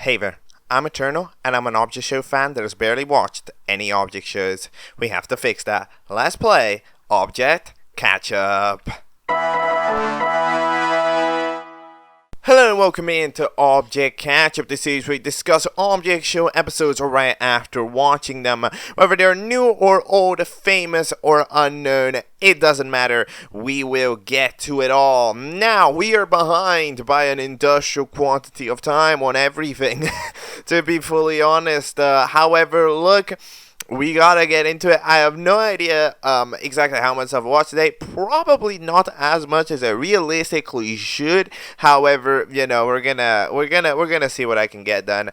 Hey there, I'm Eternal, and I'm an object show fan that has barely watched any object shows. We have to fix that. Let's play Object Catchup. Hello and welcome into Object Catchup, the series where we discuss object show episodes right after watching them. Whether they're new or old, famous or unknown, it doesn't matter. We will get to it all. Now, we are behind by an industrial quantity of time on everything, to be fully honest. However, look, we gotta get into it. I have no idea exactly how much I've watched today. Probably not as much as I realistically should. However, you know, we're gonna see what I can get done.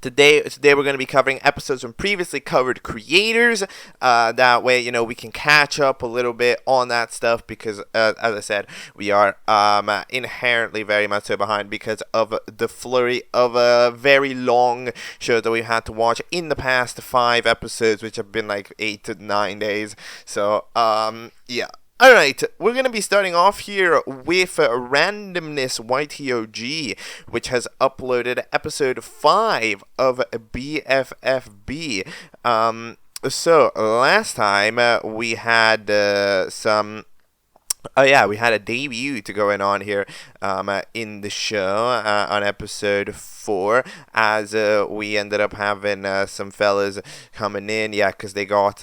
Today we're going to be covering episodes from previously covered creators. That way, you know, we can catch up a little bit on that stuff because, as I said, we are inherently very much so behind because of the flurry of very long shows that we've had to watch in the past 5 episodes, which have been like 8 to 9 days. So, yeah. Alright, we're going to be starting off here with Randomness YTOG, which has uploaded episode 5 of BFFB. So, last time we had we had a debut going on here in the show on episode 4, as we ended up having some fellas coming in, because they got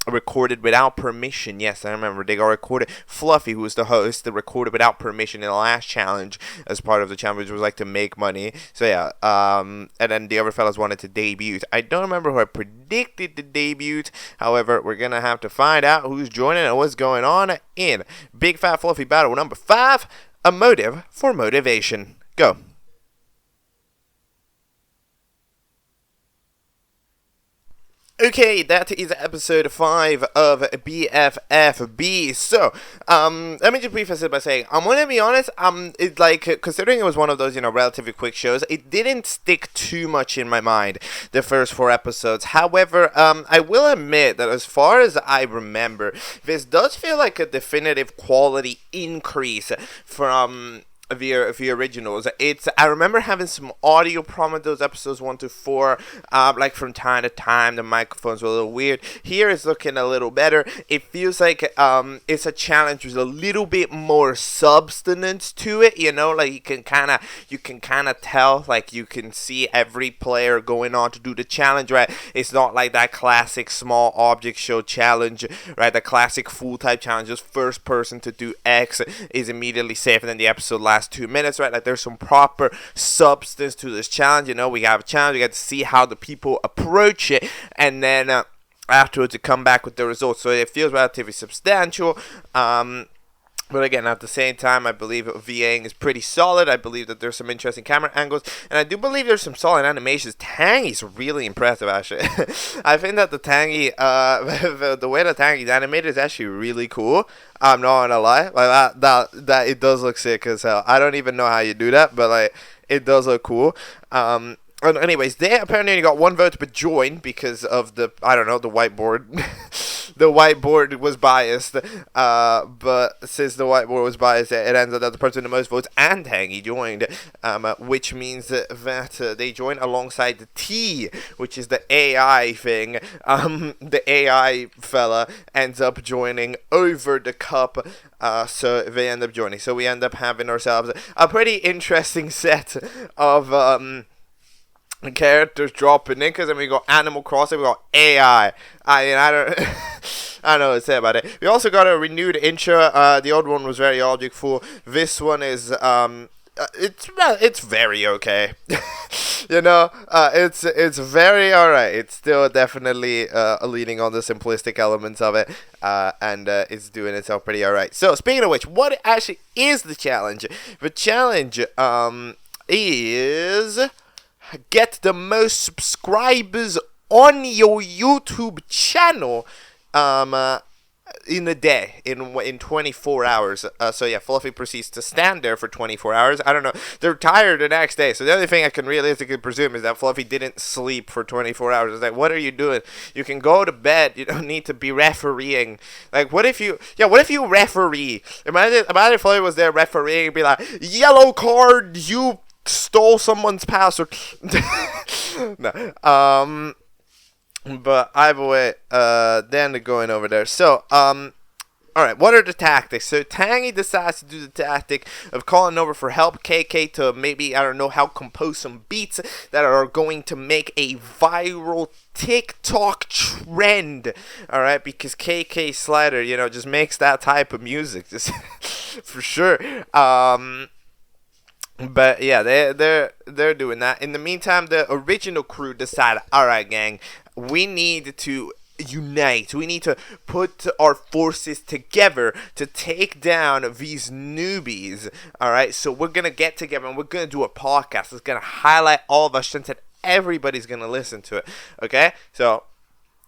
recorded without permission. Yes, I remember they got recorded. Fluffy, who was the host, they recorded without permission in the last challenge as part of the challenge, which was like to make money. So yeah, and then the other fellas wanted to debut. I don't remember who I predicted to debut. However, we're gonna have to find out who's joining and what's going on in Big Fat Fluffy Battle number 5, a motive for motivation. Go. Okay, that is episode 5 of BFFB. So, let me just preface it by saying, I'm gonna be honest, it's like, considering it was one of those, you know, relatively quick shows, it didn't stick too much in my mind, the first 4 episodes. However, I will admit that as far as I remember, this does feel like a definitive quality increase from the originals. I remember having some audio problem with those episodes 1 to 4. Like from time to time, the microphones were a little weird. Here it's looking a little better. It feels like it's a challenge with a little bit more substance to it. You know, like you can kind of tell. Like you can see every player going on to do the challenge. Right? It's not like that classic small object show challenge. Right? The classic full type challenge, just first person to do X is immediately safer than the episode last 2 minutes, right? Like there's some proper substance to this challenge. You know, we have a challenge, we get to see how the people approach it, and then afterwards to come back with the results. So it feels relatively substantial. But again, at the same time, I believe VAing is pretty solid. I believe that there's some interesting camera angles, and I do believe there's some solid animations. Tangy's really impressive, actually. I think that the Tangy, the way the Tangy's animated is actually really cool. I'm not gonna lie, like that it does look sick as hell. I don't even know how you do that, but like it does look cool. And anyways, they apparently only got 1 vote to join because of the whiteboard. The whiteboard was biased, but since the whiteboard was biased, it ends up that the person with the most votes and Tangy joined, which means that they join alongside the T, which is the AI thing. The AI fella ends up joining over the cup, so they end up joining. So we end up having ourselves a pretty interesting set of characters dropping in, because then we got Animal Crossing, we got AI. I don't know what to say about it. We also got a renewed intro. The old one was very objectful. This one is it's very okay. You know, it's very alright. It's still definitely leaning on the simplistic elements of it, and it's doing itself pretty alright. So speaking of which, what actually is the challenge? The challenge is get the most subscribers on your YouTube channel in a day, in 24 hours. So yeah, Fluffy proceeds to stand there for 24 hours. I don't know. They're tired the next day. So the only thing I can realistically presume is that Fluffy didn't sleep for 24 hours. It's like, what are you doing? You can go to bed. You don't need to be refereeing. Like, what if you referee? Imagine if Fluffy was there refereeing and be like, yellow card, you stole someone's password. No. But either way, then they're going over there. So, alright, what are the tactics? So Tangy decides to do the tactic of calling over for help KK to maybe, I don't know, help compose some beats that are going to make a viral TikTok trend. Alright, because KK Slider, you know, just makes that type of music, just for sure. But yeah, they're doing that. In the meantime, the original crew decided, alright gang, we need to unite. We need to put our forces together to take down these newbies. Alright, so we're gonna get together and we're gonna do a podcast. It's gonna highlight all of our strengths and everybody's gonna listen to it. Okay, so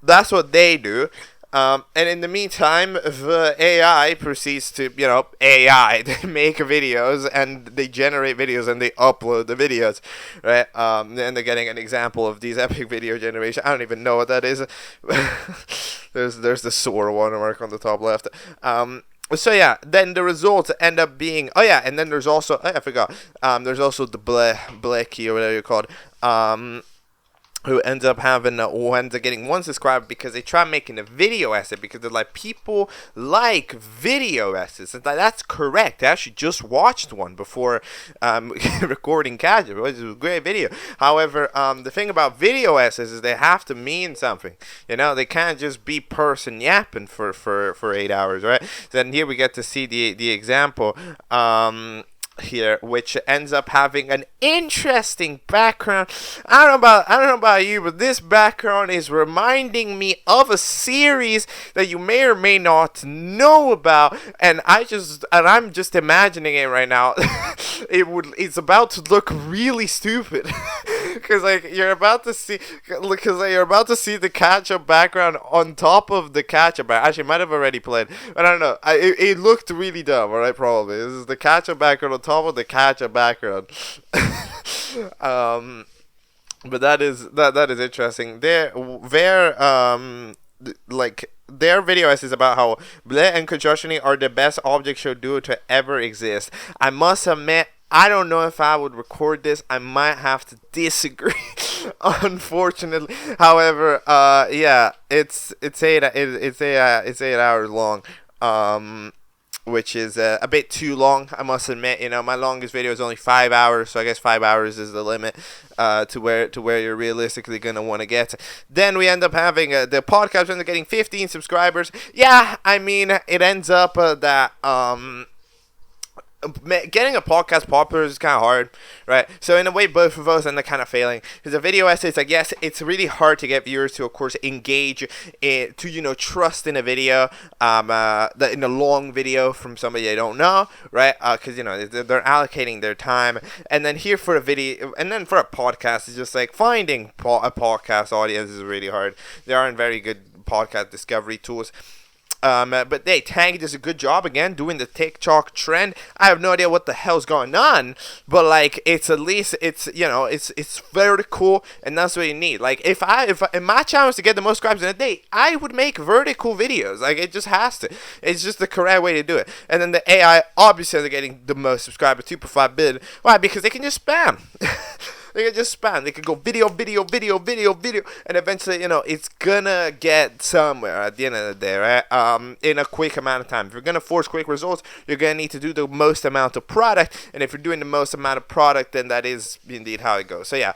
that's what they do. And in the meantime, the AI proceeds to, you know, AI, they make videos and they generate videos and they upload the videos, right? And they're getting an example of these epic video generation. I don't even know what that is. there's the sore watermark on the top left. So yeah, then the results end up being, oh yeah, and then there's also, I forgot, there's also the Blecky or whatever you call it, who ends up having or ends up getting 1 subscriber because they try making a video essay because they're like, people like video essays. And that's correct. I actually just watched one before recording Catchup. It was a great video. However, the thing about video essays is they have to mean something. You know, they can't just be person yapping for 8 hours, right? Then here we get to see the example. Here, which ends up having an interesting background. I don't know about you, but this background is reminding me of a series that you may or may not know about, and I'm just imagining it right now. It's about to look really stupid. Because you're about to see the Catchup background on top of the Catchup. Actually, might have already played, but I don't know. It looked really dumb. All right, probably this is the Catchup background on top of the Catchup background. But that is interesting. Their video essays about how Bleh and Conjunction are the best object show duo to ever exist. I must admit, I don't know if I would record this. I might have to disagree, unfortunately. However, yeah, it's 8 hours long, which is a bit too long, I must admit. You know, my longest video is only 5 hours, so I guess 5 hours is the limit to where you're realistically gonna want to get. Then we end up having the podcast ends up getting 15 subscribers. Yeah, I mean, it ends up that getting a podcast popular is kind of hard, right? So in a way, both of us end up kind of failing. Because the video essays, I guess, it's really hard to get viewers to, of course, engage to, you know, trust in a video, in a long video from somebody they don't know, right? Because, you know, they're allocating their time. And then here for a video, and then for a podcast, it's just like finding a podcast audience is really hard. There aren't very good podcast discovery tools. But hey, Tangy does a good job again doing the TikTok trend. I have no idea what the hell's going on, but like it's at least it's vertical, and that's what you need. Like if my challenge was to get the most subscribers in a day, I would make vertical videos. Like it just has to. It's just the correct way to do it. And then the AI obviously they're getting the most subscribers, 2.5 billion. Why? Because they can just spam. They can just spam. They can go video, and eventually, you know, it's gonna get somewhere at the end of the day, right? In a quick amount of time. If you're gonna force quick results, you're gonna need to do the most amount of product, and if you're doing the most amount of product, then that is indeed how it goes. So yeah,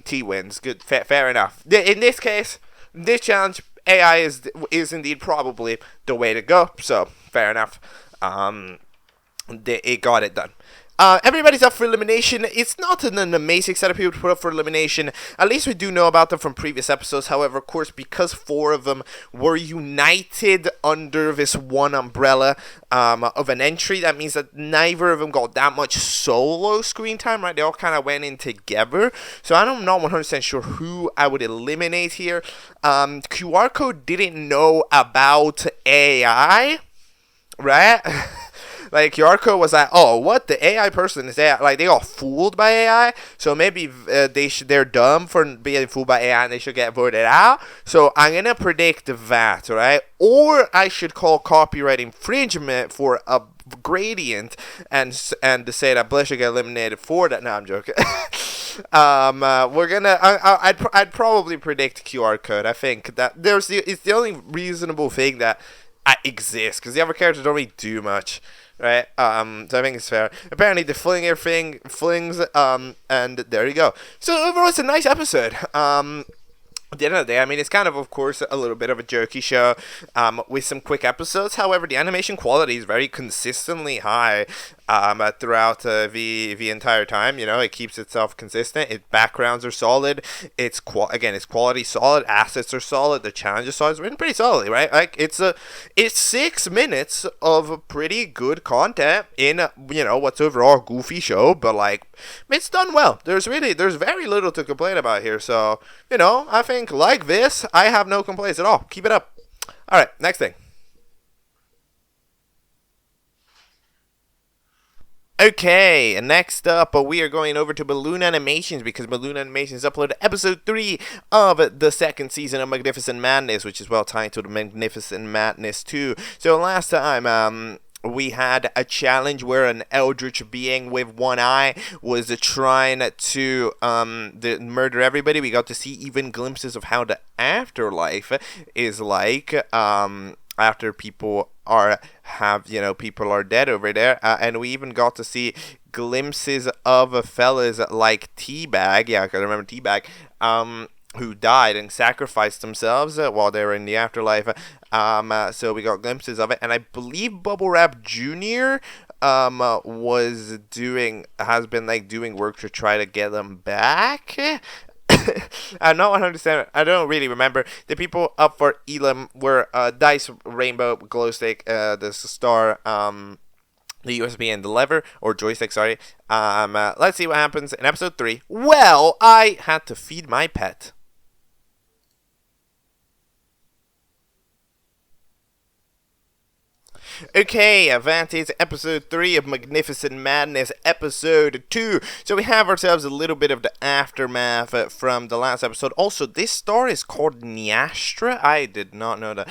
T wins. Good, fair enough. In this case, this challenge, AI is indeed probably the way to go. So fair enough. It got it done. Everybody's up for elimination. It's not an amazing set of people to put up for elimination. At least we do know about them from previous episodes. However, of course, because 4 of them were united under this one umbrella of an entry, that means that neither of them got that much solo screen time, right? They all kind of went in together. So I'm not 100% sure who I would eliminate here. QR Code didn't know about AI, right? like Yarko was like, oh, what, the AI person is AI? Like they got fooled by AI, so maybe they're dumb for being fooled by AI and they should get voted out. So I'm gonna predict that, right? Or I should call copyright infringement for a gradient and to say that Bliss should get eliminated for that. No, I'm joking. We're gonna. I'd probably predict QR code. I think that it's the only reasonable thing that exists because the other characters don't really do much, right? So I think it's fair. Apparently the flinger thing flings. And there you go. So overall, it's a nice episode. At the end of the day, I mean, it's kind of course, a little bit of a jerky show with some quick episodes. However, the animation quality is very consistently high throughout the entire time. You know, it keeps itself consistent. Its backgrounds are solid. Its quality solid. Assets are solid. The challenge is solid. It's written pretty solidly, right? Like it's 6 minutes of pretty good content in what's overall a goofy show, but like it's done well. There's very little to complain about here. So I think like this, I have no complaints at all. Keep it up. All right, next thing. Okay, next up, we are going over to Balloon Animations because Balloon Animations uploaded episode 3 of the second season of Magnificent Madness, which is well titled Magnificent Madness 2. So last time, we had a challenge where an eldritch being with one eye was trying to murder everybody. We got to see even glimpses of how the afterlife is like after people are dead over there, and we even got to see glimpses of fellas like Teabag. Yeah, I can remember Teabag. Who died and sacrificed themselves while they were in the afterlife. So we got glimpses of it, and I believe Bubble Wrap Jr. has been doing work to try to get them back. I'm not 100%. I don't really remember. The people up for Elam were Dice, Rainbow, Glowstick, the Star, the USB and the lever, or joystick, sorry. Let's see what happens in episode 3. Well, I had to feed my pet. Okay, that is episode 3 of Magnificent Madness, episode 2. So we have ourselves a little bit of the aftermath from the last episode. Also, this star is called Nyastra. I did not know that.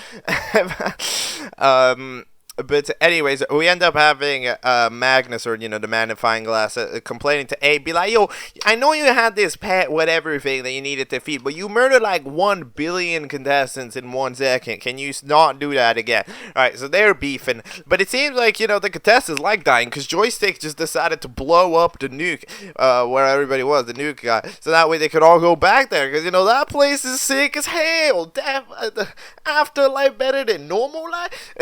But anyways, we end up having Magnus, or the magnifying glass, complaining to Abe, be like, yo, I know you had this pet whatever thing that you needed to feed, but you murdered like 1 billion contestants in 1 second. Can you not do that again? Alright, so they're beefing, but it seems like, the contestants like dying, because Joystick just decided to blow up the nuke, where everybody was, the nuke guy, so that way they could all go back there, because, that place is sick as hell. Afterlife better than normal life.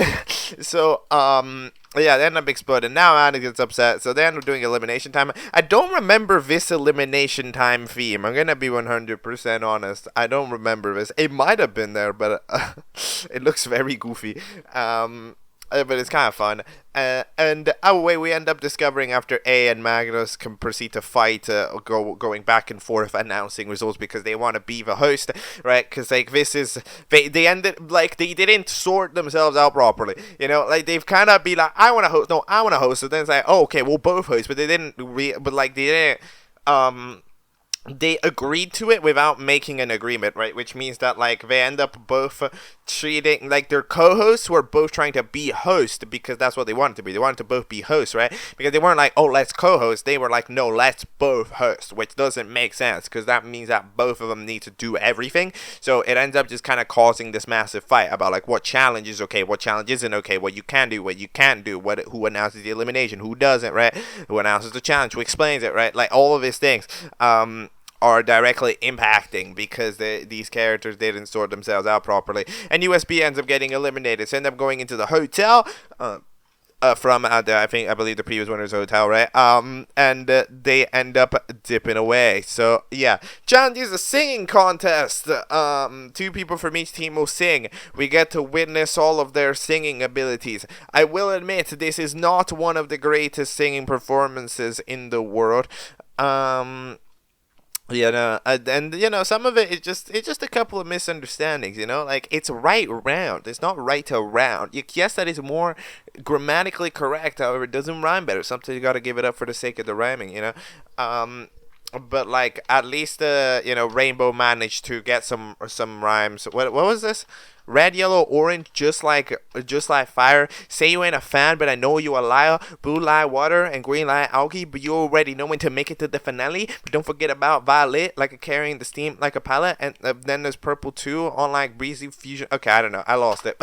So, yeah, they end up exploding. Now Anna gets upset, so they end up doing elimination time. I don't remember this elimination time theme. I'm gonna be 100% honest. I don't remember this. It might have been there, but it looks very goofy. But it's kind of fun. And away we end up discovering after A and Magnus can proceed to fight, going back and forth announcing results because they want to be the host, right? Because this is they ended they didn't sort themselves out properly, they've kind of be like, I want to host, no, I want to host. So then it's like, oh, okay, we'll both host, but they didn't they agreed to it without making an agreement, right? Which means that they end up both treating their co-hosts were both trying to be host because that's what they wanted to be. They wanted to both be hosts, right? Because they weren't like, oh, let's co-host. They were like, no, let's both host, which doesn't make sense because that means that both of them need to do everything. So it ends up just kind of causing this massive fight about what challenge is okay, what challenge isn't okay, what you can do, what you can't do, who announces the elimination, who doesn't, right? Who announces the challenge, who explains it, right? All of these things. Are directly impacting because these characters didn't sort themselves out properly, and USB ends up getting eliminated. So end up going into the hotel from I believe the previous winner's hotel, right? And they end up dipping away. So yeah, challenge is a singing contest. 2 people from each team will sing. We get to witness all of their singing abilities. I will admit this is not one of the greatest singing performances in the world. And some of it is just a couple of misunderstandings. Like it's right round. It's not right to round. Yes, that is more grammatically correct. However, it doesn't rhyme better. Sometimes you got to give it up for the sake of the rhyming. But like at least Rainbow managed to get some rhymes. What was this? Red, yellow, orange, just like fire. Say you ain't a fan, but I know you a liar. Blue like water and green like algae, but you already know when to make it to the finale. But don't forget about violet, like a carrying the steam like a palette. And then there's purple too, on like breezy fusion. Okay, I don't know. I lost it.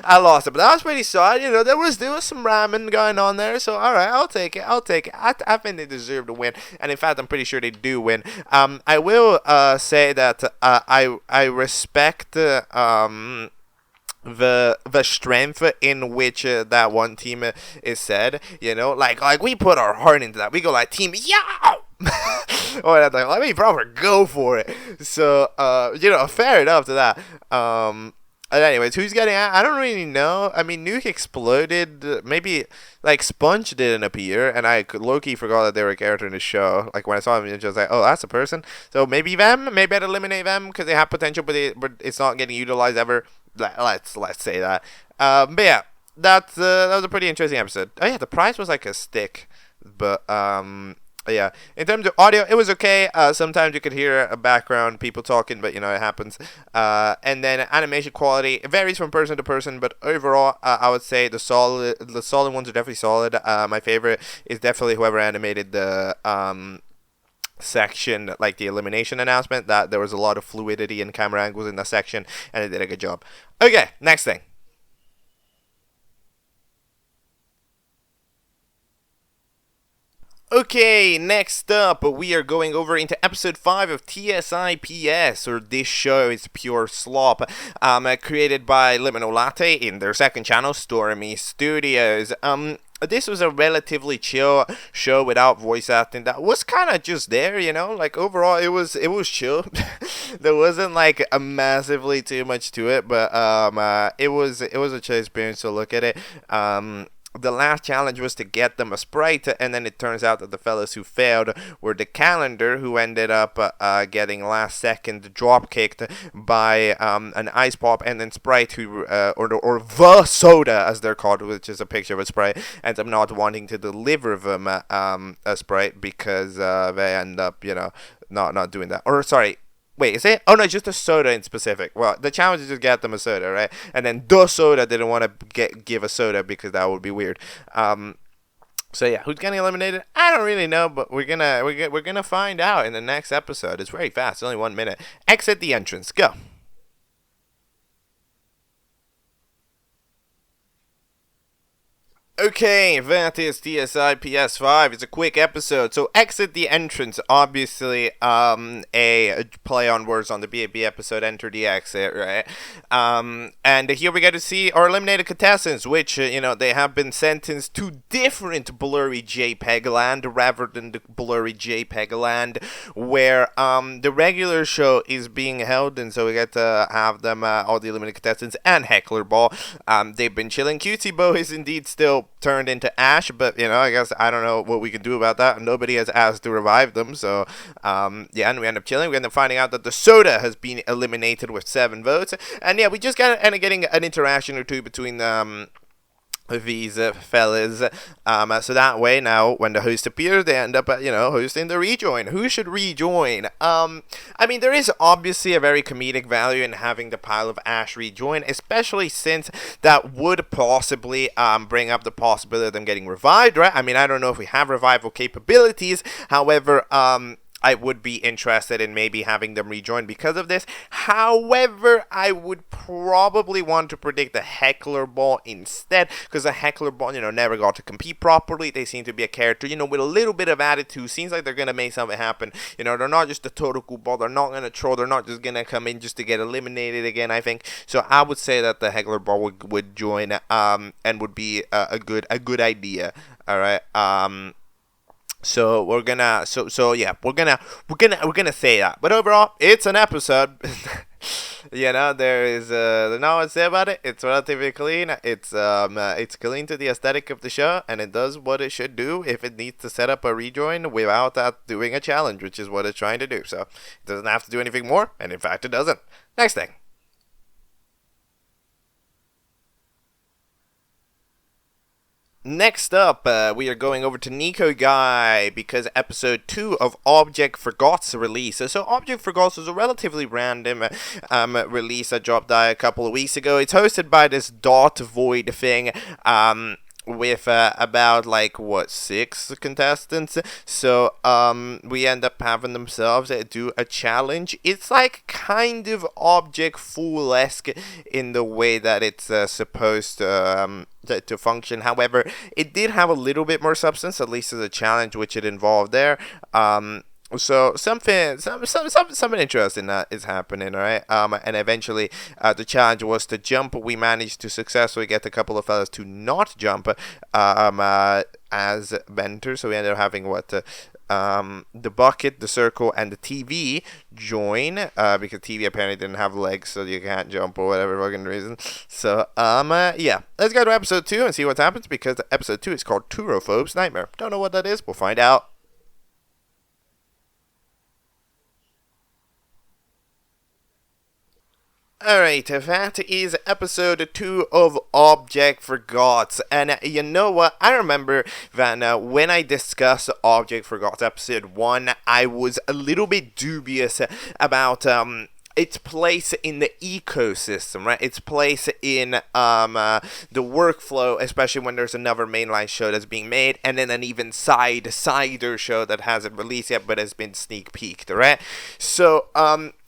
I lost it, but that was pretty solid. There was some rhyming going on there. So all right, I'll take it. I think they deserve to win, and in fact, I'm pretty sure they do win. I will say that I respect the strength in which that one team is said. Like we put our heart into that. We go like team yeah. Or like, let me proper go for it. So fair enough to that. And anyways, who's getting out? I don't really know. I mean, Nuke exploded. Maybe, like, Sponge didn't appear, and I low-key forgot that they were a character in the show. Like, when I saw them, it was just like, oh, that's a person. So maybe them. Maybe I'd eliminate them because they have potential, but it's not getting utilized ever. Let's say that. But yeah, that was a pretty interesting episode. Oh yeah, the prize was like a stick, but yeah, in terms of audio, it was okay. Sometimes you could hear a background, people talking, but it happens. And then animation quality, it varies from person to person, but overall, I would say the solid ones are definitely solid. My favorite is definitely whoever animated the section, like the elimination announcement. That there was a lot of fluidity and camera angles in that section, and it did a good job. Okay, next thing. Okay, next up, we are going over into episode 5 of TSIPS, or This Show is Pure Slop, created by Liminal Latte in their second channel, Stormy Studios. This was a relatively chill show without voice acting. That was kind of just there, like overall it was chill. There wasn't like a massively too much to it, but it was a chill experience to look at it. The last challenge was to get them a Sprite, and then it turns out that the fellas who failed were the Calendar, who ended up getting last second drop kicked by an Ice Pop, and then Sprite, who or the Soda as they're called, which is a picture of a Sprite, ends up not wanting to deliver them a Sprite because they end up not doing that. Or sorry. Wait, is it? Oh no, just a soda in specific. Well, the challenge is just get them a soda, right? And then the Soda didn't want to give a soda because that would be weird. So yeah, who's getting eliminated? I don't really know, but we're gonna find out in the next episode. It's very fast. It's only 1 minute. Exit the entrance. Go. Okay, that is TSIPS 5. It's a quick episode. So, exit the entrance. Obviously, a play on words on the BAB episode, enter the exit, right? And here we get to see our eliminated contestants, which, they have been sentenced to different blurry JPEG land rather than the blurry JPEG land where the regular show is being held. And so we get to have them, all the eliminated contestants, and Heckler Ball. They've been chilling. Cutie Bow is indeed still turned into ash, but I guess I don't know what we can do about that. Nobody has asked to revive them, so yeah, and we end up chilling. We end up finding out that the Soda has been eliminated with 7 votes, and yeah, we just end up getting an interaction or two between these fellas, so that way now when the host appears, they end up hosting the rejoin. Who should rejoin? I mean, there is obviously a very comedic value in having the pile of ash rejoin, especially since that would possibly bring up the possibility of them getting revived, right? I mean, I don't know if we have revival capabilities, however, I would be interested in maybe having them rejoin because of this. However, I would probably want to predict the Heckler Ball instead, because the Heckler Ball, never got to compete properly. They seem to be a character, with a little bit of attitude. Seems like they're going to make something happen. They're not just a total goofball. They're not going to troll. They're not just going to come in just to get eliminated again, I think. So I would say that the Heckler Ball would join and would be a good idea. All right. So we're gonna we're gonna say that. But overall, it's an episode. There is not much to say about it. It's relatively clean. It's clean to the aesthetic of the show, and it does what it should do if it needs to set up a rejoin without doing a challenge, which is what it's trying to do. So it doesn't have to do anything more, and in fact, it doesn't. Next thing. Next up, we are going over to nicoguyy because episode 2 of Object Forgot's release. So Object Forgot was a relatively random release that dropped a couple of weeks ago. It's hosted by this dot void thing. With about 6 contestants. So we end up having themselves do a challenge. It's kind of Object Fool-esque in the way that it's supposed to function. However, it did have a little bit more substance, at least as a challenge which it involved there. So something interesting is happening, all right? And eventually, the challenge was to jump. We managed to successfully get a couple of fellas to not jump as mentors. So we ended up having the bucket, the circle, and the TV join because TV apparently didn't have legs, so you can't jump or whatever fucking reason. So yeah, let's go to episode 2 and see what happens because episode 2 is called Turophobe's Nightmare. Don't know what that is. We'll find out. Alright, that is episode 2 of Object Forgot. And you know what? I remember that when I discussed Object Forgot episode 1, I was a little bit dubious about its place in the ecosystem, right? Its place in the workflow, especially when there's another mainline show that's being made, and then an even cider show that hasn't released yet but has been sneak peeked, right? So,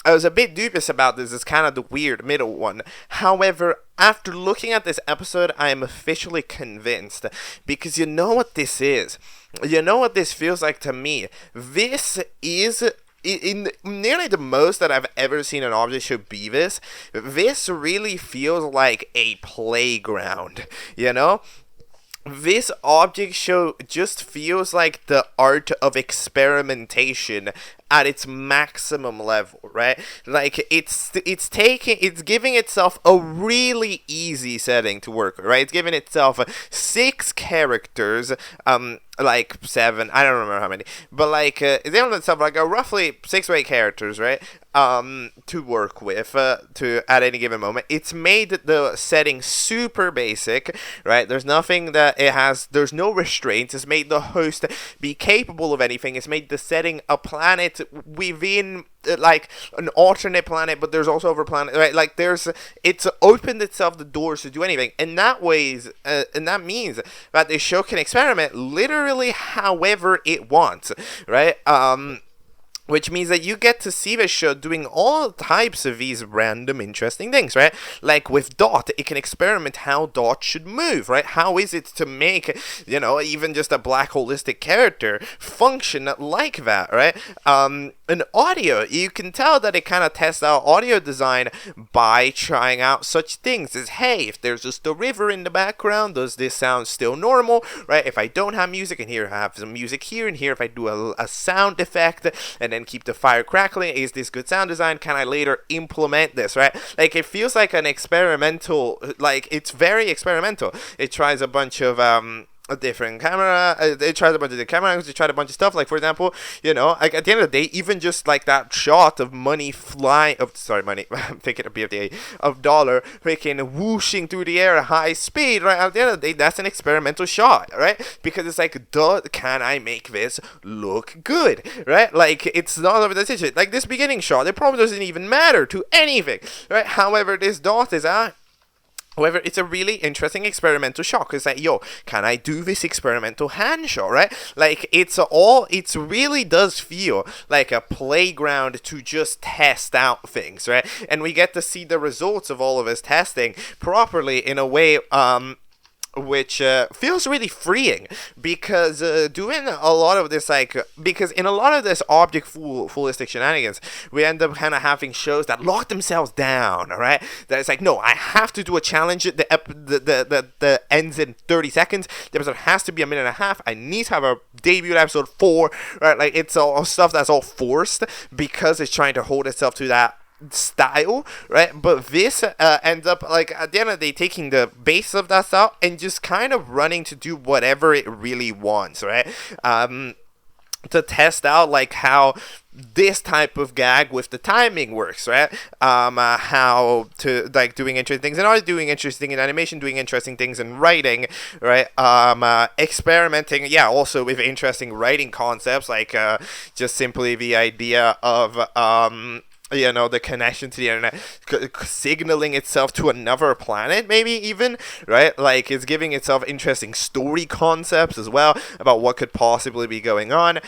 I was a bit dubious about this. It's kind of the weird middle one. However, after looking at this episode, I am officially convinced. Because you know what this is? You know what this feels like to me? This is, in nearly the most that I've ever seen an object show be this really feels like a playground, you know? This object show just feels like the art of experimentation at its maximum level, right? It's giving itself a really easy setting to work with, right? It's giving itself 6 characters, 7, I don't remember how many, but it's giving itself a roughly 6 or 8 characters, right? To work with, at any given moment. It's made the setting super basic, right? There's nothing that there's no restraints. It's made the host be capable of anything. It's made the setting a planet within an alternate planet, but there's also over planet, right? It's opened itself the doors to do anything, and that means that the show can experiment literally however it wants, right? Which means that you get to see the show doing all types of these random interesting things, right? Like with Dot, it can experiment how Dot should move, right? How is it to make, even just a black holistic character function like that, right? In audio, you can tell that it kind of tests out audio design by trying out such things as, hey, if there's just a river in the background, does this sound still normal, right? If I don't have music and here I have some music here and here, if I do a sound effect and then keep the fire crackling, is this good sound design? Can I later implement this, right? It feels like an experimental, it's very experimental. It tries a bunch of a different camera, it tries a bunch of the camera angles, it tried a bunch of stuff, at the end of the day, even just that shot of money I'm thinking of BFDA, of dollar freaking whooshing through the air at high speed, right? At the end of the day, that's an experimental shot, right? Because it's can I make this look good, right? It's not over the situation. This beginning shot, it probably doesn't even matter to anything, right? However, this Dot is However, it's a really interesting experimental shot. It's can I do this experimental hand shot, right? It really does feel like a playground to just test out things, right? And we get to see the results of all of this testing properly in a way, which feels really freeing, because doing a lot of this, because in a lot of this object foolistic shenanigans, we end up kind of having shows that lock themselves down, right? That it's no, I have to do a challenge that ends in 30 seconds. The episode has to be a minute and a half. I need to have a debut at episode 4, right? It's all stuff that's all forced because it's trying to hold itself to that style, right? But this ends up, like, at the end of the day, taking the base of that style and just kind of running to do whatever it really wants, right? To test out, like, how this type of gag with the timing works, right? How to, like, doing interesting things in art, doing interesting in animation, doing interesting things in writing, right? Experimenting, yeah, also with interesting writing concepts, like, just simply the idea of, the connection to the internet signaling itself to another planet, maybe even, right? Like, it's giving itself interesting story concepts as well about what could possibly be going on.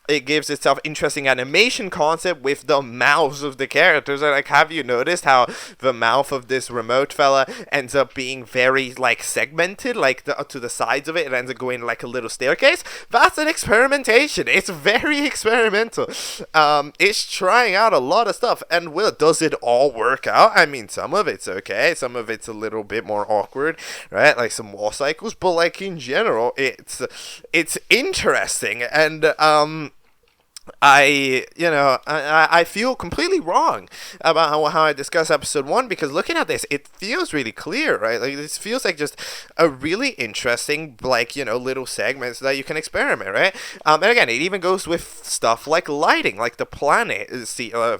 It gives itself interesting animation concept with the mouths of the characters. Like, have you noticed how the mouth of this remote fella ends up being very, like, segmented, like, to the sides of it? It ends up going like a little staircase. That's an experimentation. It's very experimental. It's trying out a lot of stuff. And, well, does it all work out? I mean, some of it's okay. Some of it's a little bit more awkward, right? Like some wall cycles. But, like, in general, it's interesting. And, I feel completely wrong about how I discuss episode 1, because looking at this, it feels really clear, right? Like, this feels like just a really interesting, like, little segments that you can experiment, right? And again, it even goes with stuff like lighting, like the planet,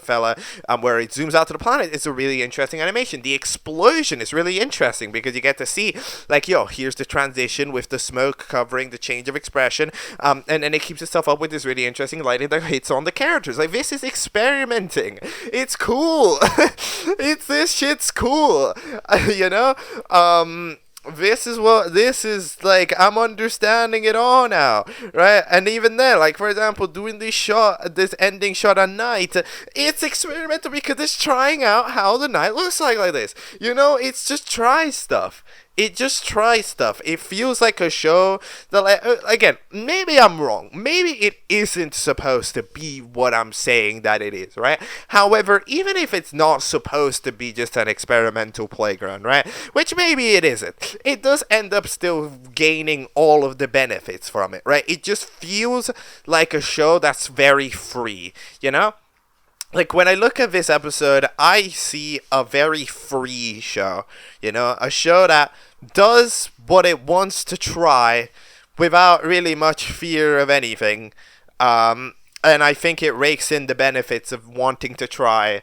fella, where it zooms out to the planet. It's a really interesting animation. The explosion is really interesting because you get to see, like, here's the transition with the smoke covering the change of expression, and then it keeps itself up with this really interesting lighting that hits on the characters. Like, this is experimenting. It's cool. This shit's cool. This is like, I'm understanding it all now, right? And even then, like, for example, doing this ending shot at night, it's experimental because it's trying out how the night looks like this. It's just try stuff. It just tries stuff. It feels like a show that, like, again, maybe I'm wrong. Maybe it isn't supposed to be what I'm saying that it is, right? However, even if it's not supposed to be just an experimental playground, right? Which maybe it isn't. It does end up still gaining all of the benefits from it, right? It just feels like a show that's very free, Like, when I look at this episode, I see a very free show, a show that does what it wants to try without really much fear of anything, and I think it rakes in the benefits of wanting to try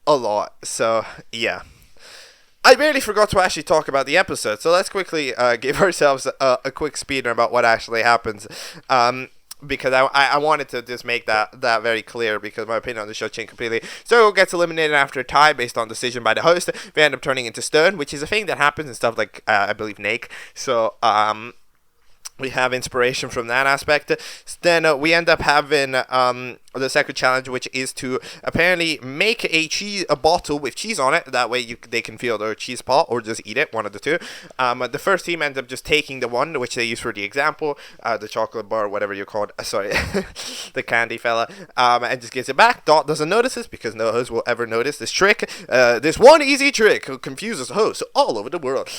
a lot. So, yeah. I barely forgot to actually talk about the episode, so let's quickly give ourselves a quick speeder about what actually happens. Because I wanted to just make that very clear, because my opinion on the show changed completely. So gets eliminated after a tie based on decision by the host. They end up turning into stone, which is a thing that happens in stuff like, I believe, Nake. So, we have inspiration from that aspect. Then we end up having the second challenge, which is to apparently make a bottle with cheese on it. That way they can feel their cheese pot or just eat it, one of the two. The first team ends up just taking the one which they use for the example, the chocolate bar, whatever you call it. Sorry, the candy fella, and just gives it back. Dot doesn't notice this because no host will ever notice this trick. This one easy trick confuses hosts all over the world.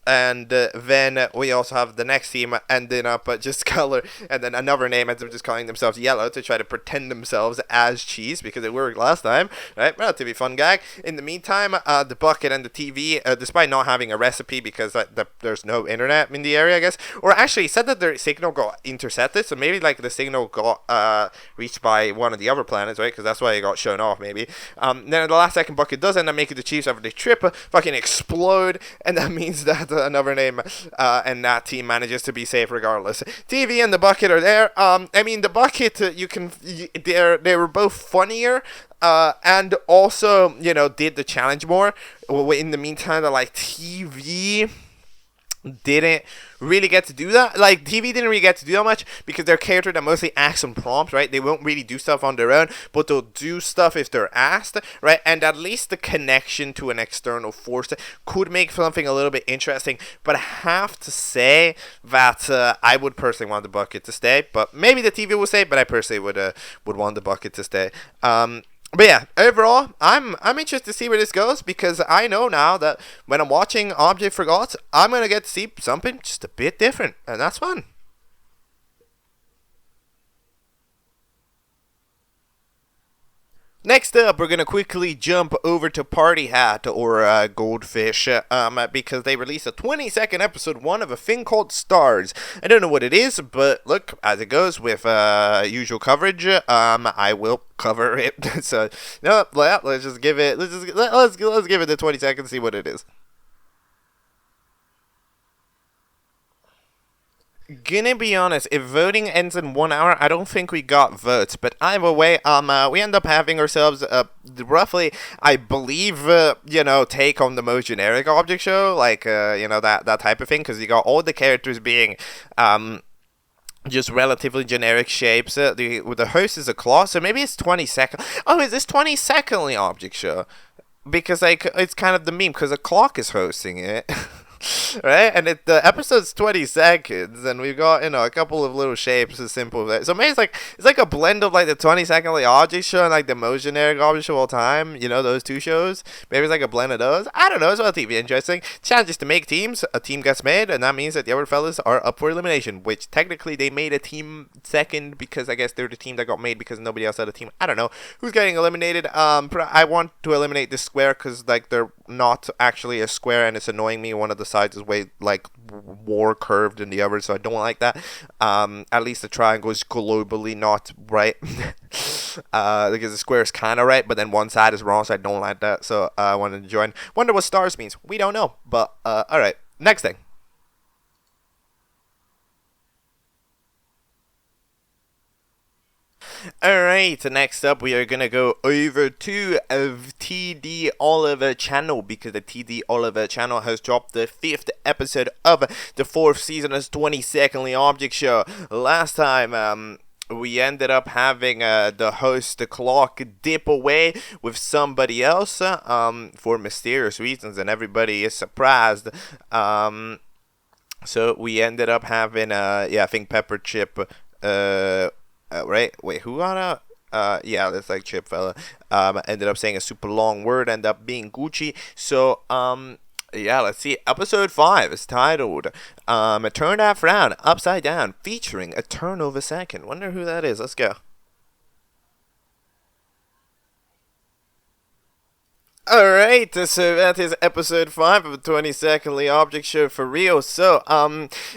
And then we also have the next team ending up just color, and then another name ends up just calling themselves Yellow to try to pretend themselves as cheese because it worked last time, right? Relatively fun gag. In the meantime, the bucket and the TV, despite not having a recipe because there's no internet in the area, I guess, or actually it said that their signal got intercepted, so maybe like the signal got reached by one of the other planets, right? Because that's why it got shown off, maybe. Then at the last second, bucket does end up making the Chiefs after they trip fucking explode, and that means that another name and that team manages to be safe regardless. TV and the bucket are there. I mean, the bucket, they were both funnier and also, did the challenge more. In the meantime, the TV didn't really get to do that. Like, TV didn't really get to do that much because they're a character that mostly acts on prompts, right? They won't really do stuff on their own, but they'll do stuff if they're asked, right? And at least the connection to an external force could make something a little bit interesting. But I have to say that I would personally want the bucket to stay, but maybe the TV will stay, but I personally would want the bucket to stay. But yeah, overall, I'm interested to see where this goes, because I know now that when I'm watching Object Forgot, I'm going to get to see something just a bit different, and that's fun. Next up, we're gonna quickly jump over to Party Hat or Goldfish, because they released a 20-second episode 1 of a thing called Stars. I don't know what it is, but look, as it goes with usual coverage, I will cover it. So, no, let's just give it. Let's give it the 20 seconds, see what it is. Gonna be honest, if voting ends in 1 hour, I don't think we got votes. But either way, we end up having ourselves roughly, I believe, take on the most generic object show, like that type of thing, because you got all the characters being just relatively generic shapes. The host is a claw, so maybe it's 20-second. Oh, is this 20-secondly object show? Because like it's kind of the meme, because a clock is hosting it. Right, and the episode's 20 seconds, and we've got a couple of little shapes as simple as that. So maybe it's like a blend of like the 20-secondly object show and like the most generic object show of all time. Those two shows. Maybe it's like a blend of those. I don't know. It's relatively interesting. Challenge is to make teams. A team gets made, and that means that the other fellas are up for elimination. Which technically they made a team second because I guess they're the team that got made because nobody else had a team. I don't know who's getting eliminated. I want to eliminate this square because like they're not actually a square, and it's annoying me. One of the sides is way like more curved than the other, so I don't like that. At least the triangle is globally not right. Because the square is kind of right, but then one side is wrong, so I don't like that. So I wanted to join. Wonder what stars means. We don't know, but all right. Next thing. Alright, next up we are gonna go over to TDOliver channel, because the TDOliver channel has dropped the 5th episode of the 4th season as 20-secondly object show. Last time, we ended up having the host, the clock, dip away with somebody else for mysterious reasons, and everybody is surprised. So we ended up having, I think Pepper Chip, right? Wait, who got yeah, that's like Chip fella. Ended up saying a super long word, ended up being Gucci. So, yeah, let's see. Episode 5 is titled, Turn That Frown Upside Down, featuring a turnover second. Wonder who that is. Let's go. Alright, so that is episode 5 of a 20-secondly object show for real. So,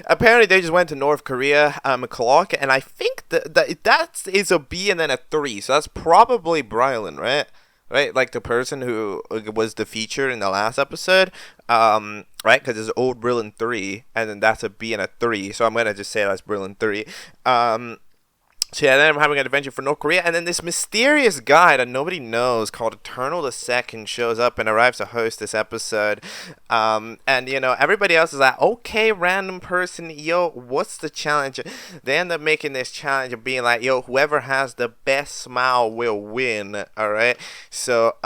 apparently they just went to North Korea, clock, and I think that is a B and then a 3, so that's probably Brylan, right? Right, like the person who was the feature in the last episode, right? Because it's old Brylan 3, and then that's a B and a 3, so I'm gonna just say that's Brylan 3. So yeah, then I'm having an adventure for North Korea, and then this mysterious guy that nobody knows called Eternal II shows up and arrives to host this episode. And everybody else is like, okay, random person, yo, what's the challenge? They end up making this challenge of being like, yo, whoever has the best smile will win. Alright, so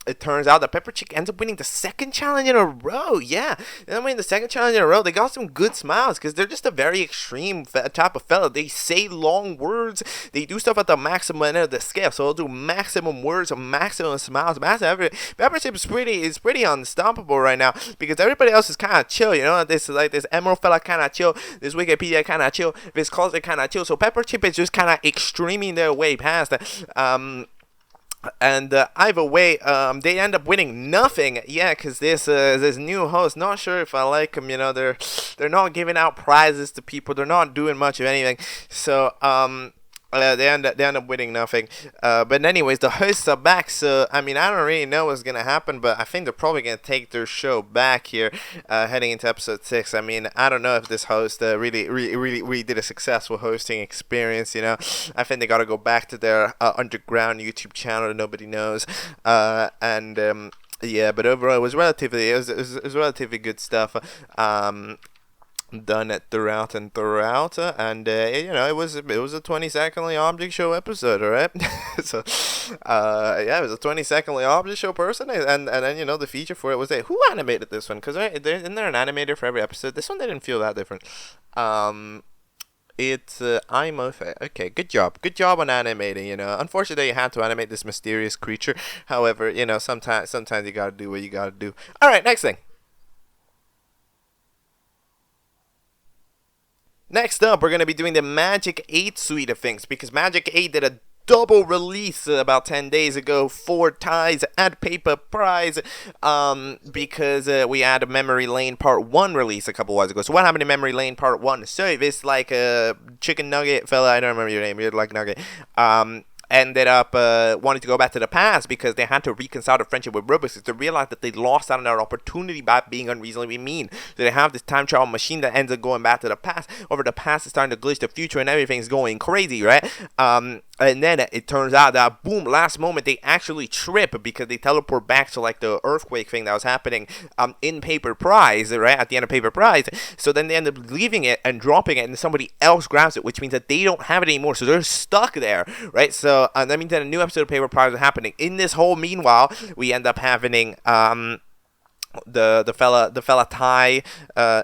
it turns out that Pepper Chick ends up winning the second challenge in a row. Yeah, and winning the second challenge in a row. They got some good smiles because they're just a very extreme type of fella. They say long words. They do stuff at the maximum end of the scale. So they'll do maximum words, maximum smiles, maximum everything. Pepper Chip is pretty unstoppable right now because everybody else is kind of chill. This Emerald fella kind of chill. This Wikipedia kind of chill. This Closet kind of chill. So Pepper Chip is just kind of extreming their way past. And either way, they end up winning nothing. Yeah, because this new host, not sure if I like them. They're not giving out prizes to people. They're not doing much of anything. So they end up winning nothing. But anyways, the hosts are back. So I mean, I don't really know what's gonna happen, but I think they're probably gonna take their show back here, heading into episode 6. I mean, I don't know if this host really did a successful hosting experience. I think they gotta go back to their underground YouTube channel that nobody knows. Yeah, but overall, it was relatively good stuff. Done it throughout, and it was a 20-secondly object show episode, alright? So yeah, it was a 20-secondly object show person, and then the feature for it was who animated this one, because isn't there an animator for every episode? This one didn't feel that different. It's Imofe. Okay, good job on animating. Unfortunately you had to animate this mysterious creature. However, sometimes you gotta do what you gotta do. All right, next thing. Next up, we're going to be doing the Magic 8 suite of things, because Magic 8 did a double release about 10 days ago for ties at PAPERPRIZE, because we had a Memory Lane Part 1 release a couple whiles ago. So what happened in Memory Lane Part 1? So this like a chicken nugget fella, I don't remember your name, you're like nugget, ended up wanting to go back to the past because they had to reconcile their friendship with Robux, because they realized that they lost out on their opportunity by being unreasonably mean. So they have this time travel machine that ends up going back to the past. Over the past is starting to glitch the future and everything's going crazy, right? And then it turns out that, boom, last moment, they actually trip because they teleport back to, like, the earthquake thing that was happening in PAPERPRIZE, right, at the end of PAPERPRIZE. So then they end up leaving it and dropping it, and somebody else grabs it, which means that they don't have it anymore, so they're stuck there, right? So that means that a new episode of PAPERPRIZE is happening. In this whole meanwhile, we end up having the fella Ty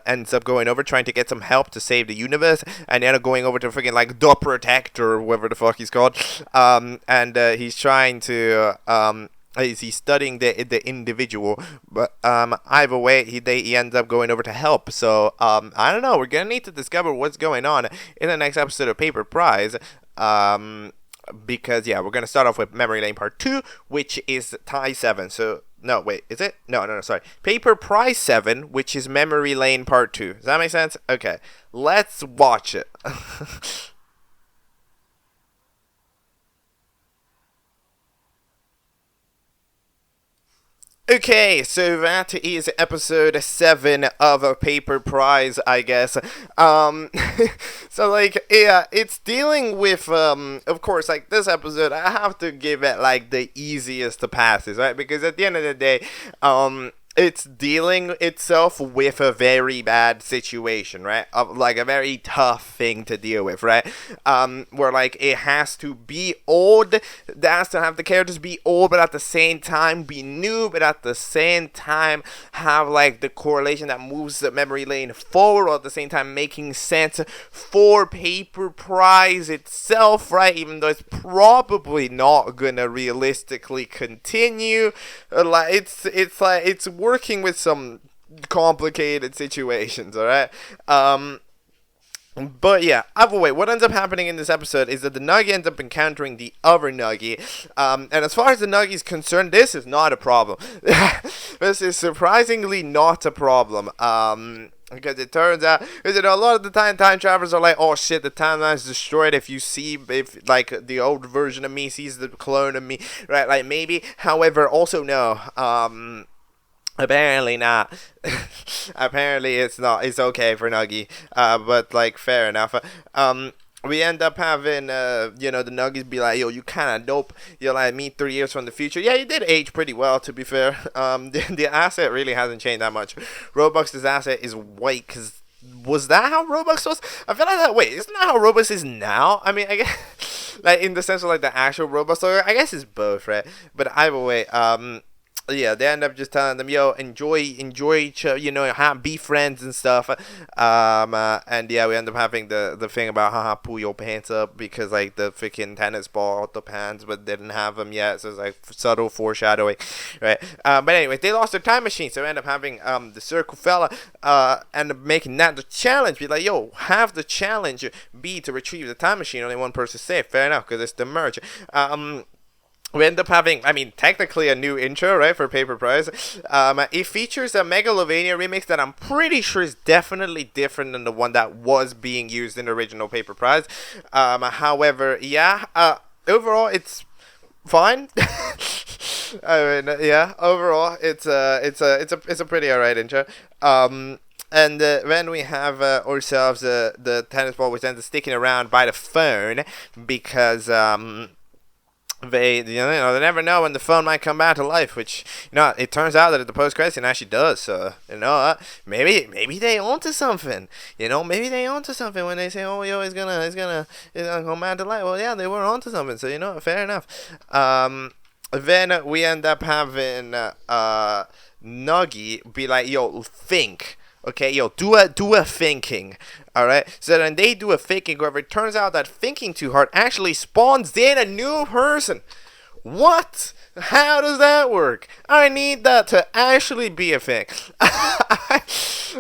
ends up going over trying to get some help to save the universe, and end up going over to freaking like the Protector or whatever the fuck he's called, and he's trying to he's studying the individual, but either way he ends up going over to help. So I don't know, we're gonna need to discover what's going on in the next episode of PAPERPRIZE, because yeah, we're gonna start off with Memory Lane Part 2, which is Tie 7. So no, wait, is it? No, sorry. PAPERPRIZE 7, which is Memory Lane Part 2. Does that make sense? Okay, let's watch it. Okay, so that is episode 7 of a PAPERPRIZE, I guess. So like, yeah, it's dealing with, of course, like this episode, I have to give it like the easiest to passes, right? Because at the end of the day, it's dealing itself with a very bad situation, right? Like a very tough thing to deal with, right? Where like it has to be old, it has to have the characters be old, but at the same time be new, but at the same time have like the correlation that moves the memory lane forward, or at the same time making sense for PAPERPRIZE itself, right? Even though it's probably not gonna realistically continue, like it's working with some complicated situations, alright? But yeah, either way, what ends up happening in this episode is that the Nuggie ends up encountering the other Nuggie, and as far as the Nuggie is concerned, this is not a problem. This is surprisingly not a problem, because it turns out, because, you know, a lot of the time travelers are like, oh shit, the timeline's destroyed if like the old version of me sees the clone of me, right? Like maybe, however, also no, apparently not. Apparently it's not. It's okay for Nuggie. But like, fair enough. We end up having, you know, the Nuggies be like, yo, you kind of dope. You're like me 3 years from the future. Yeah, you did age pretty well, to be fair. The asset really hasn't changed that much. Roblox's asset is white, because was that how Roblox was? I feel like that. Wait, isn't that how Roblox is now? I mean, I guess, like, in the sense of like the actual Roblox story, I guess it's both, right? But either way, yeah, they end up just telling them, yo, enjoy each other, you know, be friends and stuff. And yeah, we end up having the thing about, haha, pull your pants up, because like the freaking tennis ball, the pants, but didn't have them yet. So it's like subtle foreshadowing, right? But anyway, they lost their time machine, so we end up having the circle fella end up making that the challenge. Be like, yo, have the challenge be to retrieve the time machine. Only one person safe. Fair enough, because it's the merge. We end up having, I mean, technically a new intro, right, for PAPERPRIZE. It features a Megalovania remix that I'm pretty sure is definitely different than the one that was being used in the original PAPERPRIZE. However, yeah, overall, it's fine. I mean, yeah, overall, it's a pretty alright intro. And then we have ourselves the tennis ball, which ends up sticking around by the phone, because they never know when the phone might come back to life, which, you know, it turns out that the post-credits it actually does. So, you know, maybe they onto something. You know, maybe they onto something when they say, oh, yo, it's gonna come back to life. Well, yeah, they were onto something. So, you know, fair enough. Then we end up having Nuggie be like, yo, think. Okay, yo, do a thinking, alright? So then they do a thinking, however, it turns out that thinking too hard actually spawns in a new person. What? How does that work? I need that to actually be a thing.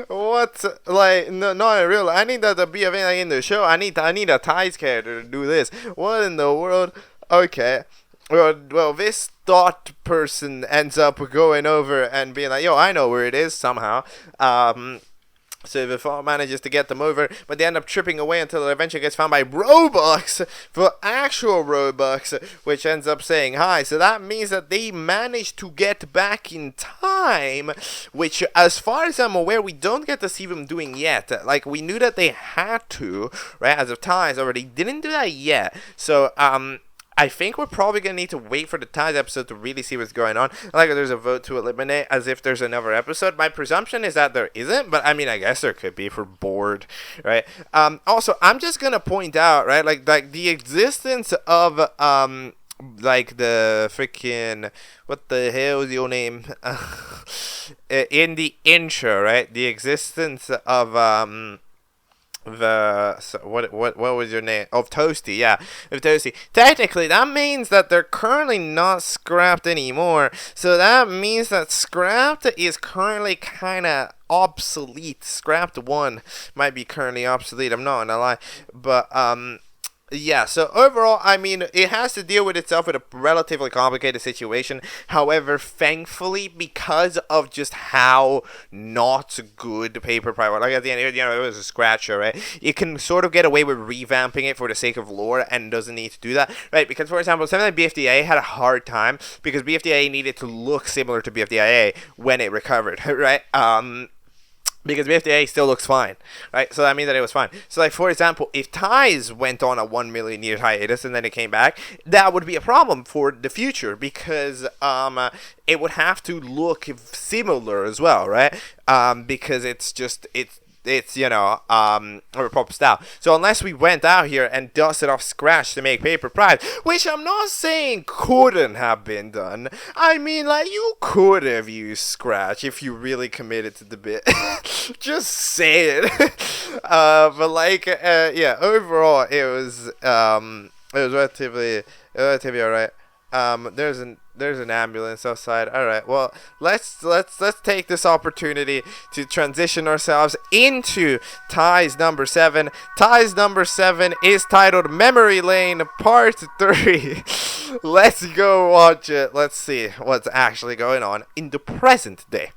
What? Like, no, not in real life. I need that to be a thing, like in the show. I need a Ty's character to do this. What in the world? Okay. Well, this thought person ends up going over and being like, yo, I know where it is somehow. So the thought manages to get them over, but they end up tripping away until it eventually gets found by Robux for actual Robux, which ends up saying hi. So that means that they managed to get back in time, which, as far as I'm aware, we don't get to see them doing yet. Like, we knew that they had to, right, as of ties already. Didn't do that yet. So, I think we're probably going to need to wait for the TIES episode to really see what's going on. Like, there's a vote to eliminate as if there's another episode. My presumption is that there isn't, but I mean, I guess there could be if we're bored, right? Also, I'm just going to point out, right, like the existence of, like the freaking, what the hell is your name? In the intro, right? The existence of, what was your name? Of Toasty, yeah, of Toasty. Technically, that means that they're currently not scrapped anymore. So that means that scrapped is currently kind of obsolete. Scrapped 1 might be currently obsolete. I'm not gonna lie, but yeah, so overall, I mean, it has to deal with itself with a relatively complicated situation. However, thankfully, because of just how not good PAPERPRIZE was, like at the end, you know, it was a scratcher, right? You can sort of get away with revamping it for the sake of lore and doesn't need to do that, right? Because, for example, something like BFDIA had a hard time because BFDIA needed to look similar to BFDIA when it recovered, right? Because BFDA still looks fine, right? So that means that it was fine. So, like, for example, if TIES went on a 1 million year hiatus and then it came back, that would be a problem for the future because it would have to look similar as well, right? Because it's you know, a proper style. So unless we went out here and dusted off scratch to make PAPERPRIZE, which I'm not saying couldn't have been done. I mean, like, you could have used scratch if you really committed to the bit. Just say it. But like, yeah, overall it was relatively alright. There's an ambulance outside. All right. Well, let's take this opportunity to transition ourselves into TIES number 7. TIES number 7 is titled Memory Lane Part 3. Let's go watch it. Let's see what's actually going on in the present day.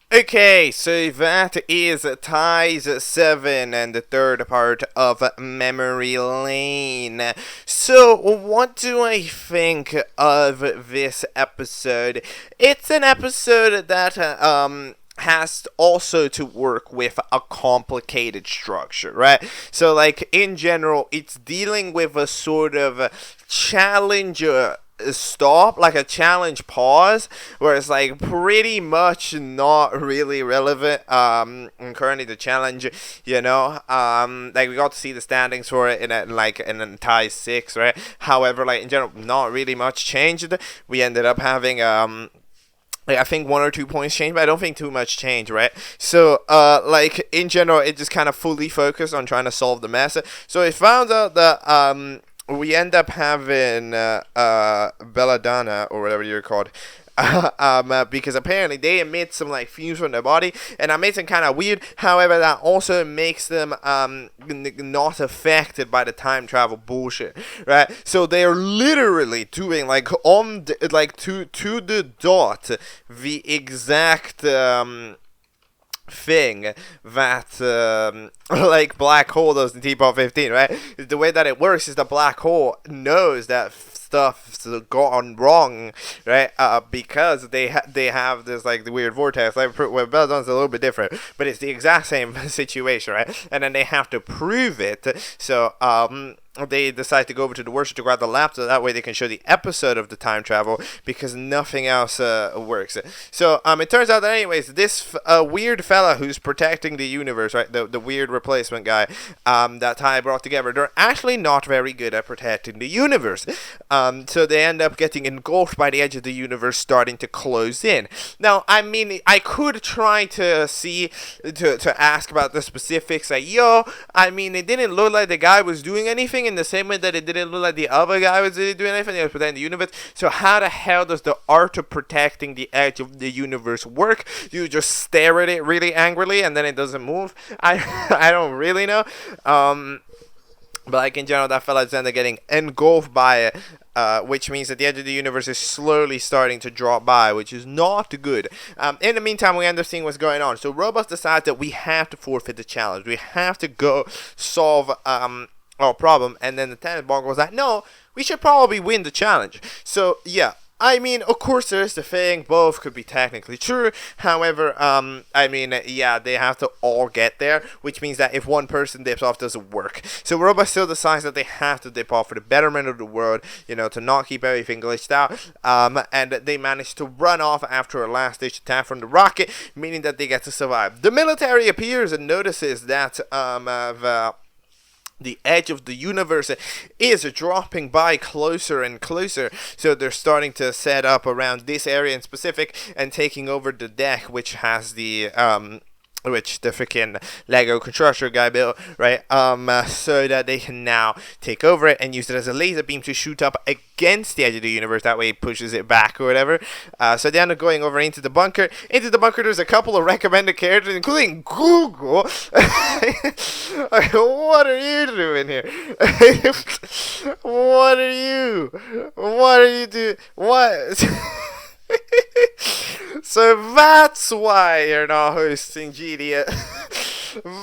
Okay, so that is TIES 7 and the third part of Memory Lane. So, what do I think of this episode? It's an episode that has also to work with a complicated structure, right? So, like, in general, it's dealing with a sort of challenge stop, like a challenge pause, where it's like pretty much not really relevant currently the challenge, you know, like we got to see the standings for it in a TIES 6, right? However, like in general, not really much changed. We ended up having I think 1 or 2 points changed, but I don't think too much changed, right? So, like, in general, it just kind of fully focused on trying to solve the mess. So it found out that we end up having belladonna, or whatever you're called, because apparently they emit some like fumes from their body, and that makes them kind of weird. However, that also makes them not affected by the time travel bullshit, right? So they're literally doing like on the, like to the dot the exact thing that like black hole does in T-Pop 15, right? The way that it works is the black hole knows that stuff's gone wrong, right? Because they have this like the weird vortex. Like Belladonna's a little bit different, but it's the exact same situation, right? And then they have to prove it. So they decide to go over to the workshop to grab the laptop. That way they can show the episode of the time travel because nothing else works. So it turns out that anyways, this weird fella who's protecting the universe, right? The weird replacement guy that Ty brought together, they're actually not very good at protecting the universe. So they end up getting engulfed by the edge of the universe starting to close in. Now, I mean, I could try to see, to ask about the specifics. Like, yo, I mean, it didn't look like the guy was doing anything in the same way that it didn't look like the other guy was really doing anything. He was protecting the universe. So how the hell does the art of protecting the edge of the universe work? You just stare at it really angrily and then it doesn't move? I don't really know. But like in general, that fella is ended up getting engulfed by it, which means that the edge of the universe is slowly starting to drop by, which is not good. In the meantime, we end up seeing what's going on. So Robots decides that we have to forfeit the challenge. We have to go solve our problem. And then the tennis ball goes like, no, we should probably win the challenge. So yeah. I mean, of course, there's the thing. Both could be technically true. However, I mean, yeah, they have to all get there, which means that if one person dips off, it doesn't work. So Robot still decides that they have to dip off for the betterment of the world, you know, to not keep everything glitched out. And they manage to run off after a last-ditch attack from the rocket, meaning that they get to survive. The military appears and notices that the edge of the universe is dropping by closer and closer, so they're starting to set up around this area in specific and taking over the deck, which has the which the freaking Lego constructor guy built, right? So that they can now take over it and use it as a laser beam to shoot up against the edge of the universe. That way it pushes it back or whatever. So they end up going over into the bunker. Into the bunker, there's a couple of recommended characters, including Google. What are you doing here? What are you doing? What? So that's why you're not hosting GD.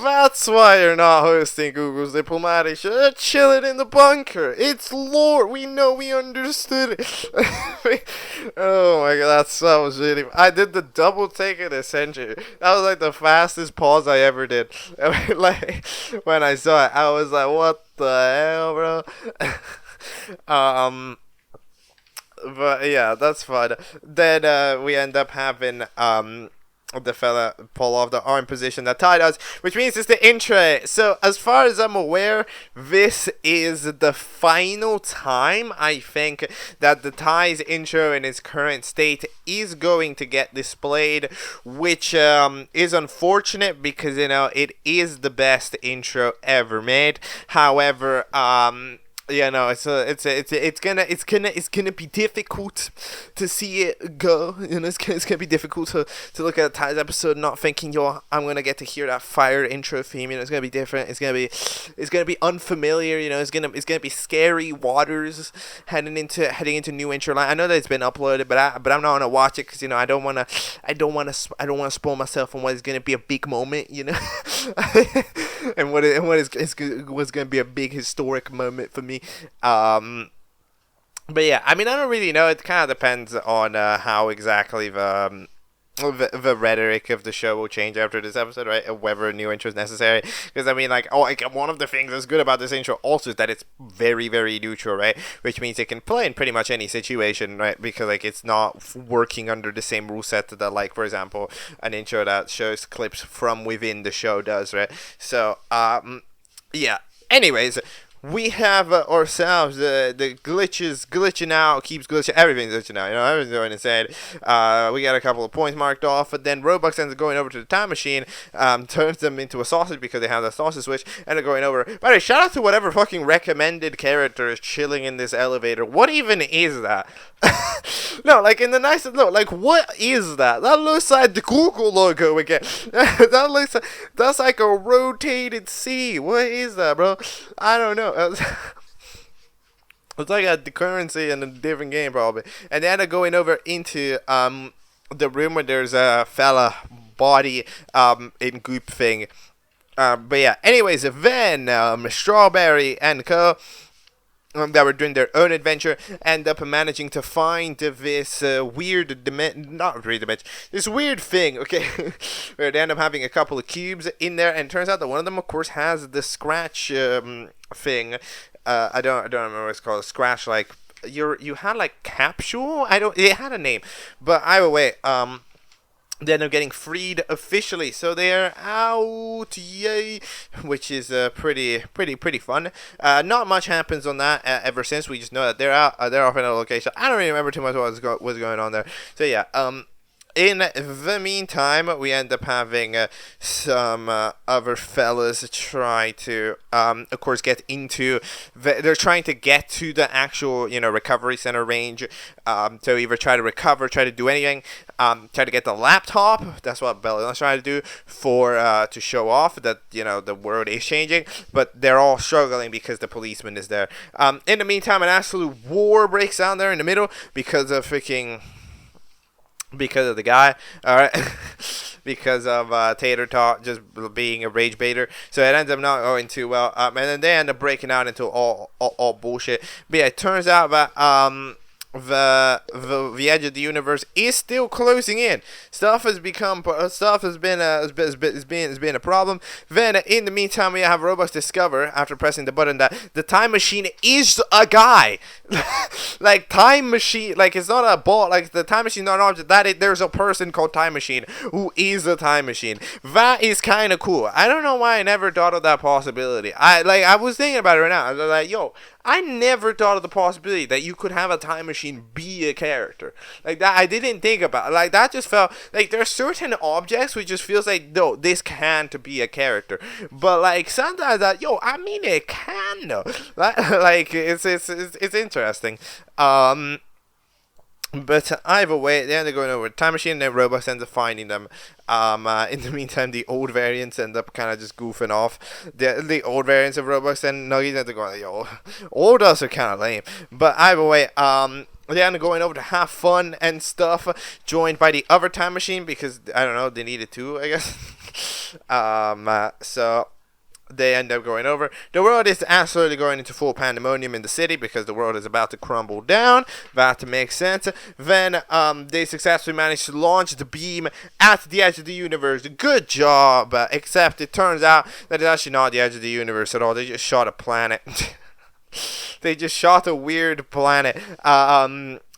That's why you're not hosting Google's Diplomatic Show. They're chilling in the bunker. It's lore. We know. We understood it. Oh my god, that was really... I did the double take of the century. That was like the fastest pause I ever did. Like, when I saw it, I was like, what the hell, bro? But yeah, that's fun. Then we end up having the fella pull off the arm position that Ty does, which means it's the intro. So as far as I'm aware, this is the final time I think that the Ty's intro in its current state is going to get displayed, which is unfortunate because, you know, it is the best intro ever made. However, yeah, no, it's gonna be difficult to see it go. You know, it's gonna be difficult to look at Ty's episode and not thinking, yo, I'm gonna get to hear that fire intro theme. You know, it's gonna be different. It's gonna be unfamiliar. You know, it's gonna be scary waters heading into new intro line. I know that it's been uploaded, but I'm not gonna watch it because, you know, I don't wanna spoil myself on what is gonna be a big moment. You know, and what's gonna be a big historic moment for me. But yeah, I mean, I don't really know. It kind of depends on how exactly the rhetoric of the show will change after this episode, right? Whether a new intro is necessary. Because, I mean, like, one of the things that's good about this intro also is that it's very, very neutral, right? Which means it can play in pretty much any situation, right? Because, like, it's not working under the same rule set that, like, for example, an intro that shows clips from within the show does, right? So, yeah. Anyways, we have ourselves the glitching out, keeps glitching, everything's glitching out, you know, everything's going insane. We got a couple of points marked off, but then Robux ends up going over to the time machine, turns them into a sausage because they have the sausage switch, and they're going over. By the way, shout out to whatever fucking recommended character is chilling in this elevator. What even is that? No, like, in the nicest look, like, what is that? That looks like the Google logo again. That's like a rotated C. What is that, bro? I don't know. It's like the currency in a different game, probably. And then going over into the room where there's a fella body in goop thing. But yeah, anyways, then Strawberry and co. That were doing their own adventure, end up managing to find this weird this weird thing, okay, where they end up having a couple of cubes in there, and it turns out that one of them, of course, has the scratch thing. I don't remember what it's called. Scratch, like you had like capsule. It had a name, but either way, they end up getting freed officially, so they're out, yay, which is pretty fun. Not much happens on that ever since. We just know that they're out, they're off in a location. I don't really remember too much what was going on there. So yeah, in the meantime, we end up having some other fellas try to, of course, get into. They're trying to get to the actual, recovery center range. To either try to recover, try to do anything, try to get the laptop. That's what Bella's trying to do to show off that the world is changing. But they're all struggling because the policeman is there. In the meantime, an absolute war breaks out there in the middle because of the guy, alright, because of Tater Tot just being a rage baiter, so it ends up not going too well, and then they end up breaking out into all bullshit. But yeah, it turns out that the edge of the universe is still closing in. Stuff has been a problem. Then in the meantime, we have Robux discover after pressing the button that the time machine is a guy. Like time machine, like it's not a bot. Like the time machine is not an object. There's a person called Time Machine who is a time machine. That is kind of cool. I don't know why I never thought of that possibility. I was thinking about it right now. I was like, yo, I never thought of the possibility that you could have a time machine be a character. Like that, I didn't think about. Like that just felt like there's certain objects which just feels like, no, this can't be a character. But like sometimes it can though. Like it's interesting. But either way, they end up going over to Time Machine, and then Robux ends up finding them. In the meantime, the old variants end up kind of just goofing off. The old variants of Robux and Nuggies end up going, yo, old us are kind of lame. But either way, they end up going over to have fun and stuff, joined by the other Time Machine, because, I don't know, they needed to, I guess. So they end up going over. The world is absolutely going into full pandemonium in the city because the world is about to crumble down. That makes sense. Then they successfully managed to launch the beam at the edge of the universe. Good job. Except it turns out that it's actually not the edge of the universe at all. They just shot a planet. They just shot a weird planet.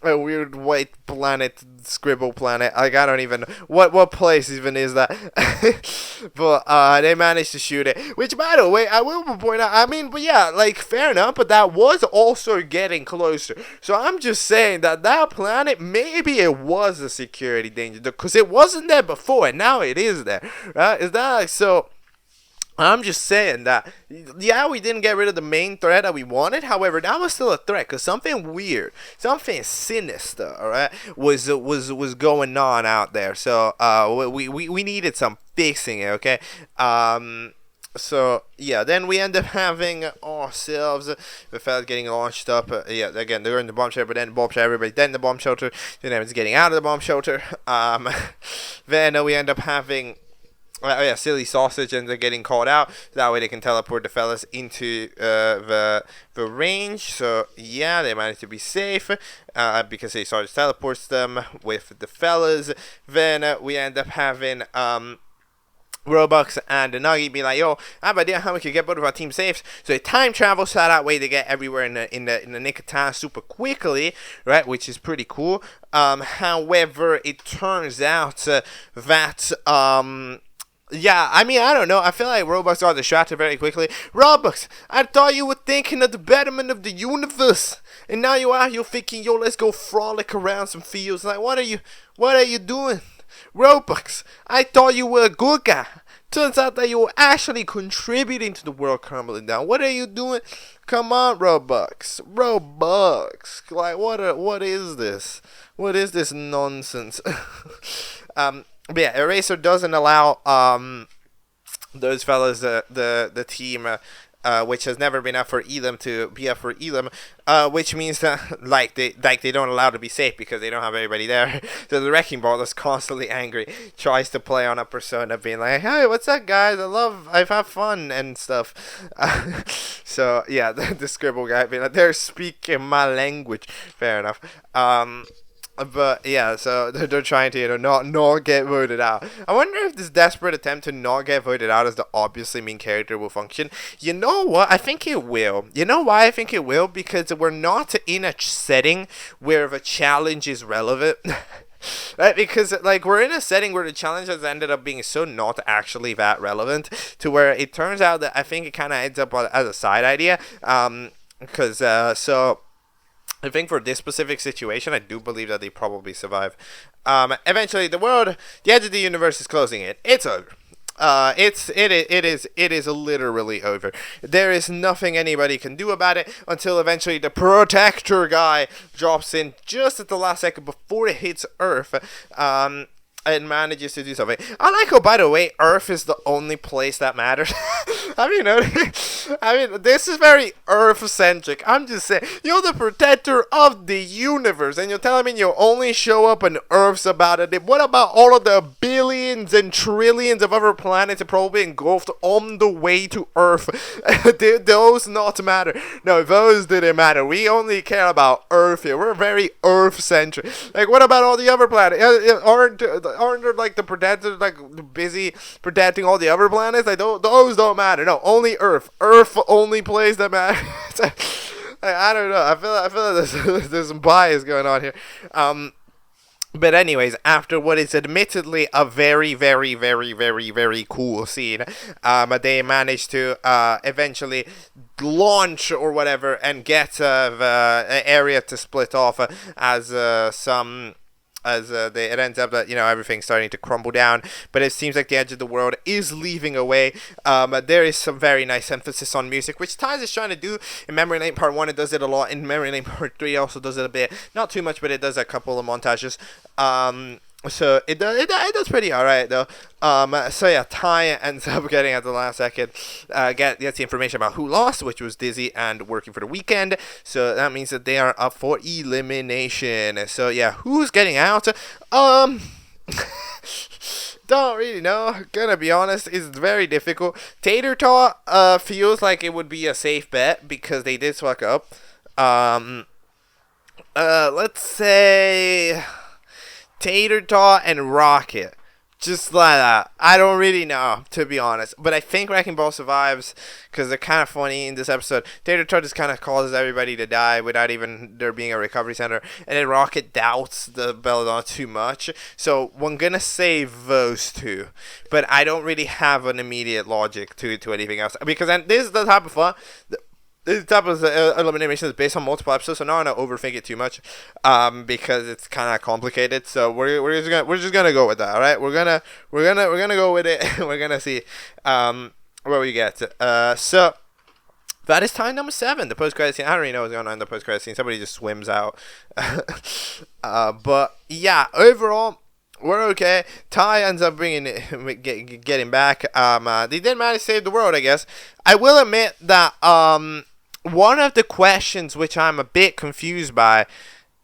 A weird white planet, scribble planet. Like, I don't even what place even is that. But they managed to shoot it. Which, by the way, I will point out, but yeah, like, fair enough, but that was also getting closer. So I'm just saying that planet, maybe it was a security danger, because it wasn't there before, and now it is there. Right? Is that like so? I'm just saying that, yeah, we didn't get rid of the main threat that we wanted. However, that was still a threat, because something weird, something sinister, alright, was going on out there. So, we needed some fixing, okay? So, yeah, then we end up having ourselves the fellas getting launched up. Yeah, again, they're in the bomb shelter, but then the bomb shelter, everybody then the bomb shelter. Then everyone's getting out of the bomb shelter. Then we end up having silly sausage ends up getting called out. That way they can teleport the fellas into the range. So yeah, they managed to be safe because they started to teleport them with the fellas. Then we end up having Robux and the Nuggy be like, yo, I have an idea how we could get both of our team safe. So they time travel, so that way they get everywhere in the nick of time super quickly, right? Which is pretty cool. However, it turns out that yeah, I don't know. I feel like Robux got distracted very quickly. Robux, I thought you were thinking of the betterment of the universe, and now you're thinking, yo, let's go frolic around some fields. Like, what are you doing? Robux, I thought you were a good guy. Turns out that you were actually contributing to the world crumbling down. What are you doing? Come on, Robux. Like, what is this? What is this nonsense? But yeah, Eraser doesn't allow those fellas, the team, which has never been up for Elam, to be up for Elam, which means that they don't allow to be safe because they don't have anybody there. So the Wrecking Ball is constantly angry, tries to play on a persona, being like, hey, what's up, guys? I've had fun and stuff. So yeah, the scribble guy being like, they're speaking my language. Fair enough. But yeah, so they're trying to not get voted out. I wonder if this desperate attempt to not get voted out as the obviously main character will function. You know what? I think it will. You know why I think it will? Because we're not in a setting where the challenge is relevant. Right? Because like we're in a setting where the challenge has ended up being so not actually that relevant, to where it turns out that I think it kind of ends up as a side idea. Because so I think for this specific situation, I do believe that they probably survive. Eventually, the edge of the universe is closing in. It's over. It is literally over. There is nothing anybody can do about it until eventually the protector guy drops in just at the last second before it hits Earth. And manages to do something. I like how, by the way, Earth is the only place that matters. Have you noticed? I mean, this is very Earth-centric. I'm just saying, you're the protector of the universe, and you're telling me you only show up on Earth's about it. What about all of the billions and trillions of other planets that probably engulfed on the way to Earth? Did those not matter? No, those didn't matter. We only care about Earth here. We're very Earth-centric. Like, what about all the other planets? Aren't there, like, the protectors, like, busy protecting all the other planets? Like, those don't matter. No, only Earth. Earth only place that matters. I don't know. I feel like there's some bias going on here. But anyways, after what is admittedly a very, very, very, very, very cool scene, they managed to eventually launch or whatever and get the area to split off it ends up that, everything's starting to crumble down, but it seems like the edge of the world is leaving away. There is some very nice emphasis on music, which TSIPS is trying to do in Memory Lane Part 1. It does it a lot. In Memory Lane Part 3 also does it a bit. Not too much, but it does a couple of montages. So it does pretty alright though. So yeah, Ty ends up getting at the last second, gets the information about who lost, which was Dizzy and Working for the Weekend. So that means that they are up for elimination. So yeah, who's getting out? Don't really know. Gonna be honest, it's very difficult. Tater Tot feels like it would be a safe bet because they did fuck up. Let's say Tater Tot and Rocket. Just like that. I don't really know, to be honest. But I think Wrecking Ball survives because they're kind of funny in this episode. Tater Tot just kind of causes everybody to die without even there being a recovery center. And then Rocket doubts the Belladonna too much. So I'm going to save those two. But I don't really have an immediate logic to anything else. Because this is the type of fun. This type of elimination is based on multiple episodes, so now I don't overthink it too much, because it's kind of complicated. So we're just gonna go with that. All right, we're gonna go with it. We're gonna see where we get. So that is time number 7, the post-credit scene. I don't really know what's going on in the post-credit scene. Somebody just swims out. But yeah, overall, we're okay. Ty ends up getting back. They did manage to save the world, I guess. I will admit that one of the questions which I'm a bit confused by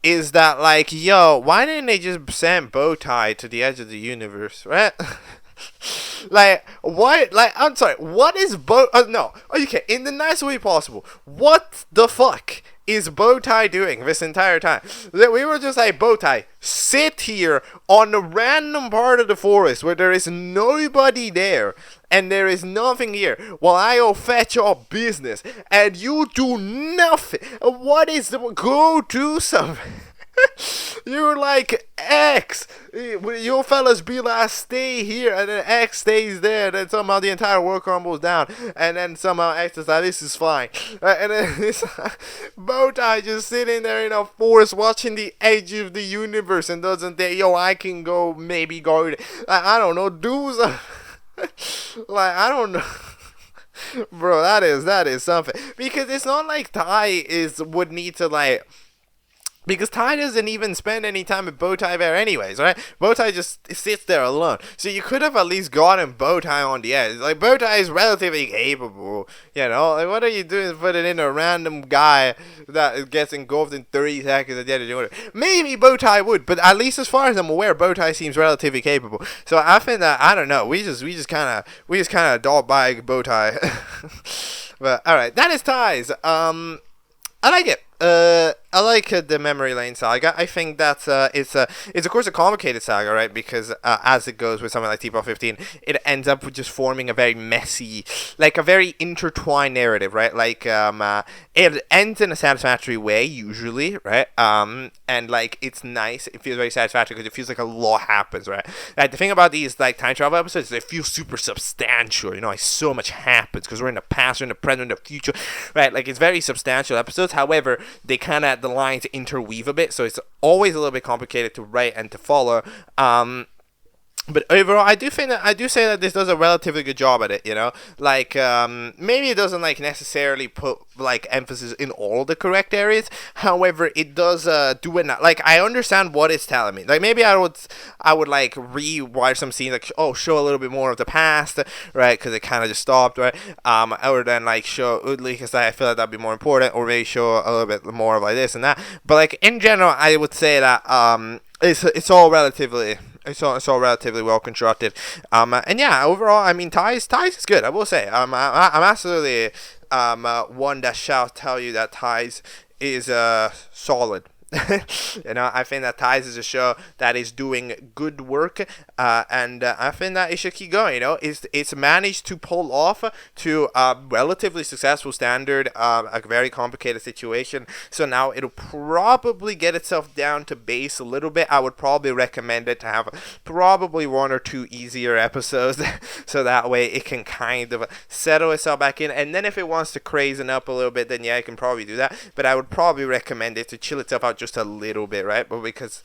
is that, like, yo, why didn't they just send Bowtie to the edge of the universe, right? Like, what? Like, I'm sorry. What is no. Okay, in the nicest way possible. What the fuck is Bowtie doing this entire time? We were just like, Bowtie, sit here on a random part of the forest where there is nobody there and there is nothing here while I go fetch your business and you do nothing. What is the go do something? You're like, X, you fellas be like, stay here, and then X stays there, and then somehow the entire world crumbles down, and then somehow X is like, this is fine, and then it's Bowtie just sitting there in a forest watching the edge of the universe and doesn't think, yo, I can go, maybe go, like, I don't know, do something. Like, I don't know. Bro, that is something, because it's not like Ty would need to, like, because Ty doesn't even spend any time with Bowtie there anyways, right? Bowtie just sits there alone. So you could have at least gotten Bowtie on the edge. Like, Bowtie is relatively capable, you know? Like, what are you doing putting in a random guy that gets engulfed in 30 seconds at the end of the order? Maybe Bowtie would, but at least as far as I'm aware, Bowtie seems relatively capable. So I think that, I don't know, we just kind of dog by Bowtie. But, alright, that is Ty's. I like it. I like the Memory Lane saga. I think that it's of course a complicated saga, right? Because as it goes with something like T-Pop 15, it ends up with just forming a very messy, like a very intertwined narrative, right? Like it ends in a satisfactory way usually, right? And like it's nice. It feels very satisfactory because it feels like a lot happens, right? Like the thing about these like time travel episodes is they feel super substantial. You know, like so much happens because we're in the past, we're in the present, in the future, right? Like it's very substantial episodes. However, they kind of the lines interweave a bit, so it's always a little bit complicated to write and to follow. But overall, I do say that this does a relatively good job at it, you know? Like, maybe it doesn't, like, necessarily put, like, emphasis in all the correct areas. However, it does, do it, like, I understand what it's telling me. Like, maybe I would, like, rewatch some scenes, like, show a little bit more of the past, right? Because it kind of just stopped, right? Or then, like, show, because I feel like that'd be more important, or maybe show a little bit more of, like, this and that. But, like, in general, I would say that, it's all relatively... It's all relatively well constructed, and yeah, overall, I mean, Ties is good. I will say, I'm absolutely one that shall tell you that Ties is solid. You know, I think that Ties is a show that is doing good work, and I think that it should keep going. You know, it's managed to pull off to a relatively successful standard, a very complicated situation. So now it'll probably get itself down to base a little bit. I would probably recommend it to have probably 1 or 2 easier episodes, so that way it can kind of settle itself back in. And then if it wants to crazen up a little bit, then yeah, it can probably do that. But I would probably recommend it to chill itself out just a little bit, right? But because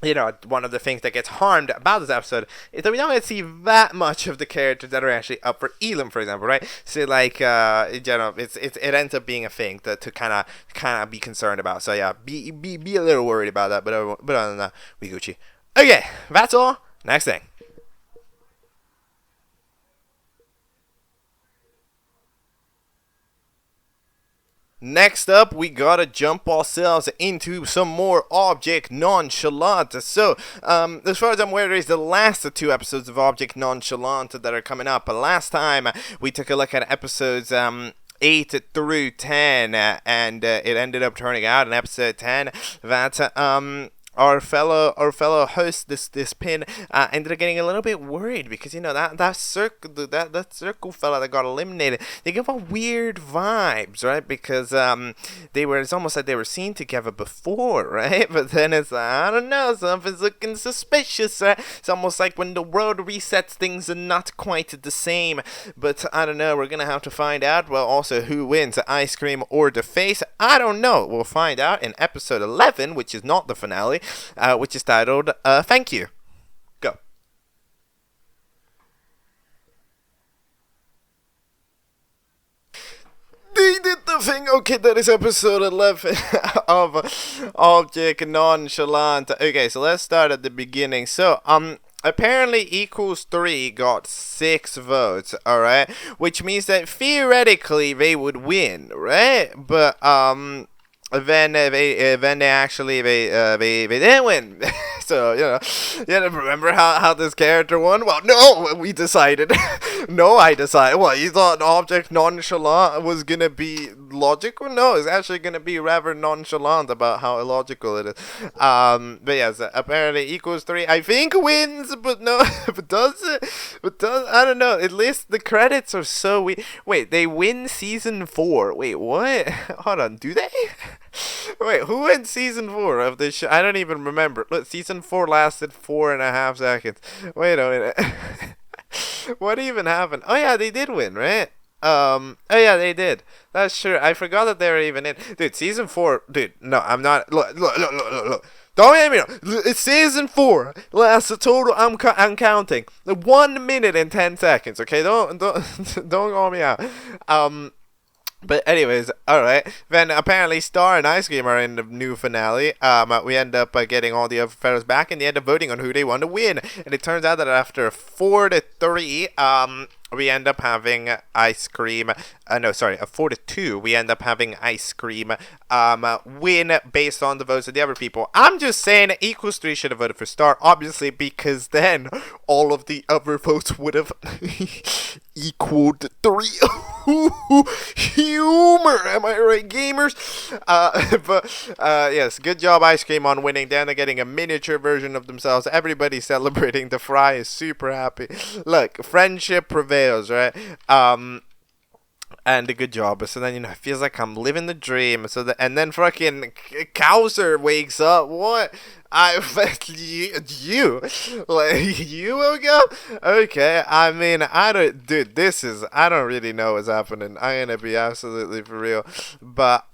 you know, one of the things that gets harmed about this episode is that we don't get to see that much of the characters that are actually up for Elam, for example, right? So, like, in general, it ends up being a thing to kind of be concerned about. So yeah, be a little worried about that. But other than that, we Gucci. Okay, that's all. Next thing. Next up, we gotta jump ourselves into some more Object Nonchalant. So, as far as I'm aware, there's the last 2 episodes of Object Nonchalant that are coming up. Last time, we took a look at episodes 8 through 10, and it ended up turning out in episode 10 that our fellow host, this pin, ended up getting a little bit worried because, you know, that circle fella that got eliminated, they give off weird vibes, right? Because it's almost like they were seen together before, right? But then it's like, I don't know, something's looking suspicious, right? It's almost like when the world resets, things are not quite the same. But I don't know, we're gonna have to find out. Well, also, who wins, the ice cream or the face? I don't know. We'll find out in episode 11, which is not the finale. Which is titled, Thank You. Go. They did the thing. Okay, that is episode 11 of Object Nonchalant. Okay, so let's start at the beginning. So, apparently Equals 3 got 6 votes, alright? Which means that theoretically they would win, right? But, then they didn't win. So, you know, remember how this character won? Well, no, we decided. No, I decided. Well, you thought Object Nonchalant was gonna be logical? No, it's actually gonna be rather nonchalant about how illogical it is. But yes, apparently Equals 3, I think, wins, but no, but does it? I don't know. At least the credits are so weird. Wait, they win season 4. Wait, what? Hold on, do they? Wait, who wins season 4 of this show? I don't even remember. Look, season 4 lasted 4.5 seconds. Wait a minute. What even happened? Oh yeah, they did win, right? Oh yeah, they did. That's true. I forgot that they were even in. Dude, season 4. Dude, no, I'm not. Look. Don't get me wrong. It's season 4. Lasts a total. I'm counting 1 minute and 10 seconds. Okay, don't call me out. But anyways, alright. Then apparently Star and Ice Cream are in the new finale. We end up getting all the other fellows back, and they end up voting on who they want to win. And it turns out that after 4-3, we end up having Ice Cream. A 4-2. We end up having Ice Cream win based on the votes of the other people. I'm just saying Equals 3 should have voted for Star, obviously, because then all of the other votes would have equaled 3. Humor, am I right, gamers? But yes, good job, Ice Cream, on winning. Then they're getting a miniature version of themselves. Everybody celebrating. The Fry is super happy. Look, friendship prevails, right? And a good job. So then, you know, it feels like I'm living the dream. So and then fucking Kowser wakes up. What? You woke up? Okay, I mean, I don't really know what's happening. I'm gonna be absolutely for real. But,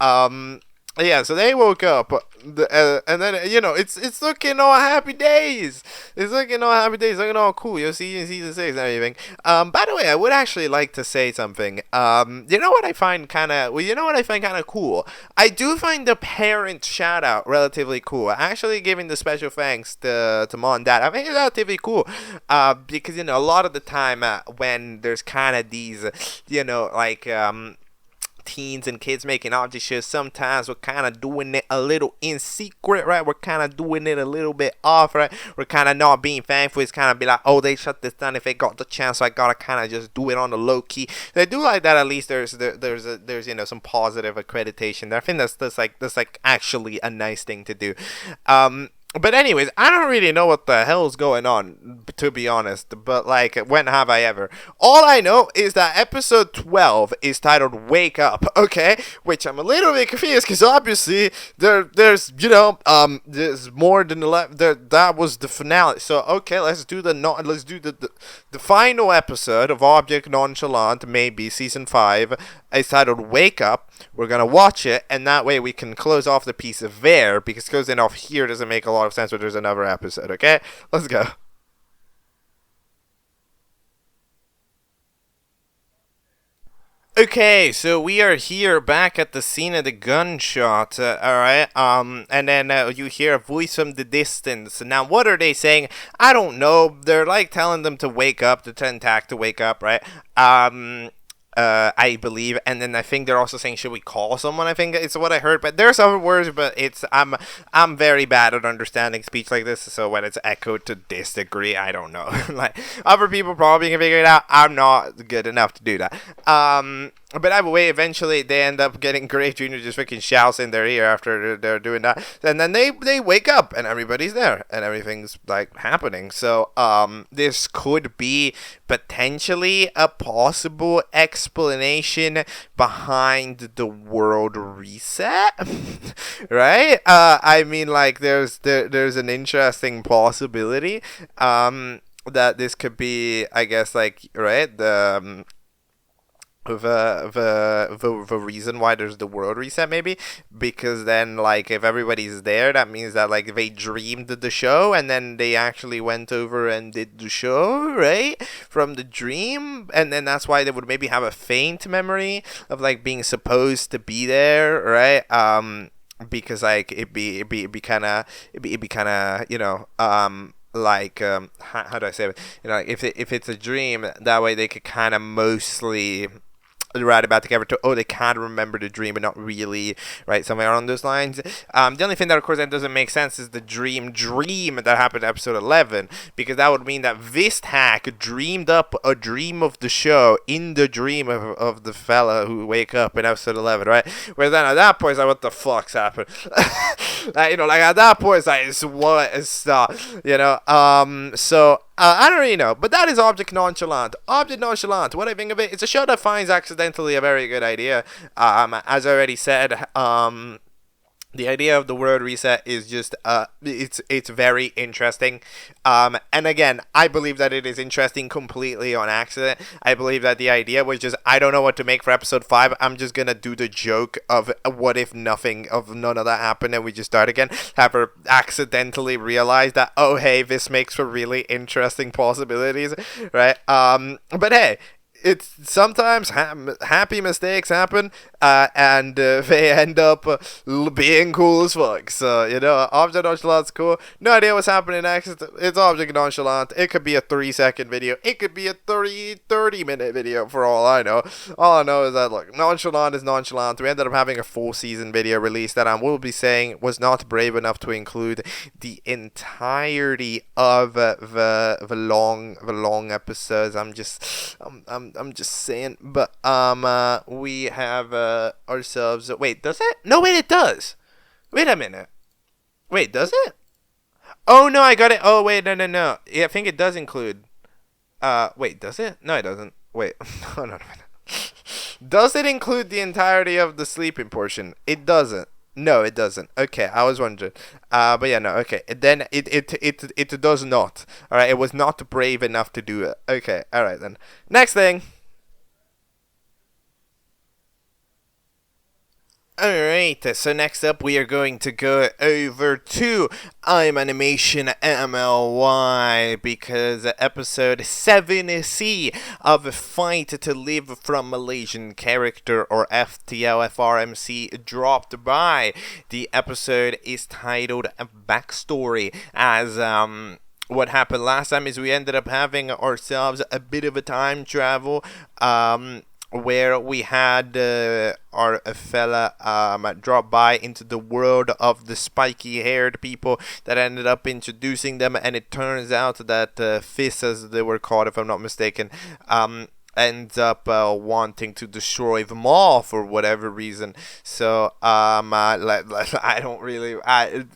Yeah, so they woke up, and then it's looking all happy days. It's looking all happy days, looking all cool. You'll see in season 6 and everything. By the way, I would actually like to say something. You know what I find kind of cool. I do find the parent shout out relatively cool. Actually, giving the special thanks to mom and dad, I think it's relatively cool. Because a lot of the time when there's kind of these, teens and kids making object shows, sometimes we're kind of doing it a little in secret, right? We're kind of doing it a little bit off, right? We're kind of not being thankful. It's kind of be like, oh, they shut this down if they got the chance, so I gotta kind of just do it on the low key. They do like that. At least there's some positive accreditation there. I think that's like actually a nice thing to do. But anyways, I don't really know what the hell's going on, to be honest. But like, when have I ever? All I know is that episode 12 is titled "Wake Up," okay? Which I'm a little bit confused because obviously there's more than 11. That was the finale. So okay, let's do the final episode of Object Nonchalant, maybe season 5. It's titled "Wake Up." We're gonna watch it, and that way we can close off the piece there, because closing off here doesn't make a lot of sense, but there's another episode, okay? Let's go. Okay, so we are here back at the scene of the gunshot, alright, and then you hear a voice from the distance. Now, what are they saying? I don't know. They're like telling them to wake up, to tell Tack to wake up, right? I believe, and then I think they're also saying, should we call someone? I think it's what I heard, but there's other words, but I'm very bad at understanding speech like this, so when it's echoed to this degree, I don't know. Like, other people probably can figure it out. I'm not good enough to do that. But either way, eventually they end up getting Grave Jr. just freaking shouts in their ear after they're doing that. And then they wake up and everybody's there and everything's like happening. So this could be potentially a possible explanation behind the world reset. Right? I mean, like, there's an interesting possibility that this could be, I guess, like, right, the reason why there's the world reset, maybe because then, like, if everybody's there, that means that, like, they dreamed the show and then they actually went over and did the show, right, from the dream, and then that's why they would maybe have a faint memory of, like, being supposed to be there, right? Because, like, it'd be kind of like, how do I say it? Like, if it's a dream, that way they could kind of mostly right about together to, oh, they can't remember the dream, but not really, right, somewhere along those lines. The only thing that, of course, that doesn't make sense is the dream that happened in episode 11, because that would mean that this hack dreamed up a dream of the show in the dream of the fella who wake up in episode 11, right? Whereas then at that point, it's like, what the fuck's happened? Like, like, at that point, it's like, what is stop, so I don't really know, but that is Object Nonchalant. Object Nonchalant, what I think of it, it's a show that finds accidentally a very good idea. As I already said, the idea of the world reset is just, it's very interesting. And again, I believe that it is interesting completely on accident. I believe that the idea was just, I don't know what to make for episode 5. I'm just gonna do the joke of what if none of that happened and we just start again. Have her accidentally realize that, oh, hey, this makes for really interesting possibilities, right? But hey, it's sometimes happy mistakes happen, and they end up being cool as fuck. So, Object Nonchalant's cool. No idea what's happening next. It's Object Nonchalant. It could be a 3-second video. It could be a 30-minute video for all I know. All I know is that, look, Nonchalant is Nonchalant. We ended up having a full season video release that I will be saying was not brave enough to include the entirety of the long episodes. I'm just saying, but we have ourselves. Wait, does it? No, wait, it does. Wait a minute. Wait, does it? Oh no, I got it. Oh wait, no. Yeah, I think it does include. Wait, does it? No, it doesn't. Wait, hold on a minute. Does it include the entirety of the sleeping portion? It doesn't. No, it doesn't. Okay, I was wondering. But yeah, no, okay. Then it does not. Alright, it was not brave enough to do it. Okay, alright then. Next thing. Alright, so next up we are going to go over to ImanimationMLY, because episode 7C of Fight to Live from Malaysian Character, or FTLFRMC, dropped by. The episode is titled Backstory, as what happened last time is we ended up having ourselves a bit of a time travel, where we had our fella drop by into the world of the spiky-haired people that ended up introducing them, and it turns out that Fizz, as they were called, if I'm not mistaken, ends up wanting to destroy them all for whatever reason. So I don't really,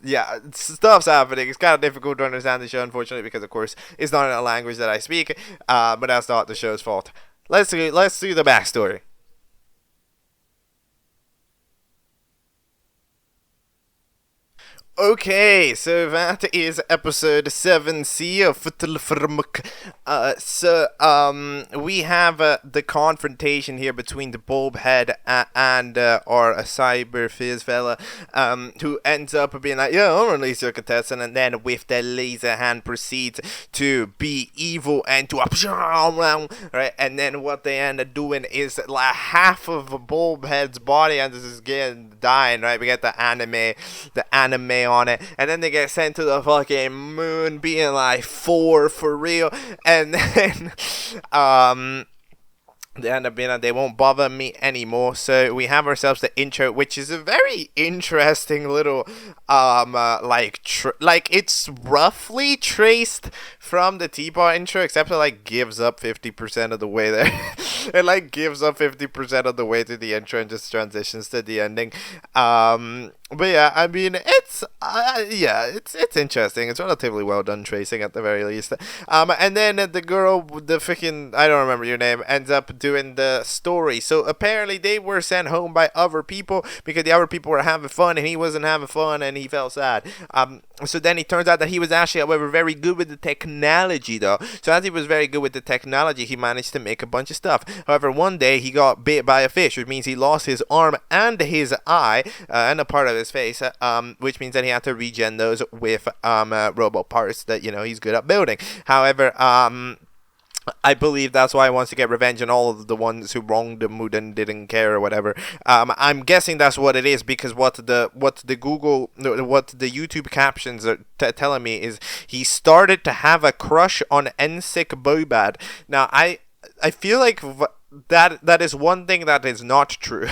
yeah, stuff's happening. It's kind of difficult to understand the show, unfortunately, because of course it's not in a language that I speak, but that's not the show's fault. Let's do the backstory. Okay, so that is episode 7C of we have the confrontation here between the bulb head and our cyber fizz fella, who ends up being like, yeah, I'll release your contestant, and then with the laser hand proceeds to be evil and to right, and then what they end up doing is like half of a bulb head's body and this is getting dying, right? We get the anime on it, and then they get sent to the fucking moon being like for real, and then they end up being like, they won't bother me anymore. So we have ourselves the intro, which is a very interesting little like it's roughly traced from the T-Bar intro, except it like gives up 50% of the way there. It like gives up 50% of the way to the intro and just transitions to the ending. But yeah, I mean, it's interesting. It's relatively well done tracing at the very least. And then the girl, the freaking, I don't remember your name, ends up doing the story. So apparently they were sent home by other people because the other people were having fun and he wasn't having fun and he felt sad. So then it turns out that he was actually, however, very good with the technology though. So as he was very good with the technology, he managed to make a bunch of stuff. However, one day he got bit by a fish, which means he lost his arm and his eye, and a part of his face, which means that he had to regen those with robot parts that, you know, he's good at building. However, I believe that's why he wants to get revenge on all of the ones who wronged him, who didn't care or whatever. I'm guessing that's what it is, because what the YouTube captions are telling me is he started to have a crush on Ensik Bobad. Now I feel like that is one thing that is not true.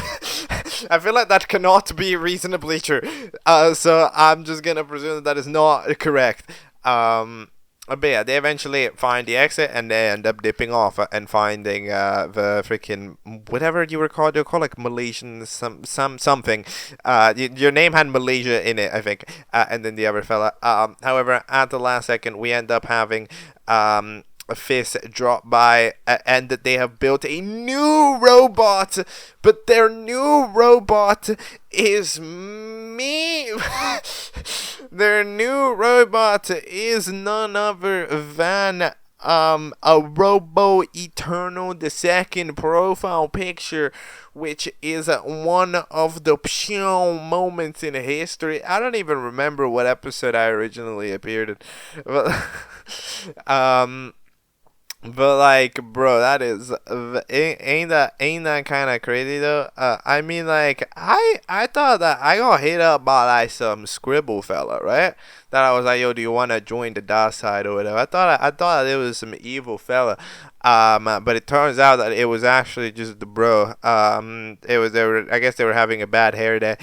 I feel like that cannot be reasonably true. So I'm just gonna presume that is not correct. But yeah, they eventually find the exit and they end up dipping off and finding the freaking whatever you were called. You're called like Malaysian something. Your name had Malaysia in it, I think. And then the other fella. However, at the last second, we end up having a Fizz drop by, and that they have built a new robot, but their new robot is me. Their new robot is none other than a Robo Eternal, the second profile picture, which is one of the moments in history. I don't even remember what episode I originally appeared in, but like, bro, that is ain't that kind of crazy though? I mean, like, I thought that I got hit up by like some scribble fella, right? That I was like, yo, do you want to join the dark side or whatever? I thought it was some evil fella. But it turns out that it was actually just the bro. I guess they were having a bad hair day.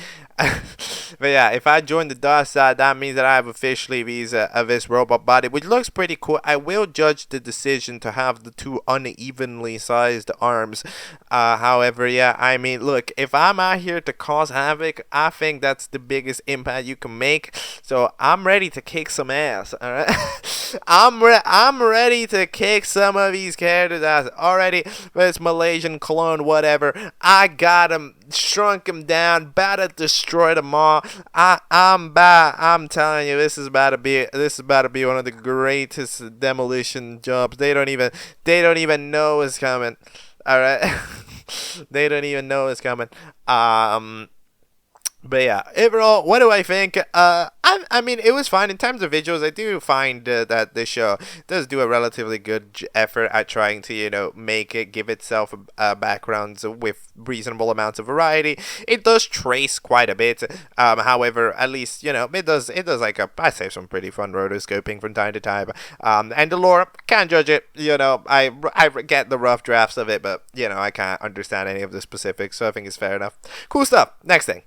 But yeah, if I join the dark side, that means that I have officially this robot body, which looks pretty cool. I will judge the decision to have the two unevenly sized arms. However, yeah, I mean, look, if I'm out here to cause havoc, I think that's the biggest impact you can make. So I'm ready to kick some ass. All right, I'm ready to kick some of these characters' ass already. But it's Malaysian clone, whatever. I got him, shrunk him down, about to destroy them all. I'm telling you, this is about to be one of the greatest demolition jobs. They don't even know it's coming. All right. They don't even know it's coming. But yeah, overall, what do I think? I mean, it was fine in terms of visuals. I do find that this show does do a relatively good effort at trying to, make it give itself backgrounds with reasonable amounts of variety. It does trace quite a bit. However, at least it does like I say some pretty fun rotoscoping from time to time. And the lore, can't judge it. I get the rough drafts of it, but I can't understand any of the specifics, so I think it's fair enough. Cool stuff. Next thing.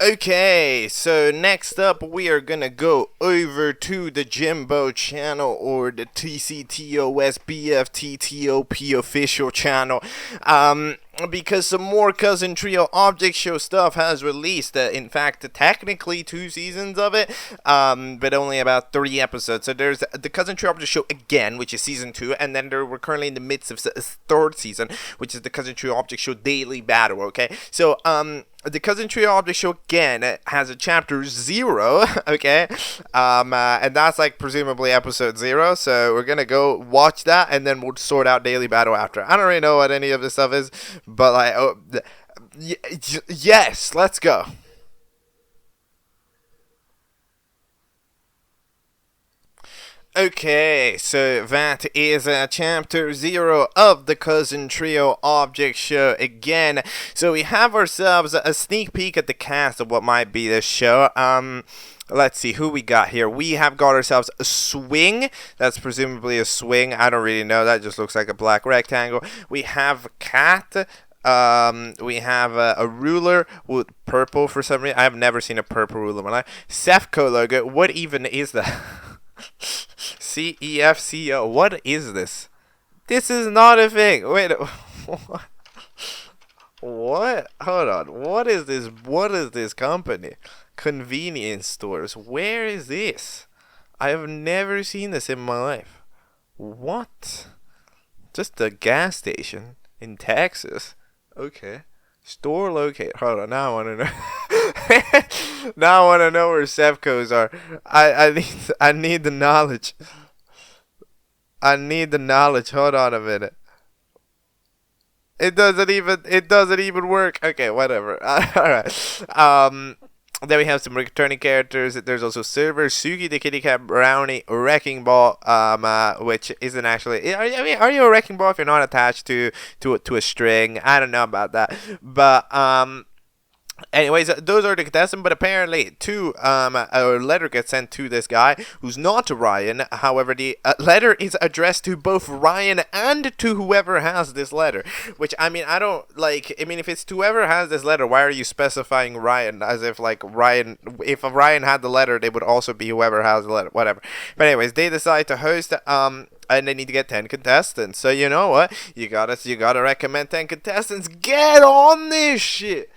Okay, so next up we are gonna go over to the Jimbo channel, or the TCTOSBFTTOPofficial channel, because some more Cousin Trio Object Show stuff has released. In fact, technically 2 seasons of it, but only about 3 episodes. So there's the Cousin Trio Object Show again, which is season 2, and then we're currently in the midst of a 3rd season, which is the Cousin Trio Object Show Daily Battle. Okay, so the Cousin Trio Object Show again has a chapter 0, okay, and that's like presumably episode 0. So we're gonna go watch that, and then we'll sort out Daily Battle after. I don't really know what any of this stuff is, but like, yes, let's go. Okay, so that is chapter 0 of the Cousin Trio Object Show again. So we have ourselves a sneak peek at the cast of what might be this show. Let's see who we got here. We have got ourselves a swing. That's presumably a swing. I don't really know. That just looks like a black rectangle. We have a cat. We have a ruler with purple for some reason. I have never seen a purple ruler in my life. Sefco logo. What even is that? CEFCO. What is this? This is not a thing. Wait. What? Hold on. What is this? What is this company? Convenience stores. Where is this? I have never seen this in my life. What? Just a gas station in Texas. Okay. Store locate. Hold on. Now I want to know. Now I want to know where Sefcos are. I need the knowledge. I need the knowledge. Hold on a minute. It doesn't even work. Okay, whatever. Alright. Then we have some returning characters. There's also Silver, Sugi the Kitty Cat, Brownie, Wrecking Ball, which isn't actually. I mean, are you a Wrecking Ball if you're not attached to a string? I don't know about that, but anyways, those are the contestants, but apparently a letter gets sent to this guy who's not Ryan. However, the letter is addressed to both Ryan and to whoever has this letter, which, I mean, I don't like. I mean, if it's to whoever has this letter, why are you specifying Ryan as if like Ryan, if Ryan had the letter, they would also be whoever has the letter, whatever. But anyways, they decide to host and they need to get 10 contestants. So you know what? You gotta recommend 10 contestants. Get on this shit.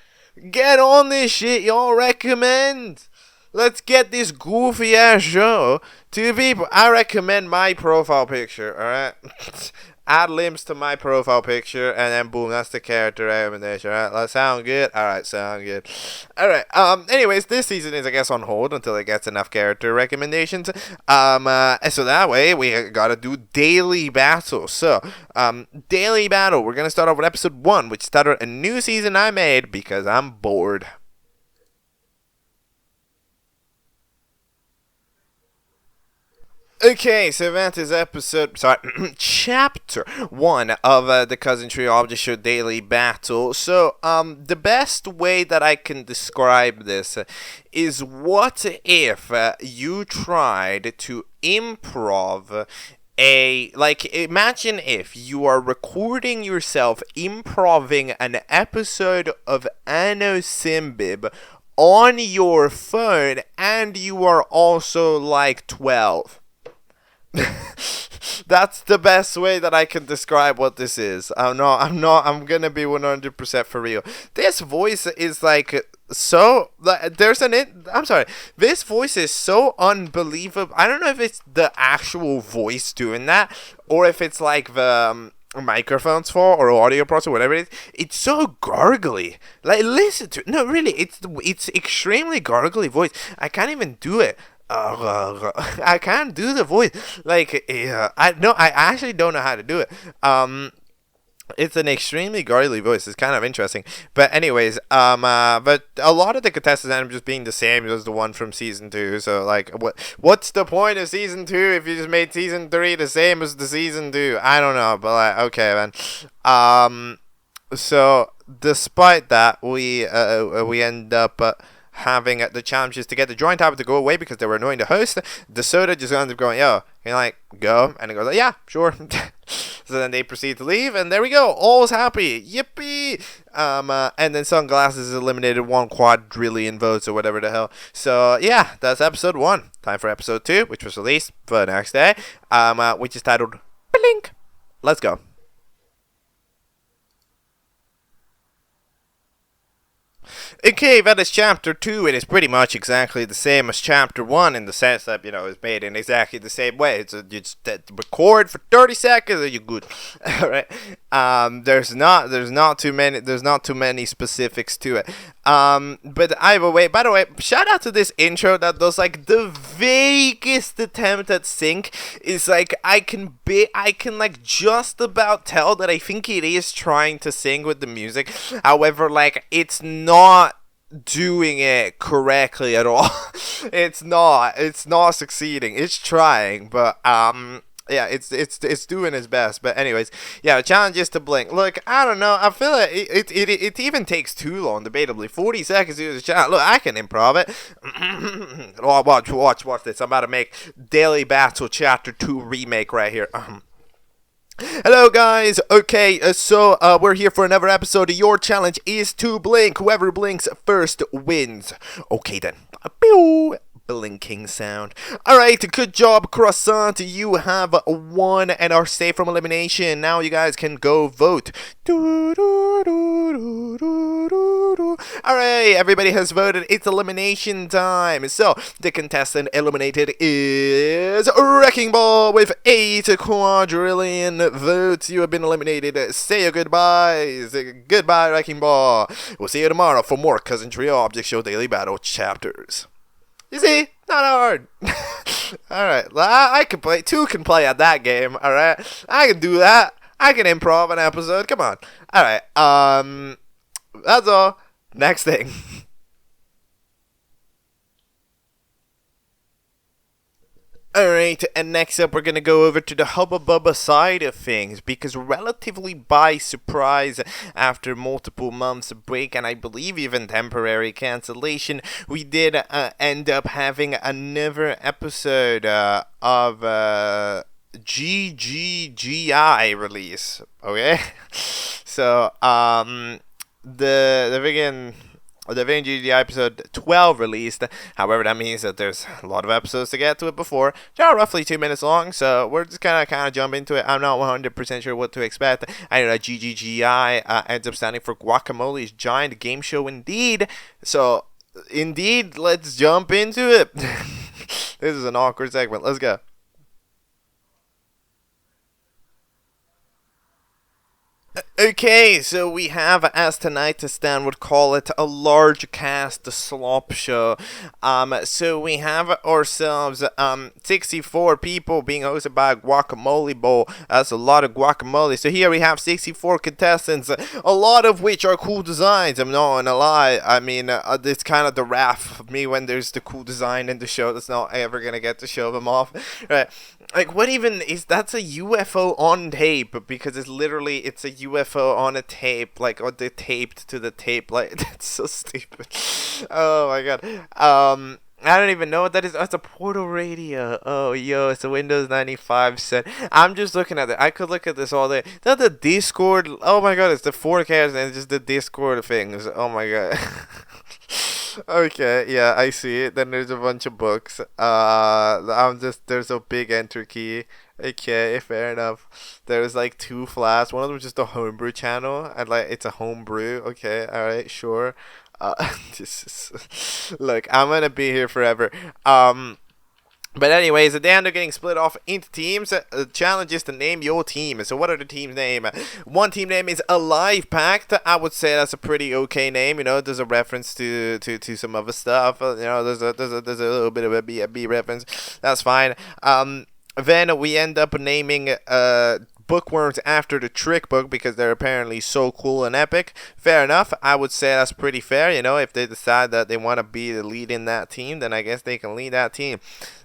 Get on this shit, y'all. Recommend. Let's get this goofy ass show to people. I recommend my profile picture, alright? Add limbs to my profile picture, and then boom, that's the character recommendation, alright? That sound good? Alright, sound good. Alright, anyways, this season is, I guess, on hold until it gets enough character recommendations. So that way, we gotta do daily battle. So, daily battle, we're gonna start off with episode 1, which started a new season I made because I'm bored. Okay, so that is chapter 1 of the Cousin Trio Object Show Daily Battle. So, the best way that I can describe this is, what if you tried to improv imagine if you are recording yourself improving an episode of Anno Simbib on your phone, and you are also like 12. That's the best way that I can describe what this is. I'm gonna be 100% for real. This voice is like so. I'm sorry. This voice is so unbelievable. I don't know if it's the actual voice doing that, or if it's like the microphone's fault or audio processor, whatever it is. It's so gargly. Like, listen to it. No, really, it's extremely gargly voice. I can't even do it. I can't do the voice. Like, yeah, I actually don't know how to do it. It's an extremely girly voice. It's kind of interesting. But anyways, but a lot of the contestants end up just being the same as the one from season 2. So like, what's the point of season 2 if you just made season 3 the same as the season 2? I don't know, but like, okay, man. So despite that, we end up. Having the challenges to get the drawing tablet to go away because they were annoying the host. The soda just ends up going, yo, can you like go? And it goes like, yeah, sure. So then they proceed to leave, and there we go. All's happy. Yippee! And then Sunglasses is eliminated 1 quadrillion votes or whatever the hell. So yeah, that's episode 1. Time for episode 2, which was released for the next day, which is titled Blink. Let's go. Okay, that is chapter 2. It is pretty much exactly the same as chapter 1 in the sense that, you know, it's made in exactly the same way. It's you just record for 30 seconds and you're good. Alright. There's not too many specifics to it. But either way, by the way, shout out to this intro that does like the vaguest attempt at sync. Is like I can like just about tell that I think it is trying to sing with the music. However, like it's not doing it correctly at all. It's not succeeding. It's trying, but yeah, it's doing its best. But anyways, yeah, the challenge is to blink. Look, I don't know. I feel like it even takes too long, debatably. 40 seconds to do the challenge. Look, I can improv it. Watch this. I'm about to make Daily Battle Chapter 2 remake right here. Hello guys, okay, so we're here for another episode. Your challenge is to blink. Whoever blinks first wins. Okay then. Pew! Blinking sound. Alright, good job, Croissant. You have won and are safe from elimination. Now you guys can go vote. Alright, everybody has voted. It's elimination time. So, the contestant eliminated is Wrecking Ball with 8 quadrillion votes. You have been eliminated. Say your goodbyes. Goodbye, Wrecking Ball. We'll see you tomorrow for more Cousin Trio Object Show Daily Battle chapters. You see? Not hard. Alright, I can play. 2 can play at that game, alright? I can do that. I can improv an episode. Come on. Alright, that's all. Next thing. Alright, and next up we're going to go over to the Hubba Bubba side of things, because relatively by surprise, after multiple months of break, and I believe even temporary cancellation, we did end up having another episode of GGGI release, okay? So, the GGGI episode 12 released. However, that means that there's a lot of episodes to get to it before. They're roughly 2 minutes long, so we're just kind of jump into it. I'm not 100% sure what to expect. I know that GGGI ends up standing for Guacamole's Giant Game Show indeed. So, indeed, let's jump into it. This is an awkward segment. Let's go. Okay, so we have, as tonight Stan would call it, a large cast slop show. So we have ourselves 64 people being hosted by a guacamole bowl. That's a lot of guacamole. So here we have 64 contestants, a lot of which are cool designs. I'm not gonna lie. I mean, it's kind of the wrath of me when there's the cool design in the show that's not ever gonna get to show them off. Right? Like, what even is that's a UFO on tape? Because it's a UFO on a tape, like, or they taped to the tape. Like, that's so stupid. Oh my god. I don't even know what that is. Oh, it's a portal radio. Oh, yo, it's a Windows 95 set. I'm just looking at it. I could look at this all day. That's the Discord. Oh my god, it's the forecast and it's just the Discord things. Oh my god. Okay, yeah, I see it. Then there's a bunch of books. There's a big enter key. Okay, fair enough. There's like 2 flasks. One of them is just a homebrew channel, and like it's a homebrew. Okay, all right, sure. This is look. I'm gonna be here forever. But anyways, they end up getting split off into teams. The challenge is to name your team. So what are the team's name? One team name is Alive Pact. I would say that's a pretty okay name. You know, there's a reference to some other stuff. You know, there's a little bit of a B reference. That's fine. Then we end up naming bookworms after the trick book because they're apparently so cool and epic. Fair enough. I would say that's pretty fair. You know, if they decide that they want to be the lead in that team, then I guess they can lead that team.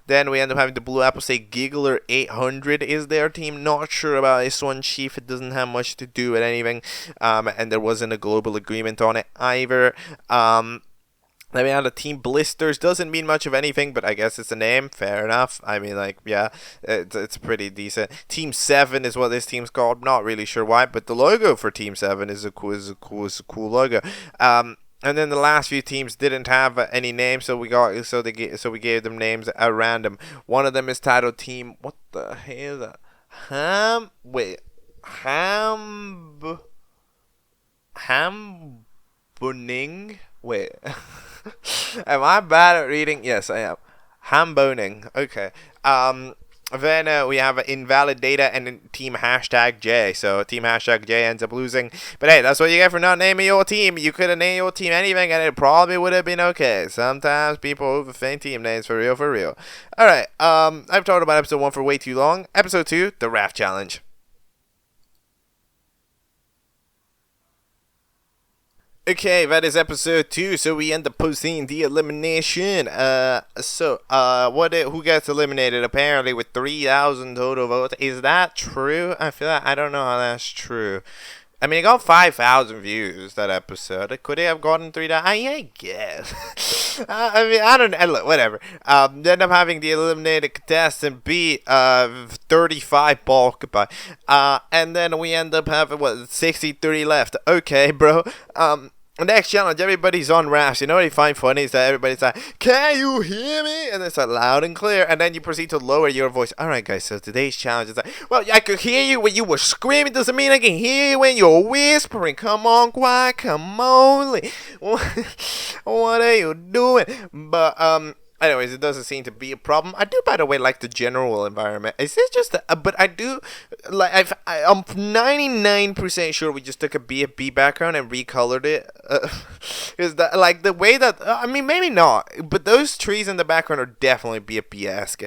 Then we end up having the Blue Apple say Giggler 800 is their team. Not sure about this one, Chief. It doesn't have much to do with anything. And there wasn't a global agreement on it either. Then we have the Team Blisters. Doesn't mean much of anything, but I guess it's a name. Fair enough. I mean, like, yeah, it's pretty decent. Team 7 is what this team's called. Not really sure why, but the logo for Team 7 is a cool logo. And then the last few teams didn't have any names, so we gave them names at random. One of them is titled Team. What the hell is that? Hamboning. Wait. Am I bad at reading? Yes, I am. Hamboning. Okay. Then we have invalid data and team #J. So team #J ends up losing. But hey, that's what you get for not naming your team. You could have named your team anything and it probably would have been okay. Sometimes people overthink team names for real. Alright, I've talked about episode 1 for way too long. Episode 2, the Raft Challenge. Okay, that is episode 2, so we end up posting the elimination. Who gets eliminated? Apparently with 3,000 total votes. Is that true? I don't know how that's true. I mean, it got 5,000 views, that episode. Could it have gotten 3,000? I guess. I mean, I don't know. Look, whatever. End up having the eliminated contestant be 35 ball. Goodbye. And then we end up having, 63 left. Okay, bro. Next challenge, everybody's on Raft. You know what I find funny is that everybody's like, "Can you hear me?" And it's like loud and clear. And then you proceed to lower your voice. Alright, guys, so today's challenge is like, well, I could hear you when you were screaming. Doesn't mean I can hear you when you're whispering. Come on, quiet. Come on. What are you doing? But, anyways, it doesn't seem to be a problem. I do, by the way, like the general environment. Is this just but I do, like, I'm 99% sure we just took a BFB background and recolored it. Is that, like, the way that, I mean, maybe not, but those trees in the background are definitely BFB-esque.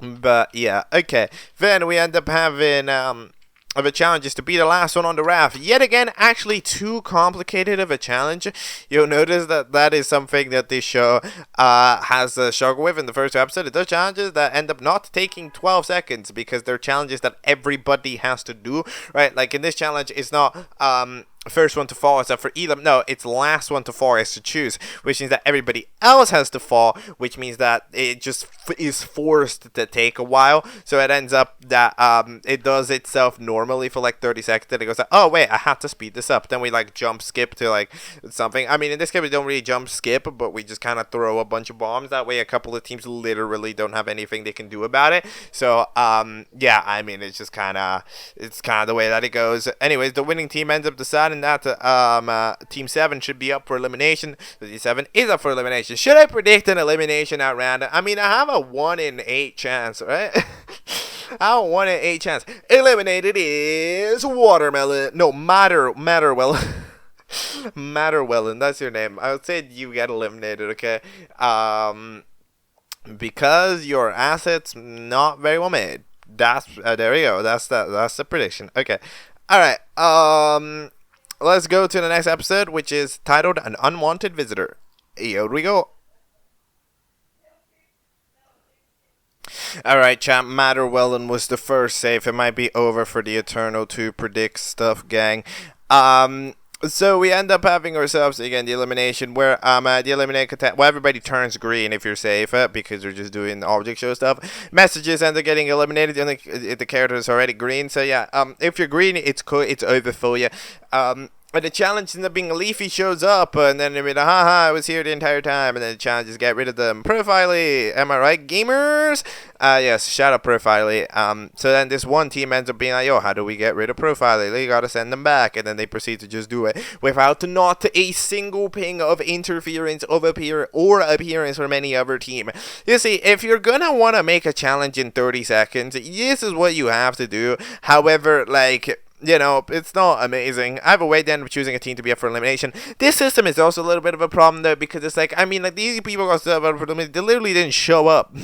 But, yeah, okay. Then we end up having, of a challenge is to be the last one on the raft. Yet again, actually too complicated of a challenge. You'll notice that is something that this show has struggled with in the first 2 episodes. It does challenges that end up not taking 12 seconds because they're challenges that everybody has to do, right? Like in this challenge, it's not first one to fall except for Elam. No, it's last one to fall is to choose, which means that everybody else has to fall, which means that it just is forced to take a while. So it ends up that it does itself normally for like 30 seconds, then it goes like, oh wait, I have to speed this up. Then we like jump skip to like something. I mean, in this case we don't really jump skip, but we just kind of throw a bunch of bombs. That way a couple of teams literally don't have anything they can do about it. So yeah, I mean, it's just kind of the way that it goes. Anyways, the winning team ends up deciding that Team 7 should be up for elimination. So Team 7 is up for elimination. Should I predict an elimination at random? I mean, I have a 1 in 8 chance, right? I have a 1 in 8 chance. Eliminated is Watermelon. No, Matterwell. Matterwellen, that's your name. I would say you get eliminated, okay? Because your assets not very well made. That's there we go. That's the prediction. Okay. All right. Let's go to the next episode, which is titled An Unwanted Visitor. Here we go. Alright, champ, Matterwellen was the first save. It might be over for the Eternal to predict stuff, gang. So we end up having ourselves again the elimination where the eliminated content, well, everybody turns green if you're safe because you're just doing object show stuff. Messages end up getting eliminated and the character is already green. So yeah, if you're green, it's cool, it's over for you. And the challenge ends up being Leafy shows up, and then they're like, haha, I was here the entire time, and then the challenge is get rid of them. Profiley, am I right, gamers? Yes, shout out Profiley. So then this one team ends up being like, yo, how do we get rid of Profiley? You gotta send them back, and then they proceed to just do it without not a single ping of interference of appearance from any other team. You see, if you're gonna wanna make a challenge in 30 seconds, this is what you have to do. However, like, you know, it's not amazing. I have a way to end up choosing a team to be up for elimination. This system is also a little bit of a problem, though, because it's like, I mean, like, these people got stuff up for elimination. They literally didn't show up.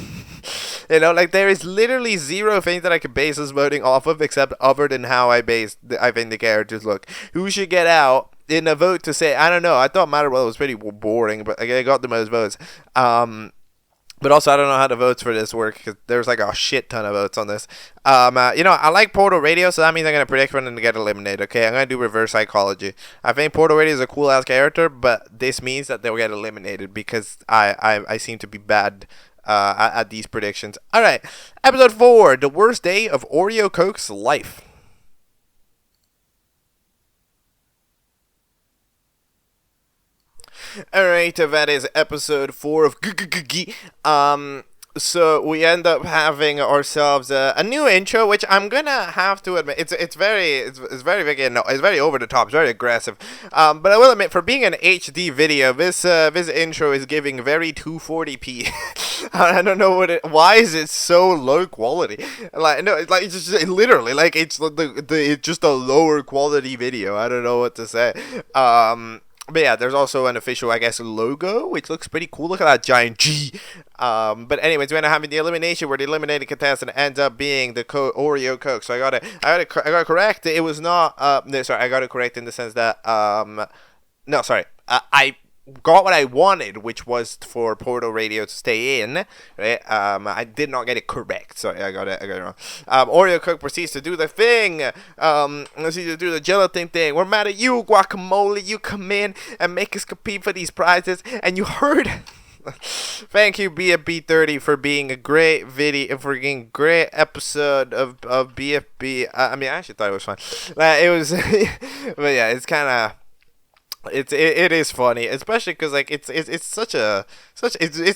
You know, like, there is literally zero things that I could base this voting off of, except other than how I think the characters look. Who should get out in a vote to say, I don't know. I thought Matterwell was pretty boring, but I got the most votes. But also, I don't know how the votes for this work, because there's like a shit ton of votes on this. You know, I like Portal Radio, so that means I'm going to predict for them to get eliminated, okay? I'm going to do reverse psychology. I think Portal Radio is a cool-ass character, but this means that they'll get eliminated, because I seem to be bad at these predictions. Alright, episode 4, the worst day of Oreo Coke's life. Alright, that is episode 4 of GGGI. So we end up having ourselves a new intro, which I'm gonna have to admit, it's very big, no, it's very over the top, it's very aggressive. But I will admit, for being an HD video, this intro is giving very 240p. I don't know why is it so low quality? Like, no, it's like it's just literally like it's it's just a lower quality video. I don't know what to say. But yeah, there's also an official, I guess, logo, which looks pretty cool. Look at that giant G. But anyways, we end up having the elimination where the eliminated contestant ends up being the Oreo Coke. So I got it correct. It was not. No, sorry, I got it correct in the sense that no, sorry, I got what I wanted, which was for Portal Radio to stay in, right? I did not get it correct. Sorry, I got it wrong. Oreo Cook proceeds to do the thing. Proceeds to do the gelatin thing. We're mad at you, Guacamole. You come in and make us compete for these prizes, and you heard. Thank you, BFFB30, for being a great video, for being a great episode of BFB. I mean, I actually thought it was fun. It was, but yeah, it's kind of. It is funny, especially because like it's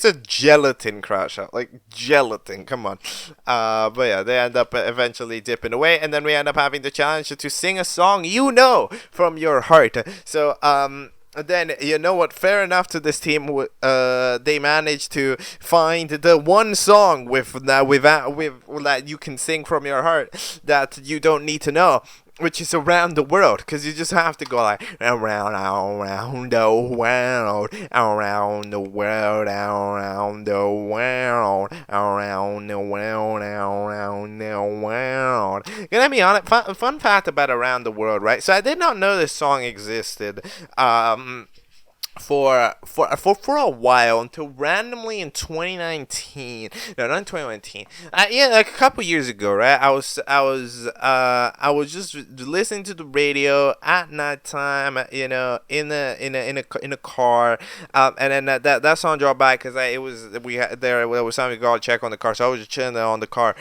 a gelatin crash out, like gelatin. Come on, but yeah, they end up eventually dipping away, and then we end up having the challenge to sing a song you know from your heart. So then you know what? Fair enough to this team. They managed to find the one song with that you can sing from your heart that you don't need to know, which is Around the World, because you just have to go like around the world, around the world, around the world, around the world, around the world. Gonna be honest, fun fact about Around the World, right? So I did not know this song existed. For a while, until randomly in 2019, no, not in 2019, yeah, like a couple years ago, right? I was just listening to the radio at nighttime, you know, in a car, and then that song dropped by because there was something to go check on the car, so I was just chilling there on the car,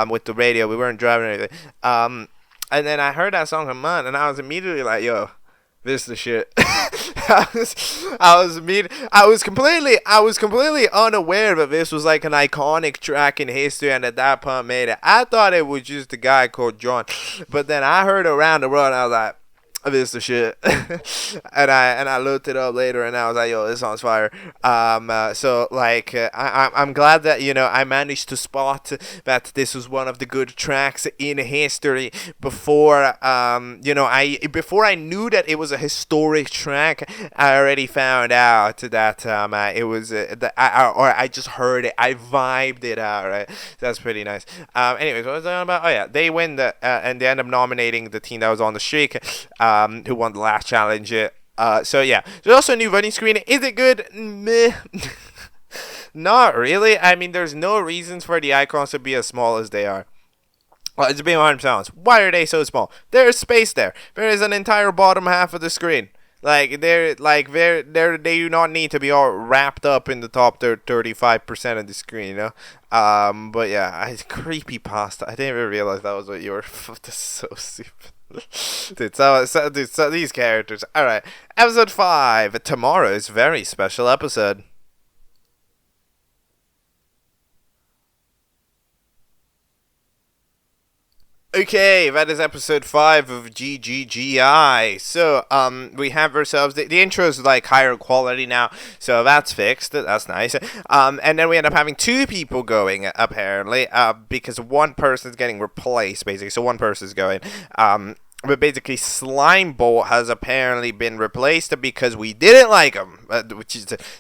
with the radio. We weren't driving or anything, and then I heard that song come on, and I was immediately like, yo, this is the shit. I was completely unaware that this was like an iconic track in history, and that pump made it. I thought it was just a guy called John, but then I heard Around the World, and I was like, this the shit. and I looked it up later, and I was like, yo, this song's fire. So like I'm glad that, you know, I managed to spot that this was one of the good tracks in history before you know, before I knew that it was a historic track. I already found out that it was I just heard it, I vibed it out, right? That's pretty nice. Anyways, what was I on about? Oh yeah, they win and they end up nominating the team that was on the streak, who won the last challenge. So yeah, there's also a new voting screen. Is it good? Meh. Not really. I mean, there's no reasons for the icons to be as small as they are. Well, it's being 100%. Why are they so small? There's space there. There is an entire bottom half of the screen. Like they do not need to be all wrapped up in the top 35% of the screen, you know. But yeah, it's creepy pasta. I didn't even realize that was what you were. That's so stupid. Dude, these characters. Alright, episode 5, tomorrow's very special episode. Okay, that is episode 5 of GGGI. So, we have ourselves, the intro is like higher quality now, so that's fixed, that's nice. And then we end up having 2 people going, apparently, because one person's getting replaced, basically, so one person's going. But basically, SlimeBolt has apparently been replaced because we didn't like him,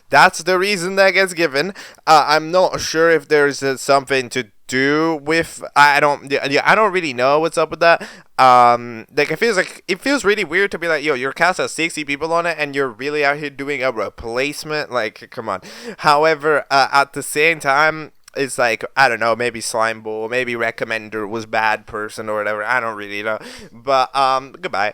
that's the reason that gets given. I'm not sure if there's something to do with, I don't really know what's up with that. Like it feels really weird to be like, yo, your cast has 60 people on it and you're really out here doing a replacement, like, come on. However, at the same time, it's like, I don't know, maybe SlimeBolt, maybe Recommender was bad person or whatever, I don't really know, but, goodbye.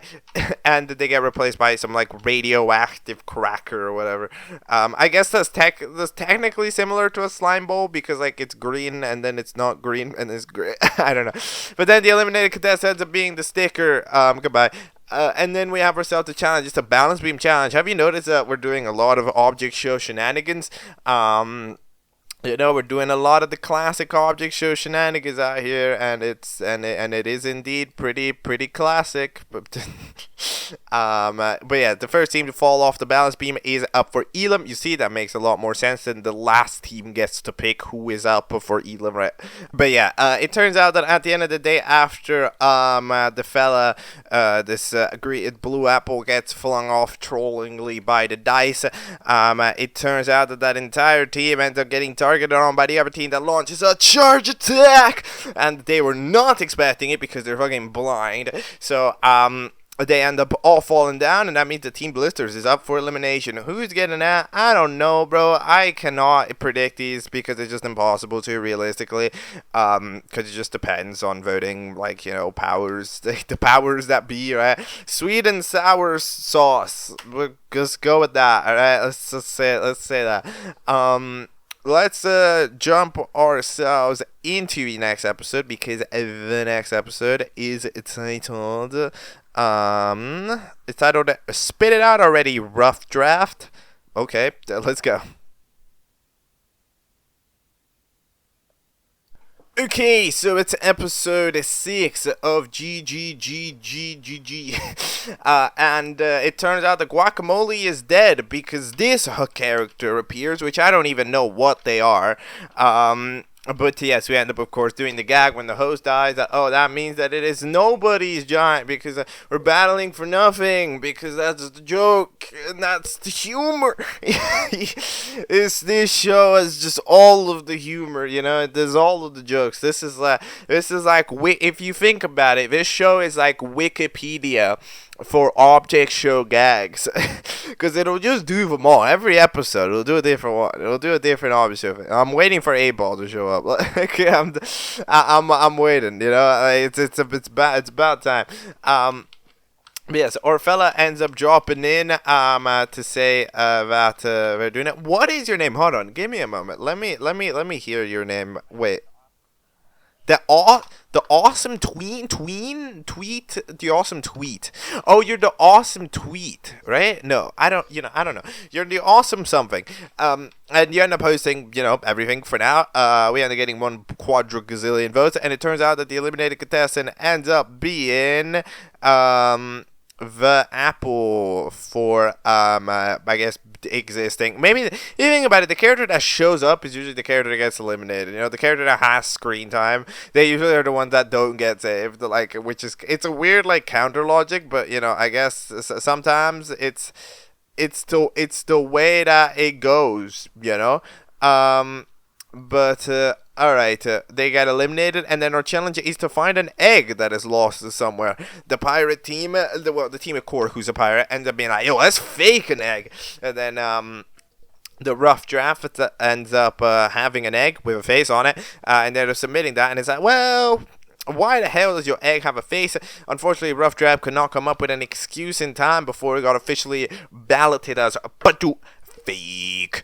And they get replaced by some, like, radioactive cracker or whatever. I guess that's technically similar to a SlimeBolt, because, like, it's green, and then it's not green, and it's gray. I don't know. But then the eliminated contestant ends up being the sticker, goodbye. And then we have ourselves a challenge. It's a balance beam challenge. Have you noticed that we're doing a lot of object show shenanigans? You know, we're doing a lot of the classic object show shenanigans out here, and it is indeed pretty classic. But yeah, the first team to fall off the balance beam is up for Elam. You see, that makes a lot more sense than the last team gets to pick who is up for Elam, right? But yeah, it turns out that at the end of the day, after the fella, this blue apple gets flung off trollingly by the dice, it turns out that that entire team ends up getting targeted on by the other team that launches a charge attack, and they were not expecting it because they're fucking blind. So they end up all falling down, and that means the Team Blisters is up for elimination. Who's getting that? I don't know, bro. I cannot predict these because it's just impossible to, realistically, because it just depends on voting, like, you know, powers, the powers that be, right? Sweet and sour sauce. We'll just go with that, alright? Let's say that. Let's jump ourselves into the next episode, because the next episode is titled Spit It Out Already, Rough Draft. Okay, let's go. Okay, so it's episode 6 of GGGGGG, and it turns out the guacamole is dead because this character appears, which I don't even know what they are. But yes, we end up, of course, doing the gag when the host dies. That means that it is nobody's giant, because we're battling for nothing, because that's the joke, and that's the humor. This show is just all of the humor, you know. There's all of the jokes. This is like, if you think about it, this show is like Wikipedia for object show gags, because it'll just do them all. Every episode it'll do a different one. It'll do a different object show. I'm waiting for A-Ball to show up. I'm waiting, you know. It's about time. Yes, our fella ends up dropping in to say that we're doing it. What is your name? Hold on, give me a moment. Let me hear your name. Wait. The awesome tweet. The awesome tweet. Oh, you're the awesome tweet, right? No, I don't know. You're the awesome something. And you end up posting, you know, everything for now. We end up getting 1 quadrigazillion votes, and it turns out that the eliminated contestant ends up being the apple for I guess existing. Maybe if you think about it, the character that shows up is usually the character that gets eliminated. You know, the character that has screen time, they usually are the ones that don't get saved. Like, which is, it's a weird, like, counter logic, but you know, I guess sometimes it's the way that it goes, you know. But alright, they get eliminated, and then our challenge is to find an egg that is lost somewhere. The pirate team, the team of Core, who's a pirate, ends up being like, yo, let's fake an egg. And then the rough draft ends up having an egg with a face on it, and they're submitting that, and it's like, well, why the hell does your egg have a face? Unfortunately, Rough Draft could not come up with an excuse in time before it got officially balloted as fake.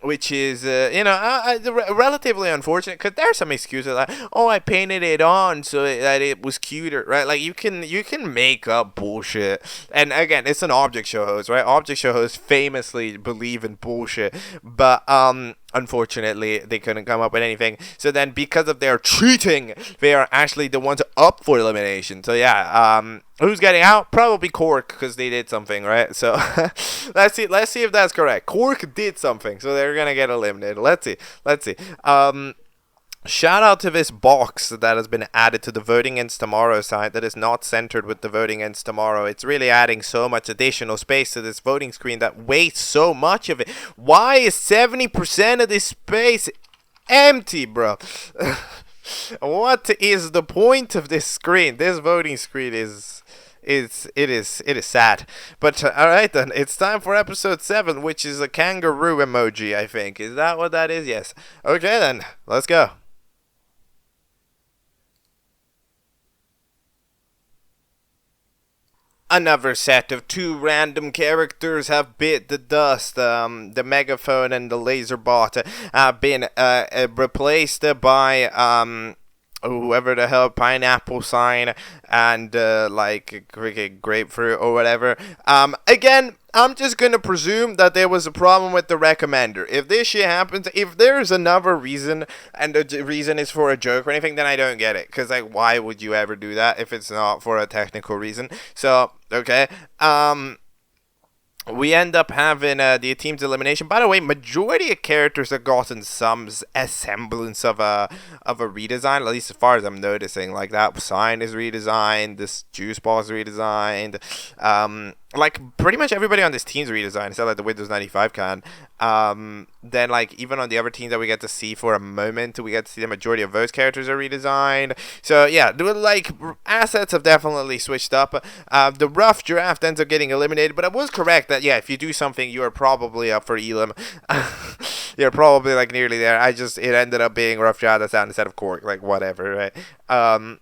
which is, relatively unfortunate, because there's some excuses like, oh, I painted it on so that it was cuter, right? Like, you can make up bullshit. And again, it's an object show host, right? Object show hosts famously believe in bullshit, but unfortunately, they couldn't come up with anything. So then, because of their cheating, they are actually the ones up for elimination. So yeah, who's getting out? Probably Cork, because they did something, right? So let's see if that's correct. Cork did something, so they're gonna get eliminated. Let's see. Shout out to this box that has been added to the Voting Ends Tomorrow site that is not centered with the Voting Ends Tomorrow. It's really adding so much additional space to this voting screen that wastes so much of it. Why is 70% of this space empty, bro? What is the point of this screen? This voting screen is sad. But alright then, it's time for episode 7, which is a kangaroo emoji, I think. Is that what that is? Yes. Okay then, let's go. Another set of 2 random characters have bit the dust. The megaphone and the laser bot have been replaced by whoever the hell, pineapple sign and like cricket grapefruit or whatever. Again, I'm just gonna presume that there was a problem with the recommender. If this shit happens, if there's another reason and the reason is for a joke or anything, then I don't get it. Cause like, why would you ever do that if it's not for a technical reason? So okay, we end up having the team's elimination. By the way, majority of characters have gotten some semblance of a redesign, at least as far as I'm noticing. Like, that sign is redesigned, this juice ball is redesigned. Like, pretty much everybody on this team's redesigned, except like the Windows 95 can. Then, like, even on the other teams that we get to see for a moment, we get to see the majority of those characters are redesigned. So, yeah, like, assets have definitely switched up. The rough draft ends up getting eliminated, but I was correct that, yeah, if you do something, you are probably up for Elam. You're probably, like, nearly there. It ended up being rough draft that's out instead of Cork, like, whatever, right?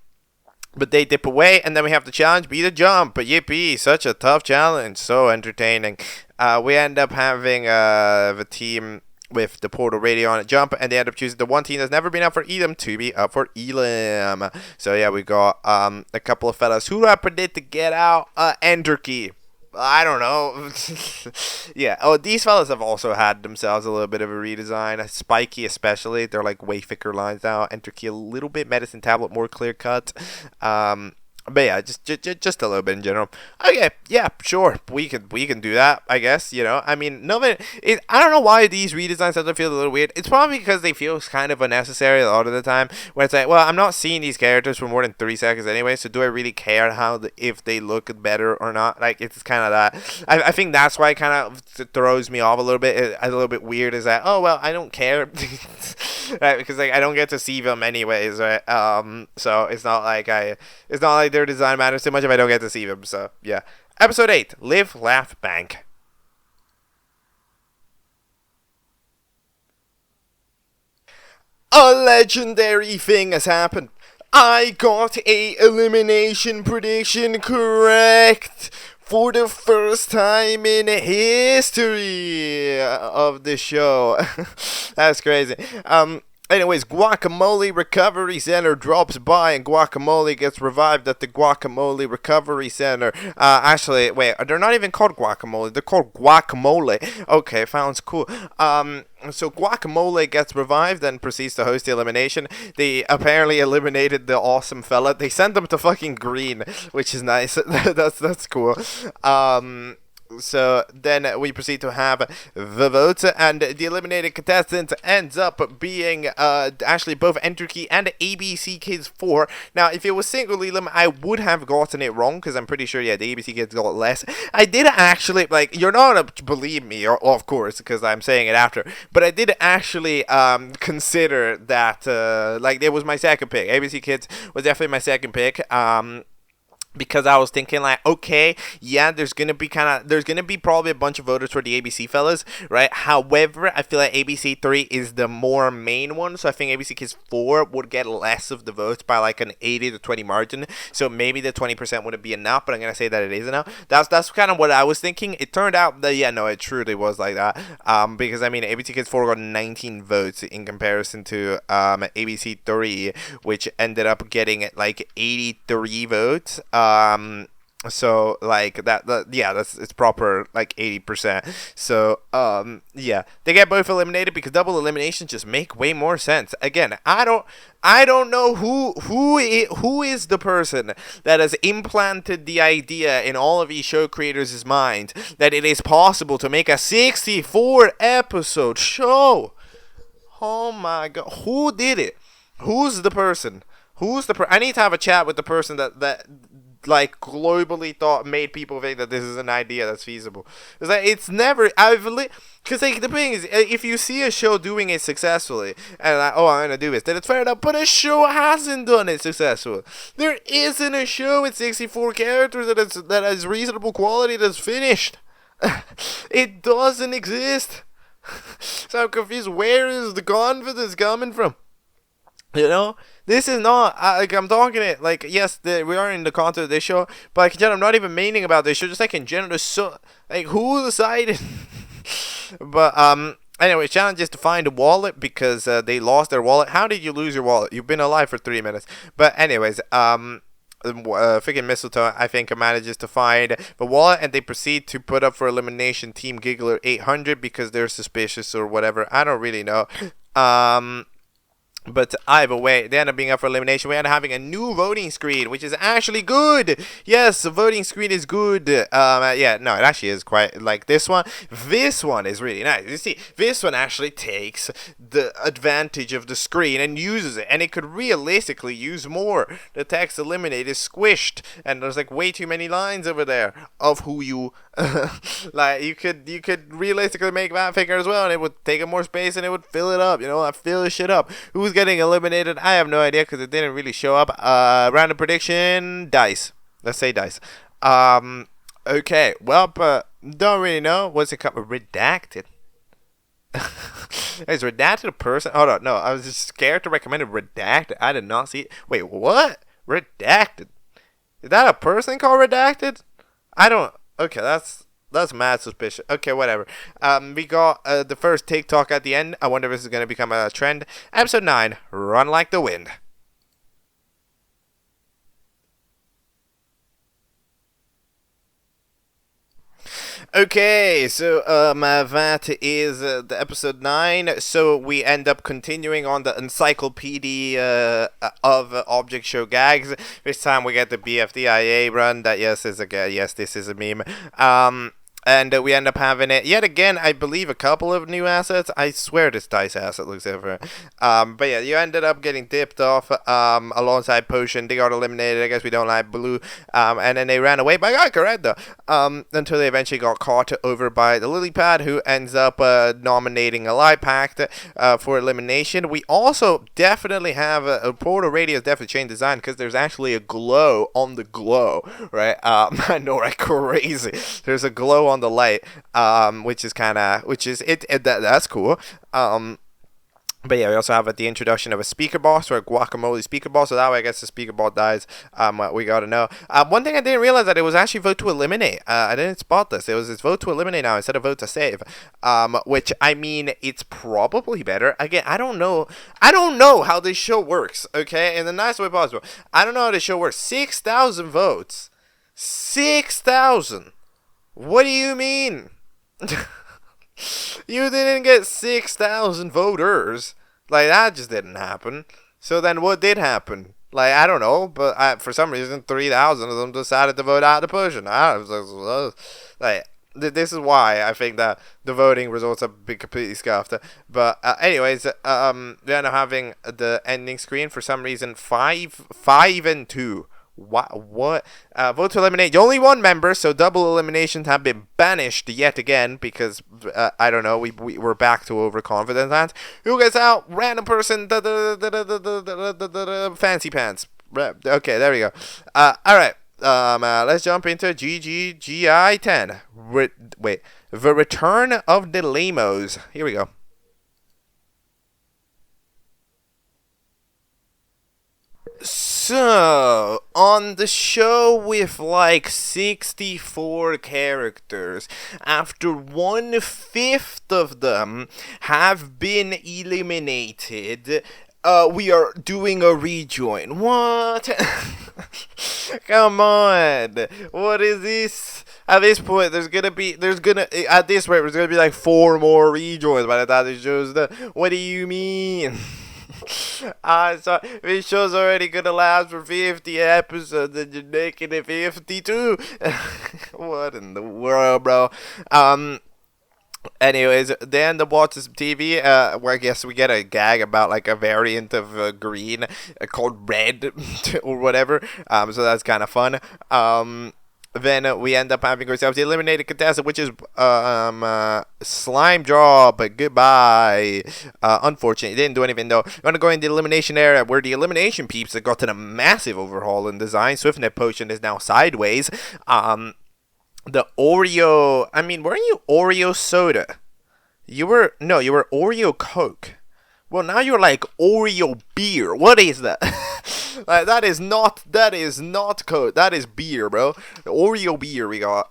But they dip away, and then we have the challenge, be the jump. But yippee, such a tough challenge, so entertaining. We end up having the team with the portal radio on a jump, and they end up choosing the one team that's never been up for Elam to be up for Elam. So yeah, we got a couple of fellas who I predict to get out. Enter key. I don't know. Yeah. Oh, these fellas have also had themselves a little bit of a redesign. Spiky especially. They're like way thicker lines now. Enter key a little bit. Medicine tablet more clear cut. But yeah, just a little bit in general. Okay, yeah, sure, we can do that, I guess. You know, I mean, I don't know why these redesigns sometimes feel a little weird. It's probably because they feel kind of unnecessary a lot of the time. Where it's like, well, I'm not seeing these characters for more than 3 seconds anyway, so do I really care if they look better or not? Like, it's kind of that. I think that's why it kind of throws me off a little bit. A little bit weird is that, oh well, I don't care, right? Because like I don't get to see them anyways, right? So it's not like their design matters too much if I don't get to see them. So yeah. Episode 8, Live, Laugh, Bank. A legendary thing has happened. I got a elimination prediction correct for the first time in history of the show. That's crazy. Anyways, Guacamole Recovery Center drops by, and Guacamole gets revived at the Guacamole Recovery Center. Actually, wait, they're not even called Guacamole. They're called Guacamole. Okay, sounds cool. So Guacamole gets revived and proceeds to host the elimination. They apparently eliminated the awesome fella. They sent them to fucking green, which is nice. That's cool. So then we proceed to have the vote, and the eliminated contestant ends up being actually both Enter Key and ABC Kids 4. Now, if it was single Elam, I would have gotten it wrong, because I'm pretty sure, yeah, the ABC Kids got less. I did actually, like, you're not going to believe me, or of course, because I'm saying it after, but I did actually consider that, like, it was my second pick. ABC Kids was definitely my second pick. because I was thinking like, okay, yeah, there's gonna be probably a bunch of voters for the ABC fellas, right? However, I feel like ABC 3 is the more main one, so I think ABC Kids 4 would get less of the votes by like an 80 to 20 margin. So maybe the 20% wouldn't be enough, but I'm gonna say that it is enough. That's kind of what I was thinking. It turned out that yeah, no, it truly was like that. Because I mean, ABC Kids 4 got 19 votes in comparison to ABC 3, which ended up getting like 83 votes. So like yeah, it's proper like 80%. So yeah, they get both eliminated because double eliminations just make way more sense. Again, I don't know who is the person that has implanted the idea in all of these show creators' minds that it is possible to make a 64 episode show. Oh my god, who did it? Who's the person? I need to have a chat with the person that like globally made people think that this is an idea that's feasible. It's like it's never because like the thing is, if you see a show doing it successfully and like, oh, I'm gonna do this, then it's fair enough. But a show hasn't done it successful. There isn't a show with 64 characters that has reasonable quality that's finished. It doesn't exist. So I'm confused. Where is the confidence coming from? You know, this is not like I'm talking it like yes, we are in the content of this show, but like in general, I'm not even meaning about this show. Just like in general, so like who decided? But anyway, challenge is to find a wallet because they lost their wallet. How did you lose your wallet? You've been alive for 3 minutes. But anyways, freaking Mistletoe, I think, manages to find the wallet, and they proceed to put up for elimination Team Giggler 800 because they're suspicious or whatever. I don't really know. But either way, they end up being up for elimination. We end up having a new voting screen, which is actually good. Yes, the voting screen is good. Yeah, no, it actually is quite like this one. This one is really nice. You see, this one actually takes the advantage of the screen and uses it, and it could realistically use more. The text eliminated is squished, and there's like way too many lines over there of who you like. You could realistically make that figure as well, and it would take up more space and it would fill it up. You know, fill the shit up. Who's getting eliminated? I have no idea because it didn't really show up. Random prediction, dice. Let's say dice. Okay, well, but don't really know. What's it called? Redacted. Is redacted a person? Hold on, no, I was just scared to recommend it. Redacted. I did not see it. Wait, what? Redacted. Is that a person called Redacted? I don't. Okay, that's mad suspicious. Okay, whatever. We got the first TikTok at the end. I wonder if this is going to become a trend. Episode 9, Run Like the Wind. Okay, so that is the episode 9. So we end up continuing on the encyclopedia of object show gags. This time we get the BFDIA run. That yes this is a meme. And we end up having it yet again. I believe a couple of new assets. I swear this dice asset looks different. But yeah, you ended up getting dipped off alongside Potion. They got eliminated. I guess we don't like blue. And then they ran away. But I got correct though. Until they eventually got caught over by the lily pad, who ends up nominating a Light Pact for elimination. We also definitely have a portal radius definitely changed design because there's actually a glow on the glow, right? I know, right? Crazy. There's a glow on the light, that's cool. But yeah, we also have the introduction of a speaker boss or a guacamole speaker boss, so that way I guess the speaker boss dies. We gotta know. One thing I didn't realize that it was actually vote to eliminate. I didn't spot this. It's vote to eliminate now instead of vote to save. Which I mean, it's probably better. Again, I don't know how this show works. Okay, in the nicest way possible. I don't know how this show works. 6,000 votes. 6,000. What do you mean? You didn't get 6,000 voters. Like, that just didn't happen. So then what did happen? Like, I don't know, but for some reason 3,000 of them decided to vote out the Potion. This is why I think that the voting results have been completely scuffed. But anyways, we end up having the ending screen for some reason 5 and 2. What? Vote to eliminate only one member, so double eliminations have been banished yet again because I don't know. We're back to overconfident hands. Who gets out? Random person. Fancy pants. Okay, there we go. All right. let's jump into GGGI 10. Wait, the return of the lamos. Here we go. So, on the show with like 64 characters, after 1/5 of them have been eliminated, we are doing a rejoin. What? Come on. What is this? At this point, at this rate, there's gonna be like 4 more rejoins by the time this show's done. What do you mean? So this show's already gonna last for 50 episodes and you're making it 52. What in the world, bro? Anyways, then the watches TV, where I guess we get a gag about like a variant of green called red or whatever. So that's kind of fun. Then we end up having ourselves the eliminated contestant, which is Slime Job. Goodbye. Unfortunately, didn't do anything though. We're gonna go in the elimination area where the elimination peeps have gotten a massive overhaul in design. Swiftnet Potion is now sideways. The Oreo. I mean, weren't you Oreo soda? You were Oreo Coke. Well, now you're like Oreo beer. What is that? Like, that is not Coke. That is beer, bro. Oreo beer we got.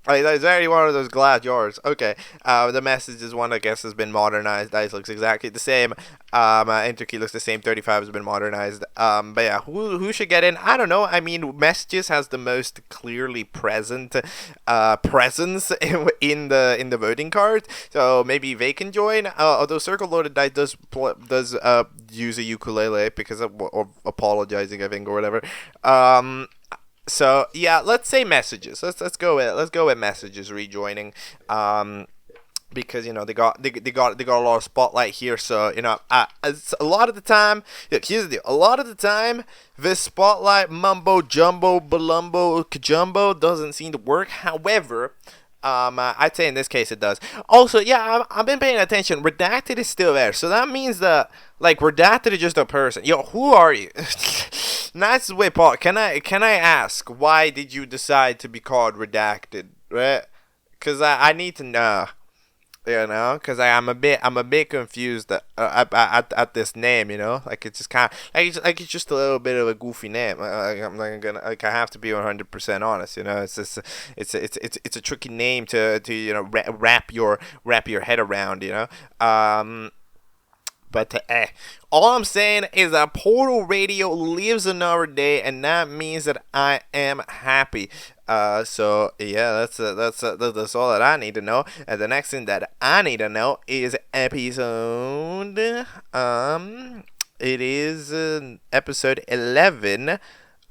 Like, that is already one of those glass jars. Okay. The messages one, I guess, has been modernized. Dice looks exactly the same. Interkey looks the same. 35 has been modernized. But yeah, who should get in? I don't know. I mean, messages has the most clearly presence in the voting card. So maybe they can join. Although Circle Loaded Dice does use a ukulele because of apologizing, I think, or whatever. So yeah, let's say messages. Let's go with messages rejoining. Because, you know, they got a lot of spotlight here, so, you know, a lot of the time, look, here's the deal. A lot of the time, this spotlight mumbo jumbo balumbo kajumbo doesn't seem to work. However, I'd say in this case it does. Also, yeah, I've been paying attention. Redacted is still there, so that means that, like, Redacted is just a person. Yo, who are you? Nice way, Paul. Can I ask, why did you decide to be called Redacted, right? Because I need to know. You know, because I'm a bit confused at this name. You know, like it's just kind of like it's just a little bit of a goofy name. I have to be 100% honest. You know, it's a tricky name to you know wrap your head around. You know, but all I'm saying is that Portal Radio lives another day, and that means that I am happy. So yeah, that's all that I need to know. And the next thing that I need to know is episode. It is episode 11.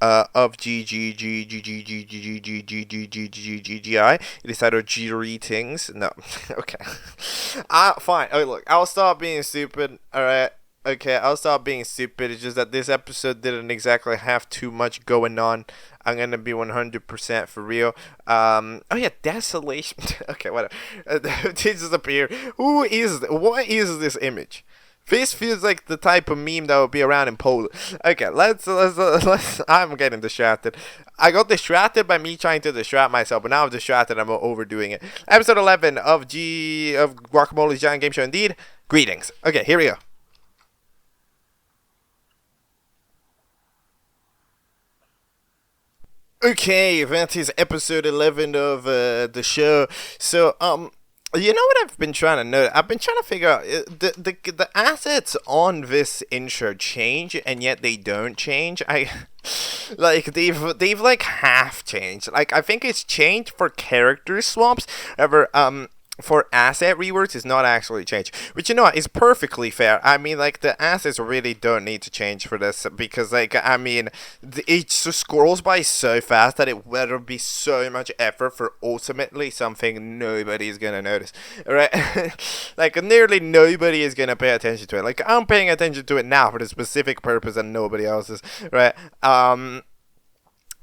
Of GGGI. It is titled Greetings. No, okay. Fine. Okay, look, I'll stop being stupid. All right. Okay, I'll stop being stupid. It's just that this episode didn't exactly have too much going on. I'm gonna be 100% for real. Oh yeah, Desolation. Okay, whatever. It just appeared. What is this image? This feels like the type of meme that would be around in Poland. Okay, let's. I'm getting distracted. I got distracted by me trying to distract myself, but now I'm distracted. I'm overdoing it. Episode 11 of Guacamole's Giant Game Show. Indeed, greetings. Okay, here we go. Okay, that is episode 11 of the show. So, you know what I've been trying to note? I've been trying to figure out the assets on this intro change, and yet they don't change. Like they've like half changed. Like I think it's changed for character swaps. However, for asset reworks, it's not actually changed, which, you know, is perfectly fair. I mean, like, the assets really don't need to change for this, because, like, I mean, it just scrolls by so fast that it will be so much effort for ultimately something nobody's gonna notice, right? Like, nearly nobody is gonna pay attention to it. Like, I'm paying attention to it now for the specific purpose and nobody else is, right?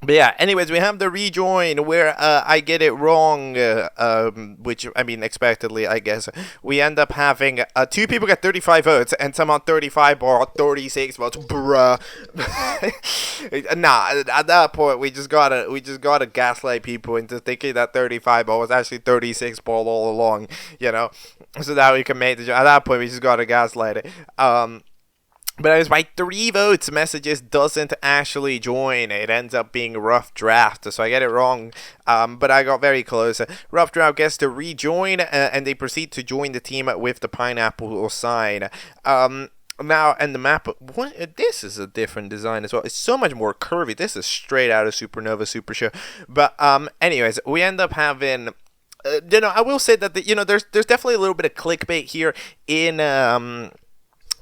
But yeah, anyways, we have the rejoin where I get it wrong, which, I mean, expectedly, I guess. We end up having 2 people get 35 votes, and someone 35 or 36 votes. Bruh. Nah, at that point, we just gotta gaslight people into thinking that 35 ball was actually 36 ball all along, you know? So that we can make the joke. At that point, we just gotta gaslight it. But it was by 3 votes, Messages doesn't actually join. It ends up being Rough Draft, so I get it wrong. But I got very close. Rough Draft gets to rejoin, and they proceed to join the team with the pineapple sign. Now, and the map, this is a different design as well. It's so much more curvy. This is straight out of Supernova Super Show. But anyways, we end up having... I will say that there's definitely a little bit of clickbait here in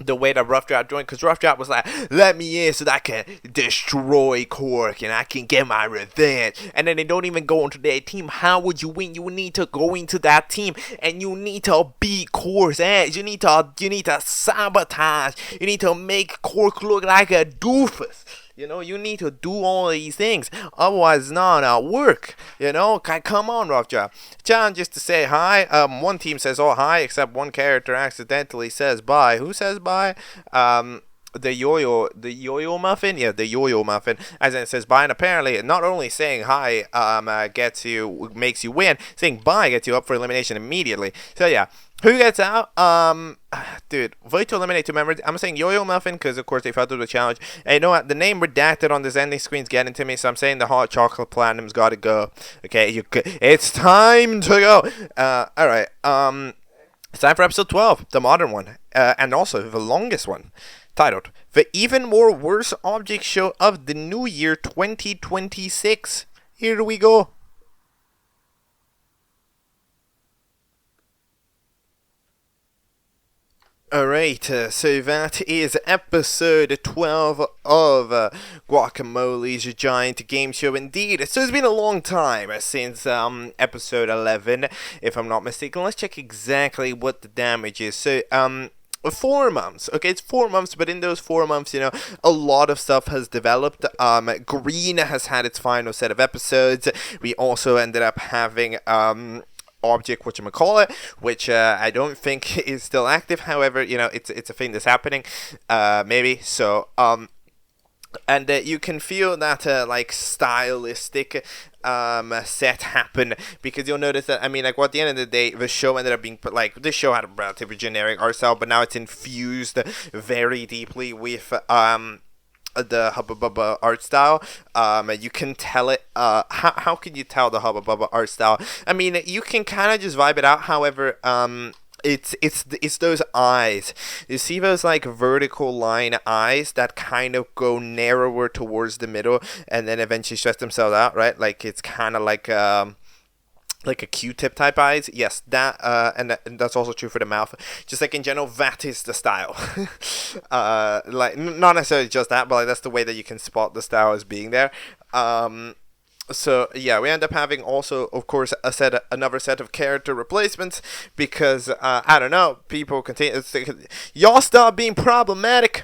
the way that Rough Draft joined, because Rough Draft was like, let me in so that I can destroy Cork and I can get my revenge. And then they don't even go into their team. How would you win? You need to go into that team and you need to beat Cork's ass. You need to sabotage. You need to make Cork look like a doofus. You need to do all these things. Otherwise, it's not work. Come on, Rough Draft. Challenge is to say hi. One team says, oh, hi, except one character accidentally says bye. Who says bye? The yo-yo muffin? Yeah, the yo-yo muffin. As in, it says bye, and apparently, not only saying hi makes you win, saying bye gets you up for elimination immediately. So, yeah. Who gets out? Dude, vote to eliminate 2 members. I'm saying Yo-Yo Muffin because, of course, they fell through the challenge. And you know what? The name redacted on this ending screen's getting to me, so I'm saying the hot chocolate platinum's got to go. Okay, it's time to go. All right. It's time for episode 12, the modern one, and also the longest one, titled "The Even More Worse Object Show of the New Year 2026." Here we go. Alright, so that is episode 12 of Guacamole's Giant Game Show indeed. So it's been a long time since episode 11, if I'm not mistaken. Let's check exactly what the damage is. So, 4 months. Okay, it's 4 months, but in those 4 months, a lot of stuff has developed. Green has had its final set of episodes. We also ended up having... object whatchamacallit, which I don't think is still active. However, it's a thing that's happening, maybe. So and you can feel that stylistic set happen, because you'll notice that at the end of the day, the show ended up being this show had a relatively generic art style, but now it's infused very deeply with the Hubba Bubba art style. You can tell it. How can you tell the Hubba Bubba art style? You can kind of just vibe it out. However, it's those eyes. You see those vertical line eyes that kind of go narrower towards the middle and then eventually stretch themselves out, right? It's kind of like a Q-tip type eyes. Yes, that and that's also true for the mouth. Just in general, that is the style. Not necessarily just that, but that's the way that you can spot the style as being there. So yeah, we end up having also, of course, another set of character replacements, because I don't know, people continue. Y'all stop being problematic.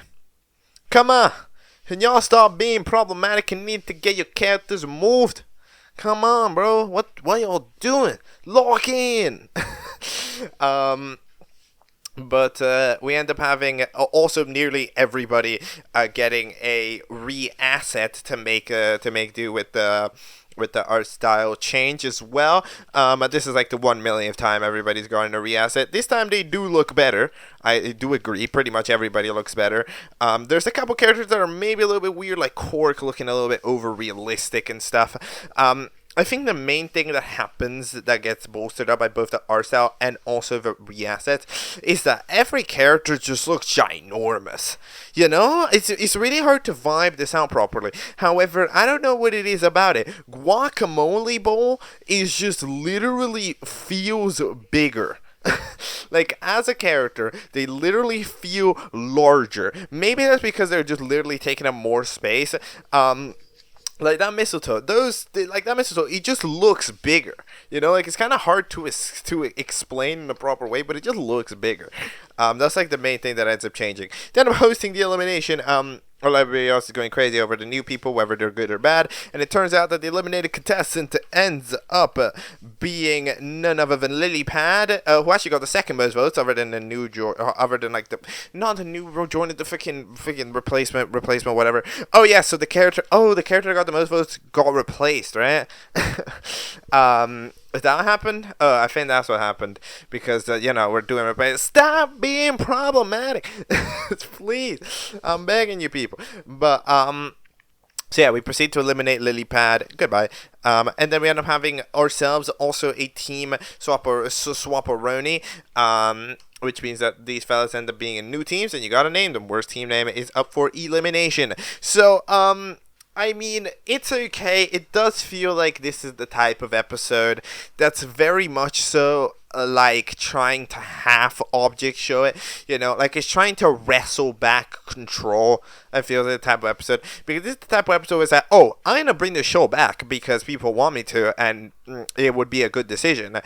Come on, and y'all stop being problematic and need to get your characters moved. Come on, bro. What y'all doing? Lock in. But we end up having also nearly everybody getting a re-asset to make do with the art style change as well. This is the 1 millionth time everybody's gotten a re-asset. This time they do look better. I do agree. Pretty much everybody looks better. There's a couple characters that are maybe a little bit weird, like Cork looking a little bit over realistic and stuff. I think the main thing that happens that gets bolstered up by both the art style and also the re-assets is that every character just looks ginormous. It's really hard to vibe this out properly. However, I don't know what it is about it. Guacamole Bowl is just literally feels bigger. As a character, they literally feel larger. Maybe that's because they're just literally taking up more space. That mistletoe, that mistletoe, it just looks bigger. It's kind of hard to explain in a proper way, but it just looks bigger. That's the main thing that ends up changing. Then I'm hosting the elimination. While everybody else is going crazy over the new people, whether they're good or bad. And it turns out that the eliminated contestant ends up being none other than Lilypad, who actually got the second most votes, other than the new other than like the not the new joined the freaking replacement whatever. Oh yeah, so the character that got the most votes got replaced, right? Did that happen? I think that's what happened because we're doing replace. Stop being problematic, please. I'm begging you, people. But so yeah, we proceed to eliminate Lilypad. Goodbye. And then we end up having ourselves also a team swap-a-roni, which means that these fellas end up being in new teams, and you gotta name them. Worst team name is up for elimination. So, I mean, it's okay. It does feel like this is the type of episode that's very much so like trying to half object show it, like it's trying to wrestle back control. I feel the type of episode, because this is the type of episode is that, I'm gonna bring the show back because people want me to, and it would be a good decision.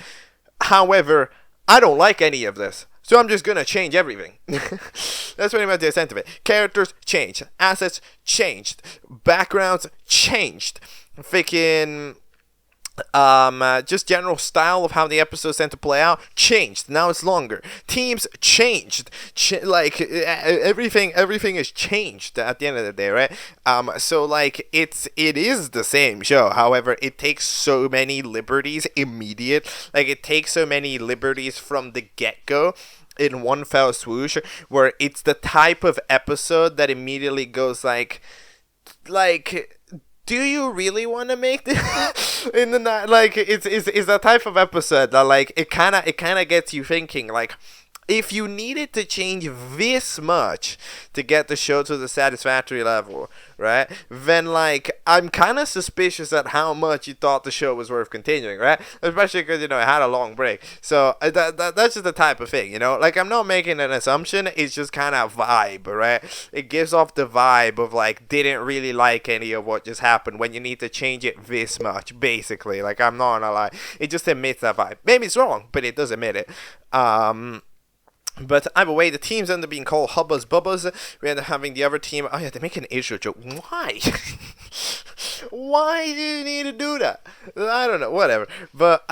However, I don't like any of this, so I'm just gonna change everything. That's pretty much the extent of it. Characters changed, assets changed, backgrounds changed, freaking just general style of how the episodes tend to play out changed. Now it's longer. Teams changed. Everything is changed at the end of the day, right? So like it is the same show. However, it takes so many liberties it takes so many liberties from the get-go in one fell swoosh, where it's the type of episode that immediately goes like do you really want to make this in the night? Like it's that type of episode that like it kind of gets you thinking, like, if you needed to change this much to get the show to the satisfactory level, right, then like I'm kind of suspicious at how much you thought the show was worth continuing, right? Especially because it had a long break. So that's just the type of thing, like I'm not making an assumption. It's just kind of vibe, right? It gives off the vibe of like didn't really like any of what just happened when you need to change it this much, basically. Like I'm not gonna lie, it just admits that vibe. Maybe it's wrong, but it does admit it. But either way, the teams end up being called Hubbas Bubbas. We end up having the other team. Oh yeah, they make an Israel joke. Why? Why do you need to do that? I don't know. Whatever. But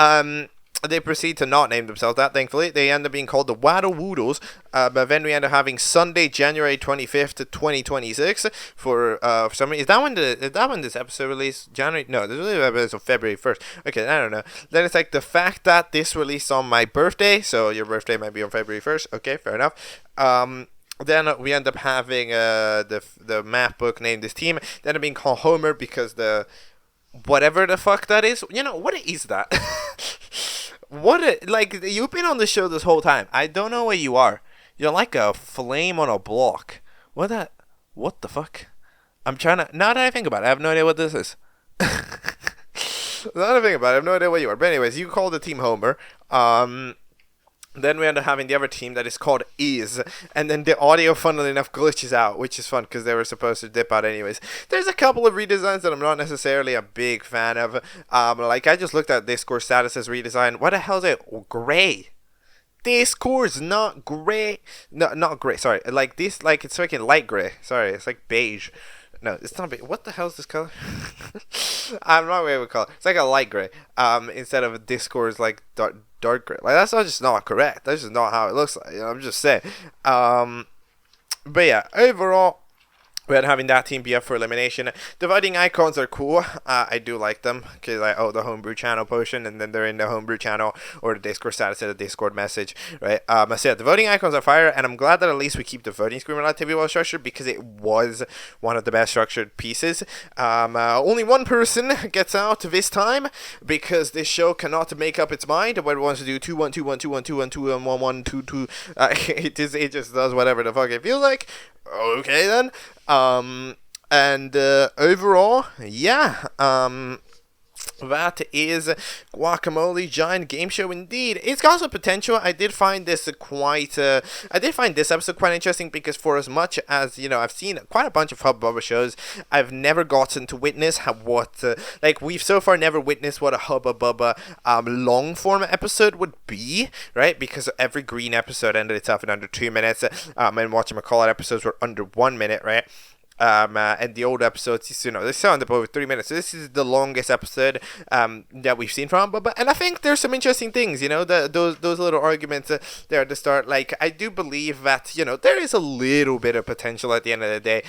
they proceed to not name themselves that, thankfully. They end up being called the Waddle Woodles. But then we end up having Sunday, January 25th, 2026 for some reason. Is that when this episode released? January? No, this was episode February 1st. Okay, I don't know. Then it's like the fact that this released on my birthday, so your birthday might be on February 1st. Okay, fair enough. Then we end up having the map book named this team. They end up being called Homer because the whatever the fuck that is. What is that? You've been on the show this whole time. I don't know where you are. You're like a flame on a block. What the fuck? I'm trying to, now that I think about it, I have no idea what this is. Now that I think about it, I have no idea where you are. But anyways, you call the team Homer. Then we end up having the other team that is called Is, and then the audio, funnily enough, glitches out, which is fun because they were supposed to dip out anyways. There's a couple of redesigns that I'm not necessarily a big fan of. I just looked at Discord status's redesign. What the hell is it? Gray. Discord's not gray. No, not gray. Sorry, it's freaking light gray. Sorry, it's like beige. No, it's not beige. What the hell is this color? I'm not able to call it. It's like a light gray. Instead of Discord's like dark gray. Like that's just not correct. That's just not how it looks like. I'm just saying. But yeah, overall, we're having that team be up for elimination. Dividing icons are cool. I do like them because the homebrew channel potion, and then they're in the homebrew channel or the Discord status of the Discord message, right? So yeah, the voting icons are fire, and I'm glad that at least we keep the voting screen relatively well structured because it was one of the best structured pieces. Only one person gets out this time because this show cannot make up its mind whether it wants to do 2-1, 2-1, 2-1, 2-1, 2-1, 1-1, 2-2. It just does whatever the fuck it feels like. Okay then. And overall, yeah, that is Guacamole Giant Game Show indeed. It's got some potential. I did find this episode quite interesting because for as much as, I've seen quite a bunch of Hubba Bubba shows, I've never gotten to witness we've so far never witnessed what a Hubba Bubba long form episode would be, right? Because every green episode ended itself in under 2 minutes, and whatchamacallit episodes were under 1 minute, right? and the old episodes, they sound up over 3 minutes. So this is the longest episode that we've seen from. But and I think there's some interesting things, those little arguments there at the start. Like, I do believe that there is a little bit of potential at the end of the day.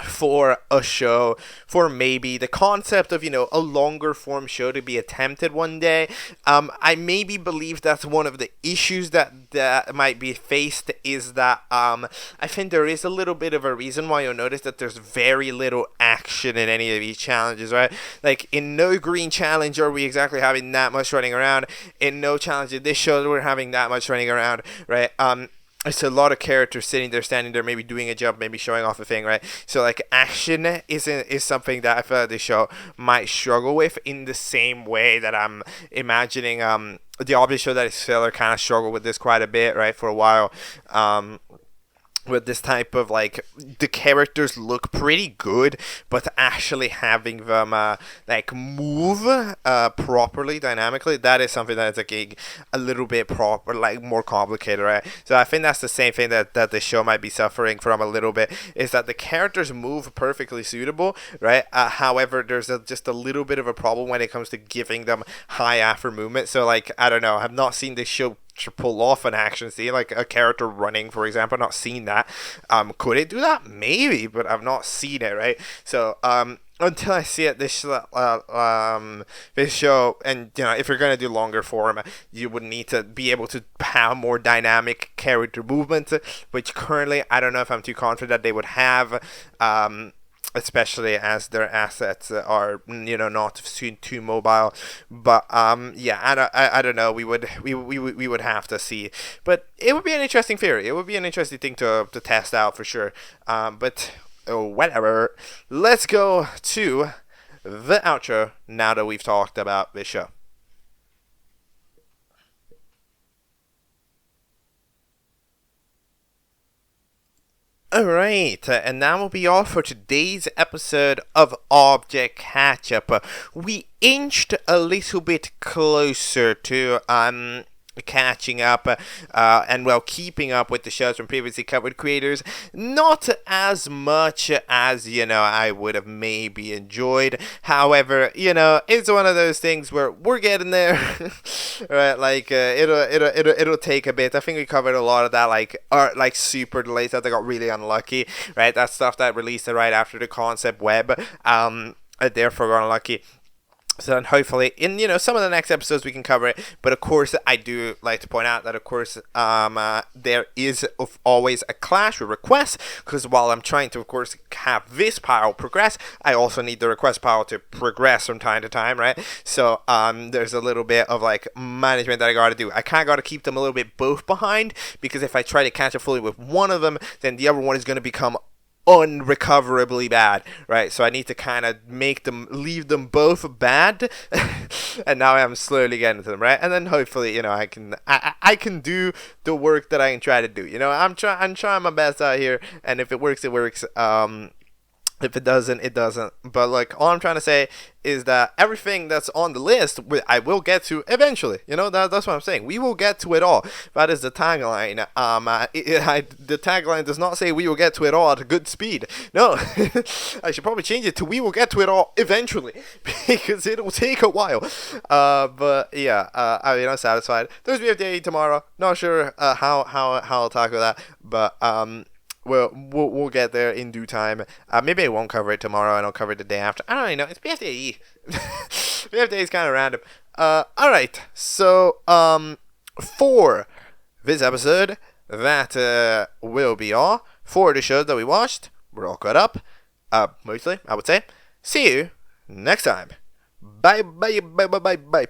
For a show, for maybe the concept of, a longer form show to be attempted one day. I maybe believe that's one of the issues that might be faced, is that I think there is a little bit of a reason why you'll notice that there's very little action in any of these challenges, right? Like, in no green challenge are we exactly having that much running around. In no challenge in this show we're having that much running around, right? It's a lot of characters sitting there, standing there, maybe doing a jump, maybe showing off a thing, right? So, like, action is something that I feel like the show might struggle with, in the same way that I'm imagining the obvious show that is filler kind of struggled with this quite a bit, right, for a while. With this type of, like, the characters look pretty good, but actually having them move properly, dynamically, that is something that is like a little bit more complicated, right? So I think that's the same thing that the show might be suffering from a little bit, is that the characters move perfectly suitable, right? However, there's just a little bit of a problem when it comes to giving them high after movement. So, like, I don't know, I've not seen this show to pull off an action scene, like a character running, for example. I've not seen that. Could it do that? Maybe, but I've not seen it, right? So until I see it, this show, and if you're gonna do longer form, you would need to be able to have more dynamic character movement, which currently I don't know if I'm too confident that they would have. Especially as their assets are, not too mobile. But yeah, I don't know. We would have to see. But it would be an interesting theory. It would be an interesting thing to test out for sure. But whatever. Let's go to the outro now that we've talked about this show. Alright, and that will be all for today's episode of Object Catchup. We inched a little bit closer to catching up and keeping up with the shows from previously covered creators. Not as much as I would have maybe enjoyed. However, it's one of those things where we're getting there. Right, like it'll take a bit. I think we covered a lot of that, like super delays that they got really unlucky, right? That stuff that released right after the concept web, therefore got unlucky. So then hopefully in, some of the next episodes we can cover it. But of course, I do like to point out that, of course, there is always a clash with requests. Because while I'm trying to, of course, have this pile progress, I also need the request pile to progress from time to time, right? So there's a little bit of, management that I got to do. I kind of got to keep them a little bit both behind. Because if I try to catch up fully with one of them, then the other one is going to become unrecoverably bad, right? So I need to kind of leave them both bad, and now I'm slowly getting to them, right? And then hopefully, I can do the work that I can try to do. I'm trying my best out here, and if it works, it works. If it doesn't, it doesn't. But all I'm trying to say is that everything that's on the list, I will get to eventually. That's what I'm saying. We will get to it all. That is the tagline. The tagline does not say we will get to it all at a good speed. No, I should probably change it to we will get to it all eventually, because it will take a while. But yeah, I'm satisfied. There's BFFB tomorrow. Not sure how I'll tackle that, but We'll get there in due time. Maybe I won't cover it tomorrow and I'll cover it the day after. I don't really know. It's BFFB. BFFB is kind of random. Alright. So, for this episode, that will be all. For the shows that we watched, we're all caught up. Mostly, I would say. See you next time. Bye, bye, bye, bye, bye, bye.